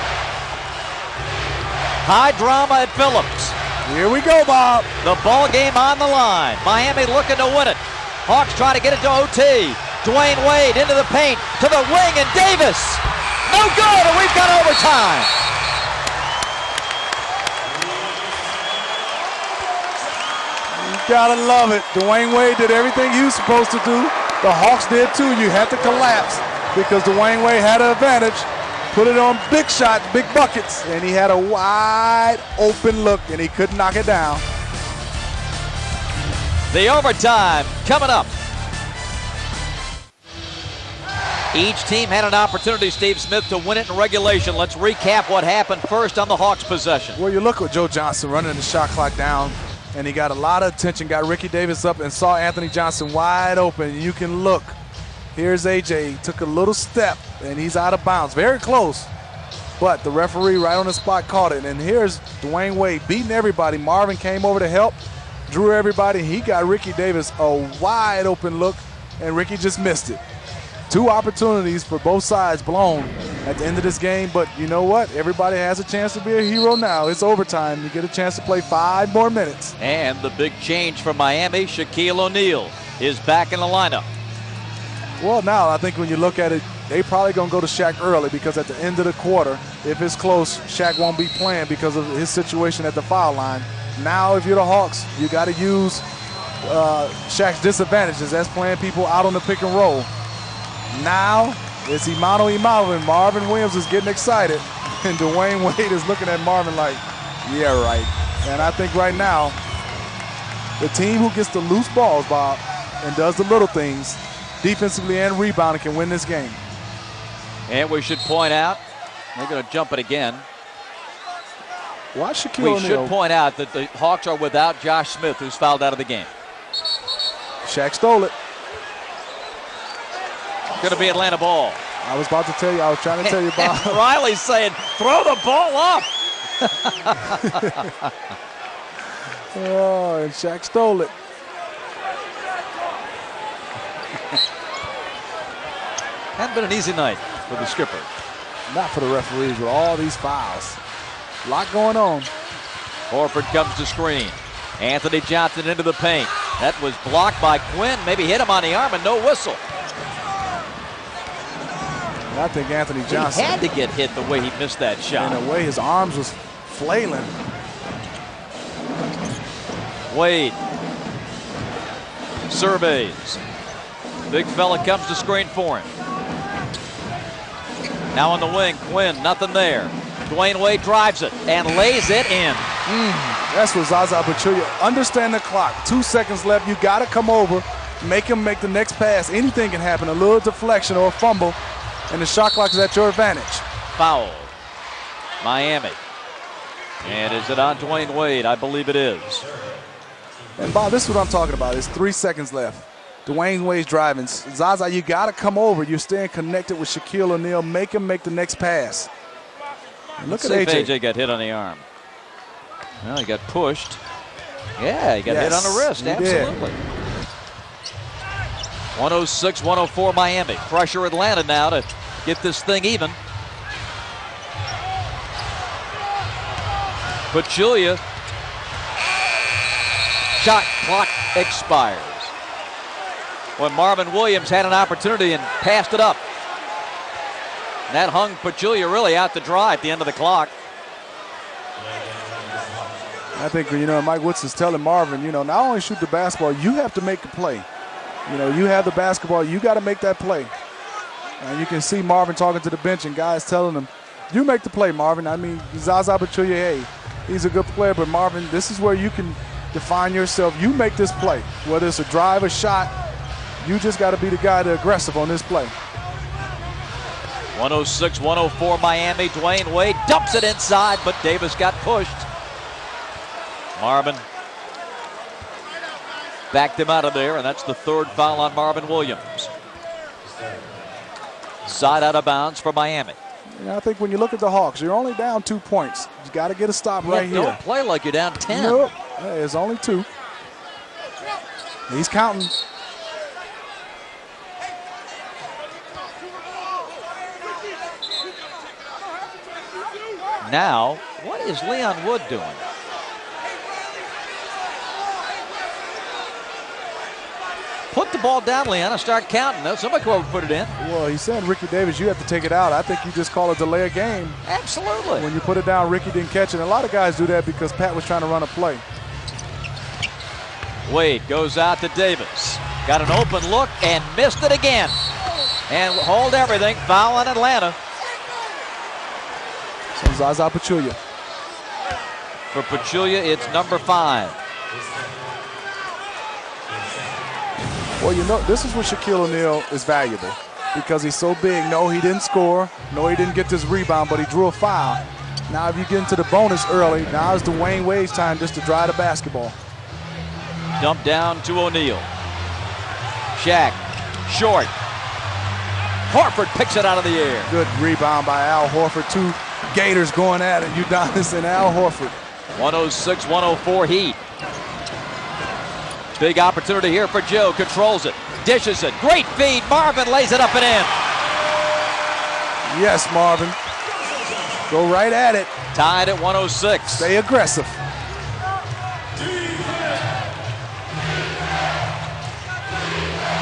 High drama at Phillips. Here we go, Bob. The ball game on the line. Miami looking to win it. Hawks try to get it to OT. Dwayne Wade into the paint, to the wing, and Davis. No good, and we've got overtime. You gotta love it. Dwayne Wade did everything he was supposed to do. The Hawks did too. You had to collapse because Dwayne Wade had an advantage. Put it on big shots, big buckets, and he had a wide open look, and he couldn't knock it down. The overtime coming up. Each team had an opportunity, Steve Smith, to win it in regulation. Let's recap what happened first on the Hawks' possession. Well, you look at Joe Johnson running the shot clock down, and he got a lot of attention, got Ricky Davis up and saw Anthony Johnson wide open. You can look. Here's AJ, he took a little step, and he's out of bounds. Very close, but the referee right on the spot caught it. And here's Dwayne Wade beating everybody. Marvin came over to help, drew everybody. He got Ricky Davis a wide open look, and Ricky just missed it. Two opportunities for both sides blown at the end of this game, but you know what? Everybody has a chance to be a hero now. It's overtime. You get a chance to play 5 more minutes. And the big change for Miami, Shaquille O'Neal is back in the lineup. Well, now I think when you look at it, they probably going to go to Shaq early because at the end of the quarter, if it's close, Shaq won't be playing because of his situation at the foul line. Now, if you're the Hawks, you got to use Shaq's disadvantages. That's playing people out on the pick and roll. Now, it's Imano, and Marvin Williams is getting excited. And Dwayne Wade is looking at Marvin like, yeah, right. And I think right now, the team who gets the loose balls, Bob, and does the little things, defensively and rebounding, can win this game. And we should point out, they're going to jump it again. Why Shaquille We O'Neal? should point out that the Hawks are without Josh Smith, who's fouled out of the game. Shaq stole it. Going to be Atlanta ball. I was about to tell you, I was trying to tell you, Bob. Riley's saying, throw the ball up. Oh, and Shaq stole it. Hasn't been an easy night for the skipper. Not for the referees with all these fouls. A lot going on. Horford comes to screen. Anthony Johnson into the paint. That was blocked by Quinn. Maybe hit him on the arm and no whistle. I think Anthony Johnson. He had to get hit the way he missed that shot. In a way, his arms was flailing. Wade surveys. Big fella comes to screen for him. Now on the wing, Quinn, nothing there. Dwayne Wade drives it and lays it in. That's what Zaza Pachulia. Understand the clock. 2 seconds left. You got to come over, make him make the next pass. Anything can happen. A little deflection or a fumble, and the shot clock is at your advantage. Foul. Miami. And is it on Dwayne Wade? I believe it is. And Bob, this is what I'm talking about. It's 3 seconds left. Dwayne Wade's driving. Zaza, you got to come over. You're staying connected with Shaquille O'Neal. Make him make the next pass. And look at AJ. AJ got hit on the arm. Well, he got pushed. Yeah, he got hit on the wrist. Absolutely. 106-104 Miami. Pressure Atlanta now to get this thing even. Pachulia. Shot clock expires. When Marvin Williams had an opportunity and passed it up. And that hung Pachulia really out to dry at the end of the clock. I think, Mike Woods is telling Marvin, not only shoot the basketball, you have to make a play. You have the basketball, you got to make that play. And you can see Marvin talking to the bench and guys telling him, you make the play, Marvin. I mean, Zaza Pachulia, hey, he's a good player, but Marvin, this is where you can define yourself. You make this play, whether it's a drive or shot, you just got to be the guy to aggressive on this play. 106-104 Miami. Dwayne Wade dumps it inside, but Davis got pushed. Marvin backed him out of there, and that's the third foul on Marvin Williams. Side out of bounds for Miami. I think when you look at the Hawks, you're only down 2 points. You got to get a stop right here. Don't play like you're down 10. Nope. Hey, it's only 2. He's counting. Now, what is Leon Wood doing? Put the ball down, Leon, and start counting. No, somebody come over and put it in. Well, he's saying, Ricky Davis, you have to take it out. I think you just call a delay of game. Absolutely. When you put it down, Ricky didn't catch it. And a lot of guys do that because Pat was trying to run a play. Wade goes out to Davis. Got an open look and missed it again. And hold everything. Foul on Atlanta. So Zaza Pachulia. For Pachulia, it's number 5. Well, this is where Shaquille O'Neal is valuable because he's so big. No, he didn't score. No, he didn't get this rebound, but he drew a foul. Now, if you get into the bonus early, now is Dwayne Wade's time just to drive the basketball. Dump down to O'Neal. Shaq, short. Horford picks it out of the air. Good rebound by Al Horford. 2 Gators going at it. Udonis and Al Horford. 106-104 Heat. Big opportunity here for Joe. Controls it. Dishes it. Great feed. Marvin lays it up and in. Yes, Marvin. Go right at it. Tied at 106. Stay aggressive.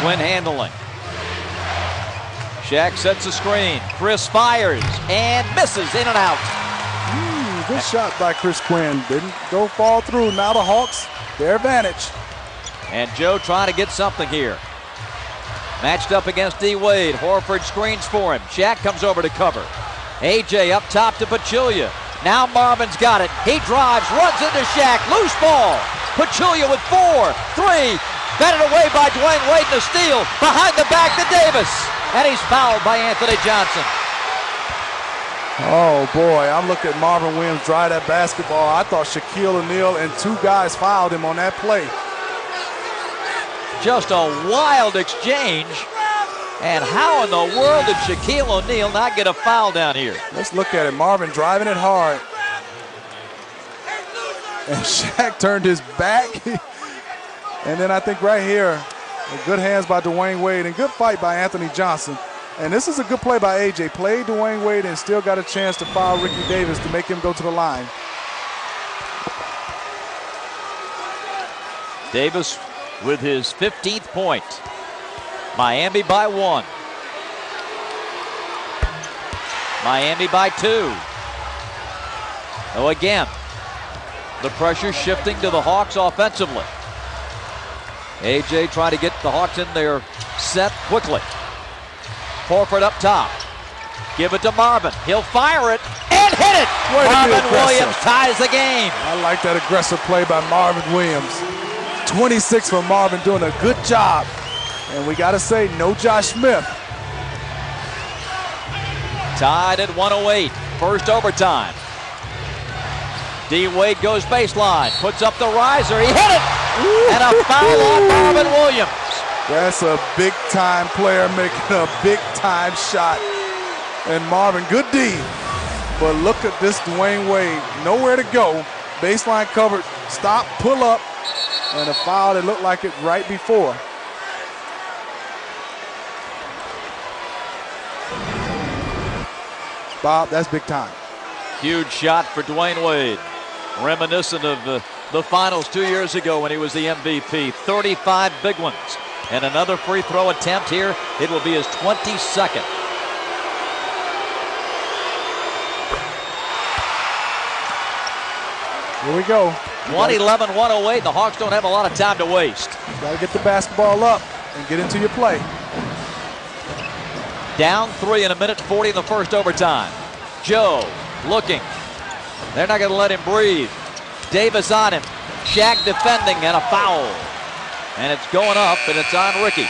Quinn handling. Shaq sets a screen. Chris fires and misses in and out. Good shot by Chris Quinn. Didn't go fall through. Now the Hawks, their advantage. And Joe trying to get something here. Matched up against D. Wade. Horford screens for him. Shaq comes over to cover. AJ up top to Pachulia. Now Marvin's got it. He drives, runs into Shaq. Loose ball. Pachulia with 4, 3. Batted away by Dwayne Wade and a steal. Behind the back to Davis. And he's fouled by Anthony Johnson. Oh, boy. I'm looking at Marvin Williams drive that basketball. I thought Shaquille O'Neal and 2 guys fouled him on that play. Just a wild exchange. And how in the world did Shaquille O'Neal not get a foul down here? Let's look at it. Marvin driving it hard. And Shaq turned his back. And then I think right here, good hands by Dwayne Wade and good fight by Anthony Johnson. And this is a good play by AJ. Played Dwayne Wade and still got a chance to foul Ricky Davis to make him go to the line. Davis with his 15th point. Miami by 1. Miami by 2. Oh, again, the pressure shifting to the Hawks offensively. AJ trying to get the Hawks in their set quickly. Horford up top. Give it to Marvin. He'll fire it and hit it. Marvin Williams ties the game. I like that aggressive play by Marvin Williams. 26 for Marvin, doing a good job. And we got to say, no Josh Smith. Tied at 108. First overtime. D. Wade goes baseline, puts up the riser, he hit it! And a foul on Marvin Williams. That's a big-time player making a big-time shot. And Marvin, good D. But look at this Dwayne Wade, nowhere to go. Baseline covered, stop, pull up, and a foul that looked like it right before. Bob, that's big time. Huge shot for Dwayne Wade. Reminiscent of the finals 2 years ago when he was the MVP. 35 big ones. And another free throw attempt here. It will be his 22nd. Here we go. 111-108. The Hawks don't have a lot of time to waste. Got to get the basketball up and get into your play. Down 3 in 1:40 in the first overtime. Joe looking. They're not going to let him breathe. Davis on him. Shaq defending and a foul. And it's going up and it's on Ricky.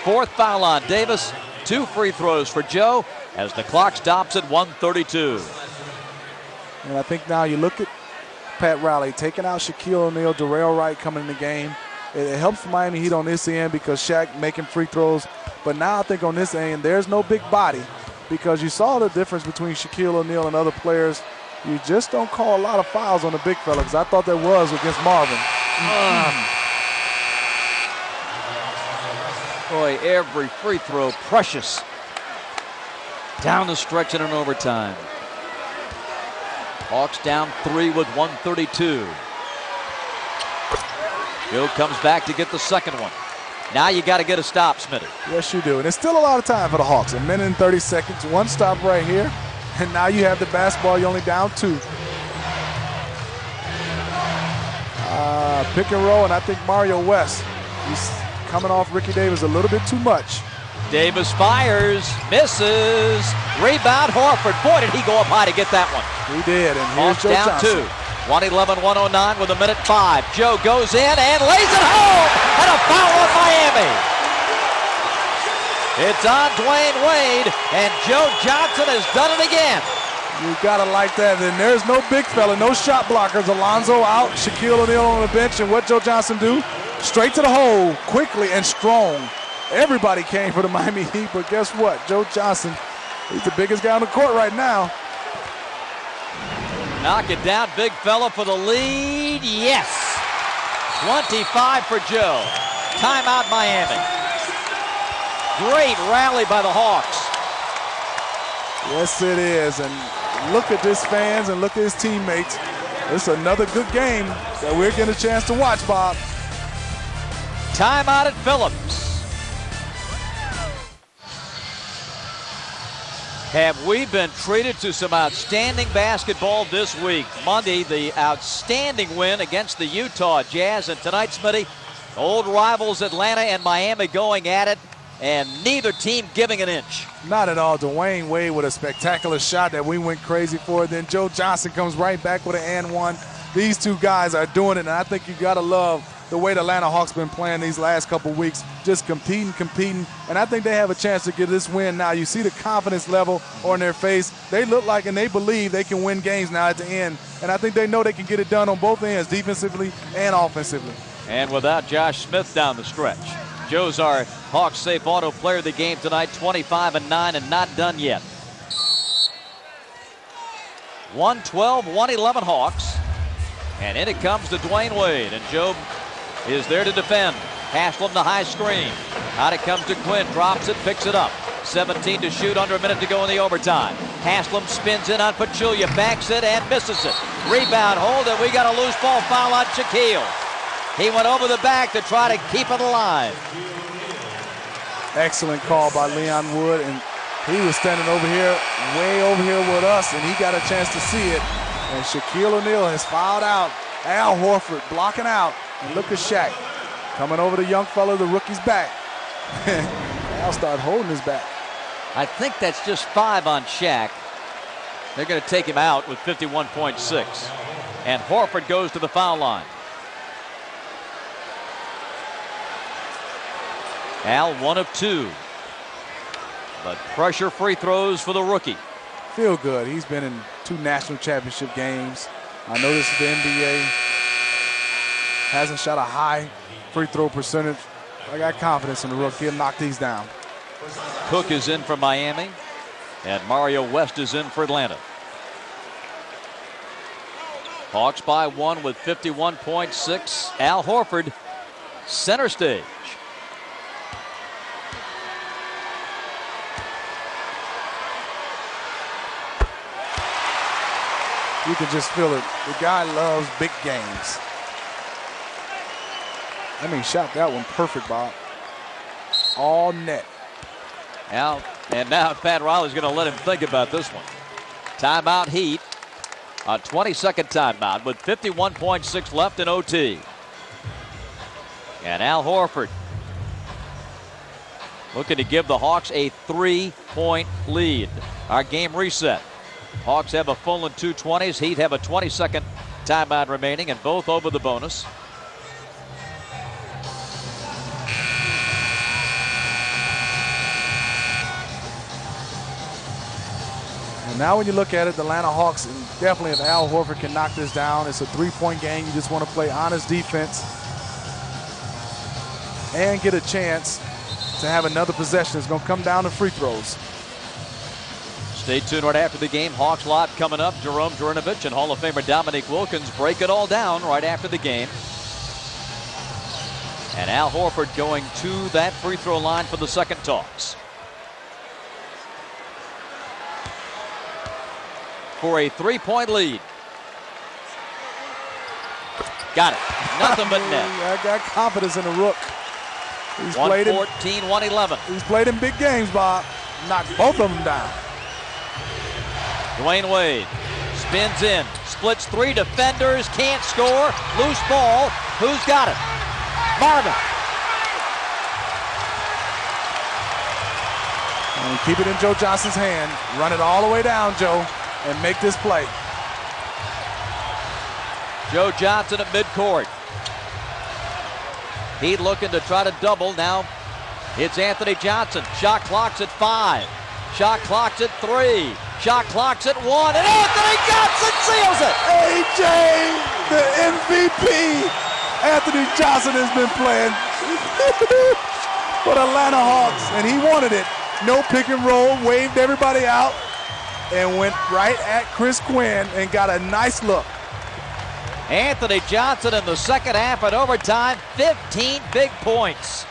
Fourth foul on Davis. 2 free throws for Joe as the clock stops at 1:32. And I think now you look at Pat Riley taking out Shaquille O'Neal, Darrell Wright coming in the game. It helps Miami Heat on this end because Shaq making free throws. But now I think on this end, there's no big body because you saw the difference between Shaquille O'Neal and other players. You just don't call a lot of fouls on the big fella because I thought there was against Marvin. Boy, every free throw precious. Down the stretch in an overtime. Hawks down 3 with 1:32. Joe comes back to get the second one. Now you got to get a stop, Smitty. Yes, you do. And there's still a lot of time for the Hawks. 1 minute and 30 seconds. One stop right here. And now you have the basketball. You're only down 2. Pick and roll, and I think Mario West, he's coming off Ricky Davis a little bit too much. Davis fires, misses, rebound Horford. Boy, did he go up high to get that one. He did, and here's Hawks Joe down Johnson. 2. 111-109 with 1:05. Joe goes in and lays it home, and a foul on Miami. It's on Dwayne Wade, and Joe Johnson has done it again. You gotta like that. And there's no big fella, no shot blockers. Alonzo out, Shaquille O'Neal on the bench, and what Joe Johnson do? Straight to the hole, quickly and strong. Everybody came for the Miami Heat, but guess what? Joe Johnson, he's the biggest guy on the court right now. Knock it down, big fella for the lead. Yes. 25 for Joe. Timeout Miami. Great rally by the Hawks. Yes, it is. And look at this fans and look at his teammates. It's another good game that we're getting a chance to watch, Bob. Timeout at Phillips. Have we been treated to some outstanding basketball this week? Monday, the outstanding win against the Utah Jazz. And tonight, Smitty, old rivals Atlanta and Miami going at it, and neither team giving an inch. Not at all. Dwayne Wade with a spectacular shot that we went crazy for. Then Joe Johnson comes right back with an and one. These two guys are doing it, and I think you got to love the way the Atlanta Hawks been playing these last couple weeks, just competing, and I think they have a chance to get this win now. You see the confidence level on their face. They look like and they believe they can win games now at the end, and I think they know they can get it done on both ends, defensively and offensively. And without Josh Smith down the stretch. Joe's our Hawks Safe Auto player of the game tonight, 25-9 and not done yet. 112-111 Hawks, and in it comes to Dwayne Wade, and Joe is there to defend. Haslam the high screen. Out it comes to Quinn. Drops it, picks it up. 17 to shoot, under a minute to go in the overtime. Haslam spins in on Pachulia, backs it and misses it. Rebound, hold it. We got a loose ball foul on Shaquille. He went over the back to try to keep it alive. Excellent call by Leon Wood, and he was standing over here, way over here with us, and he got a chance to see it. And Shaquille O'Neal has fouled out. Al Horford blocking out. And look at Shaq coming over the young fella, the rookie's back. Al started holding his back. I think that's just 5 on Shaq. They're going to take him out with 51.6. And Horford goes to the foul line. Al 1 of 2. But pressure free throws for the rookie. Feel good. He's been in 2 national championship games. I know this is the NBA. Hasn't shot a high free throw percentage. I got confidence in the rookie. He'll knock these down. Cook is in for Miami, and Mario West is in for Atlanta. Hawks by 1 with 51.6. Al Horford, center stage. You can just feel it. The guy loves big games. I mean, shot that one perfect, Bob. All net. Now Pat Riley's going to let him think about this one. Timeout Heat. A 20-second timeout with 51.6 left in OT. And Al Horford looking to give the Hawks a 3-point lead. Our game reset. Hawks have a full and 2:20s. Heat have a 20-second timeout remaining, and both over the bonus. Now when you look at it, the Atlanta Hawks, and definitely if Al Horford can knock this down, it's a 3-point game. You just want to play honest defense and get a chance to have another possession. It's going to come down to free throws. Stay tuned right after the game. Hawks Live coming up. Jerome Jurinovich and Hall of Famer Dominique Wilkins break it all down right after the game. And Al Horford going to that free throw line for the second toss. For a 3-point lead. Got it. Nothing but net. I got confidence in the rook. He's 114, 111. He's played in big games, Bob. Knocked both of them down. Dwayne Wade spins in, splits 3 defenders, can't score, loose ball. Who's got it? Marvin. And keep it in Joe Johnson's hand. Run it all the way down, Joe, and make this play. Joe Johnson at midcourt. Heat looking to try to double. Now it's Anthony Johnson. Shot clock's at 5. Shot clock's at 3. Shot clock's at 1. And Anthony Johnson seals it. AJ, the MVP. Anthony Johnson has been playing for the Atlanta Hawks, and he wanted it. No pick and roll, waved everybody out, and went right at Chris Quinn and got a nice look. Anthony Johnson in the second half at overtime, 15 big points.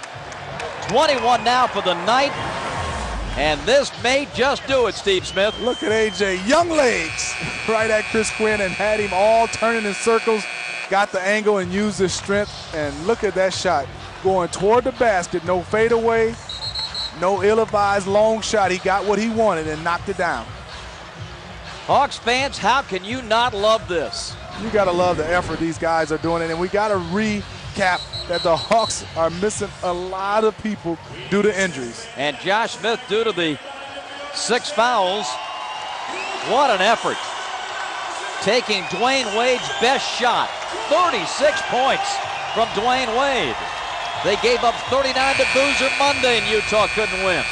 21 now for the night, and this may just do it, Steve Smith. Look at AJ, young legs, right at Chris Quinn and had him all turning in circles, got the angle and used his strength, and look at that shot. Going toward the basket, no fadeaway, no ill-advised long shot. He got what he wanted and knocked it down. Hawks fans, how can you not love this? You got to love the effort these guys are doing, and we got to recap that the Hawks are missing a lot of people due to injuries. And Josh Smith, due to the 6 fouls, what an effort. Taking Dwayne Wade's best shot, 36 points from Dwayne Wade. They gave up 39 to Boozer Monday, and Utah couldn't win.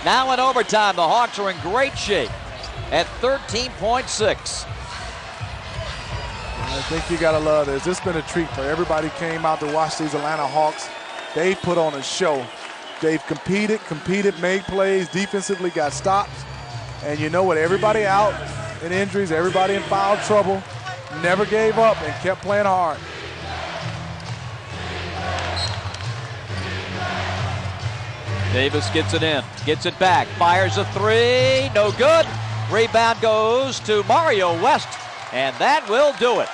Now in overtime, the Hawks are in great shape at 13.6. I think you got to love this. It's been a treat for everybody who came out to watch these Atlanta Hawks. They put on a show. They've competed, made plays, defensively got stops. And you know what? Everybody out in injuries, everybody in foul trouble, never gave up and kept playing hard. Davis gets it in, gets it back, fires a 3, no good. Rebound goes to Mario West, and that will do it.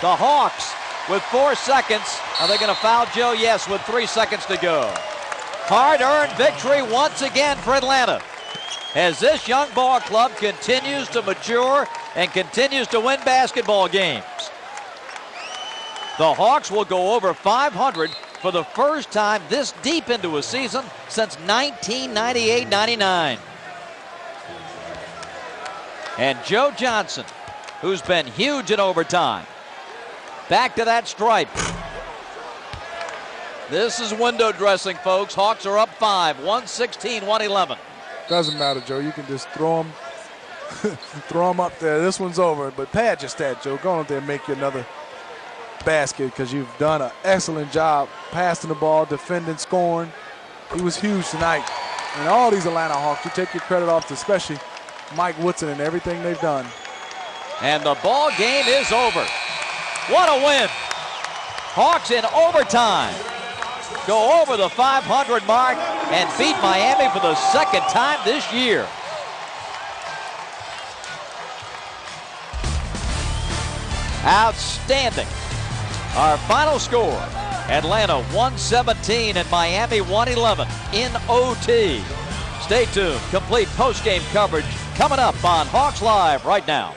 The Hawks with 4 seconds. Are they going to foul Joe? Yes, with 3 seconds to go. Hard-earned victory once again for Atlanta, as this young ball club continues to mature and continues to win basketball games. The Hawks will go over 500 for the first time this deep into a season since 1998-99. And Joe Johnson, who's been huge in overtime, back to that stripe. This is window dressing, folks. Hawks are up 5, 116-111. Doesn't matter, Joe. You can just throw them Throw them up there. This one's over. But pad your stat, Joe. Go on there and make you another basket because you've done an excellent job passing the ball, defending, scoring. He was huge tonight. And all these Atlanta Hawks, you take your credit off to especially Mike Woodson and everything they've done. And the ball game is over. What a win. Hawks in overtime go over the 500 mark and beat Miami for the second time this year. Outstanding. Our final score, Atlanta 117 and Miami 111 in OT. Stay tuned. Complete post-game coverage coming up on Hawks Live right now.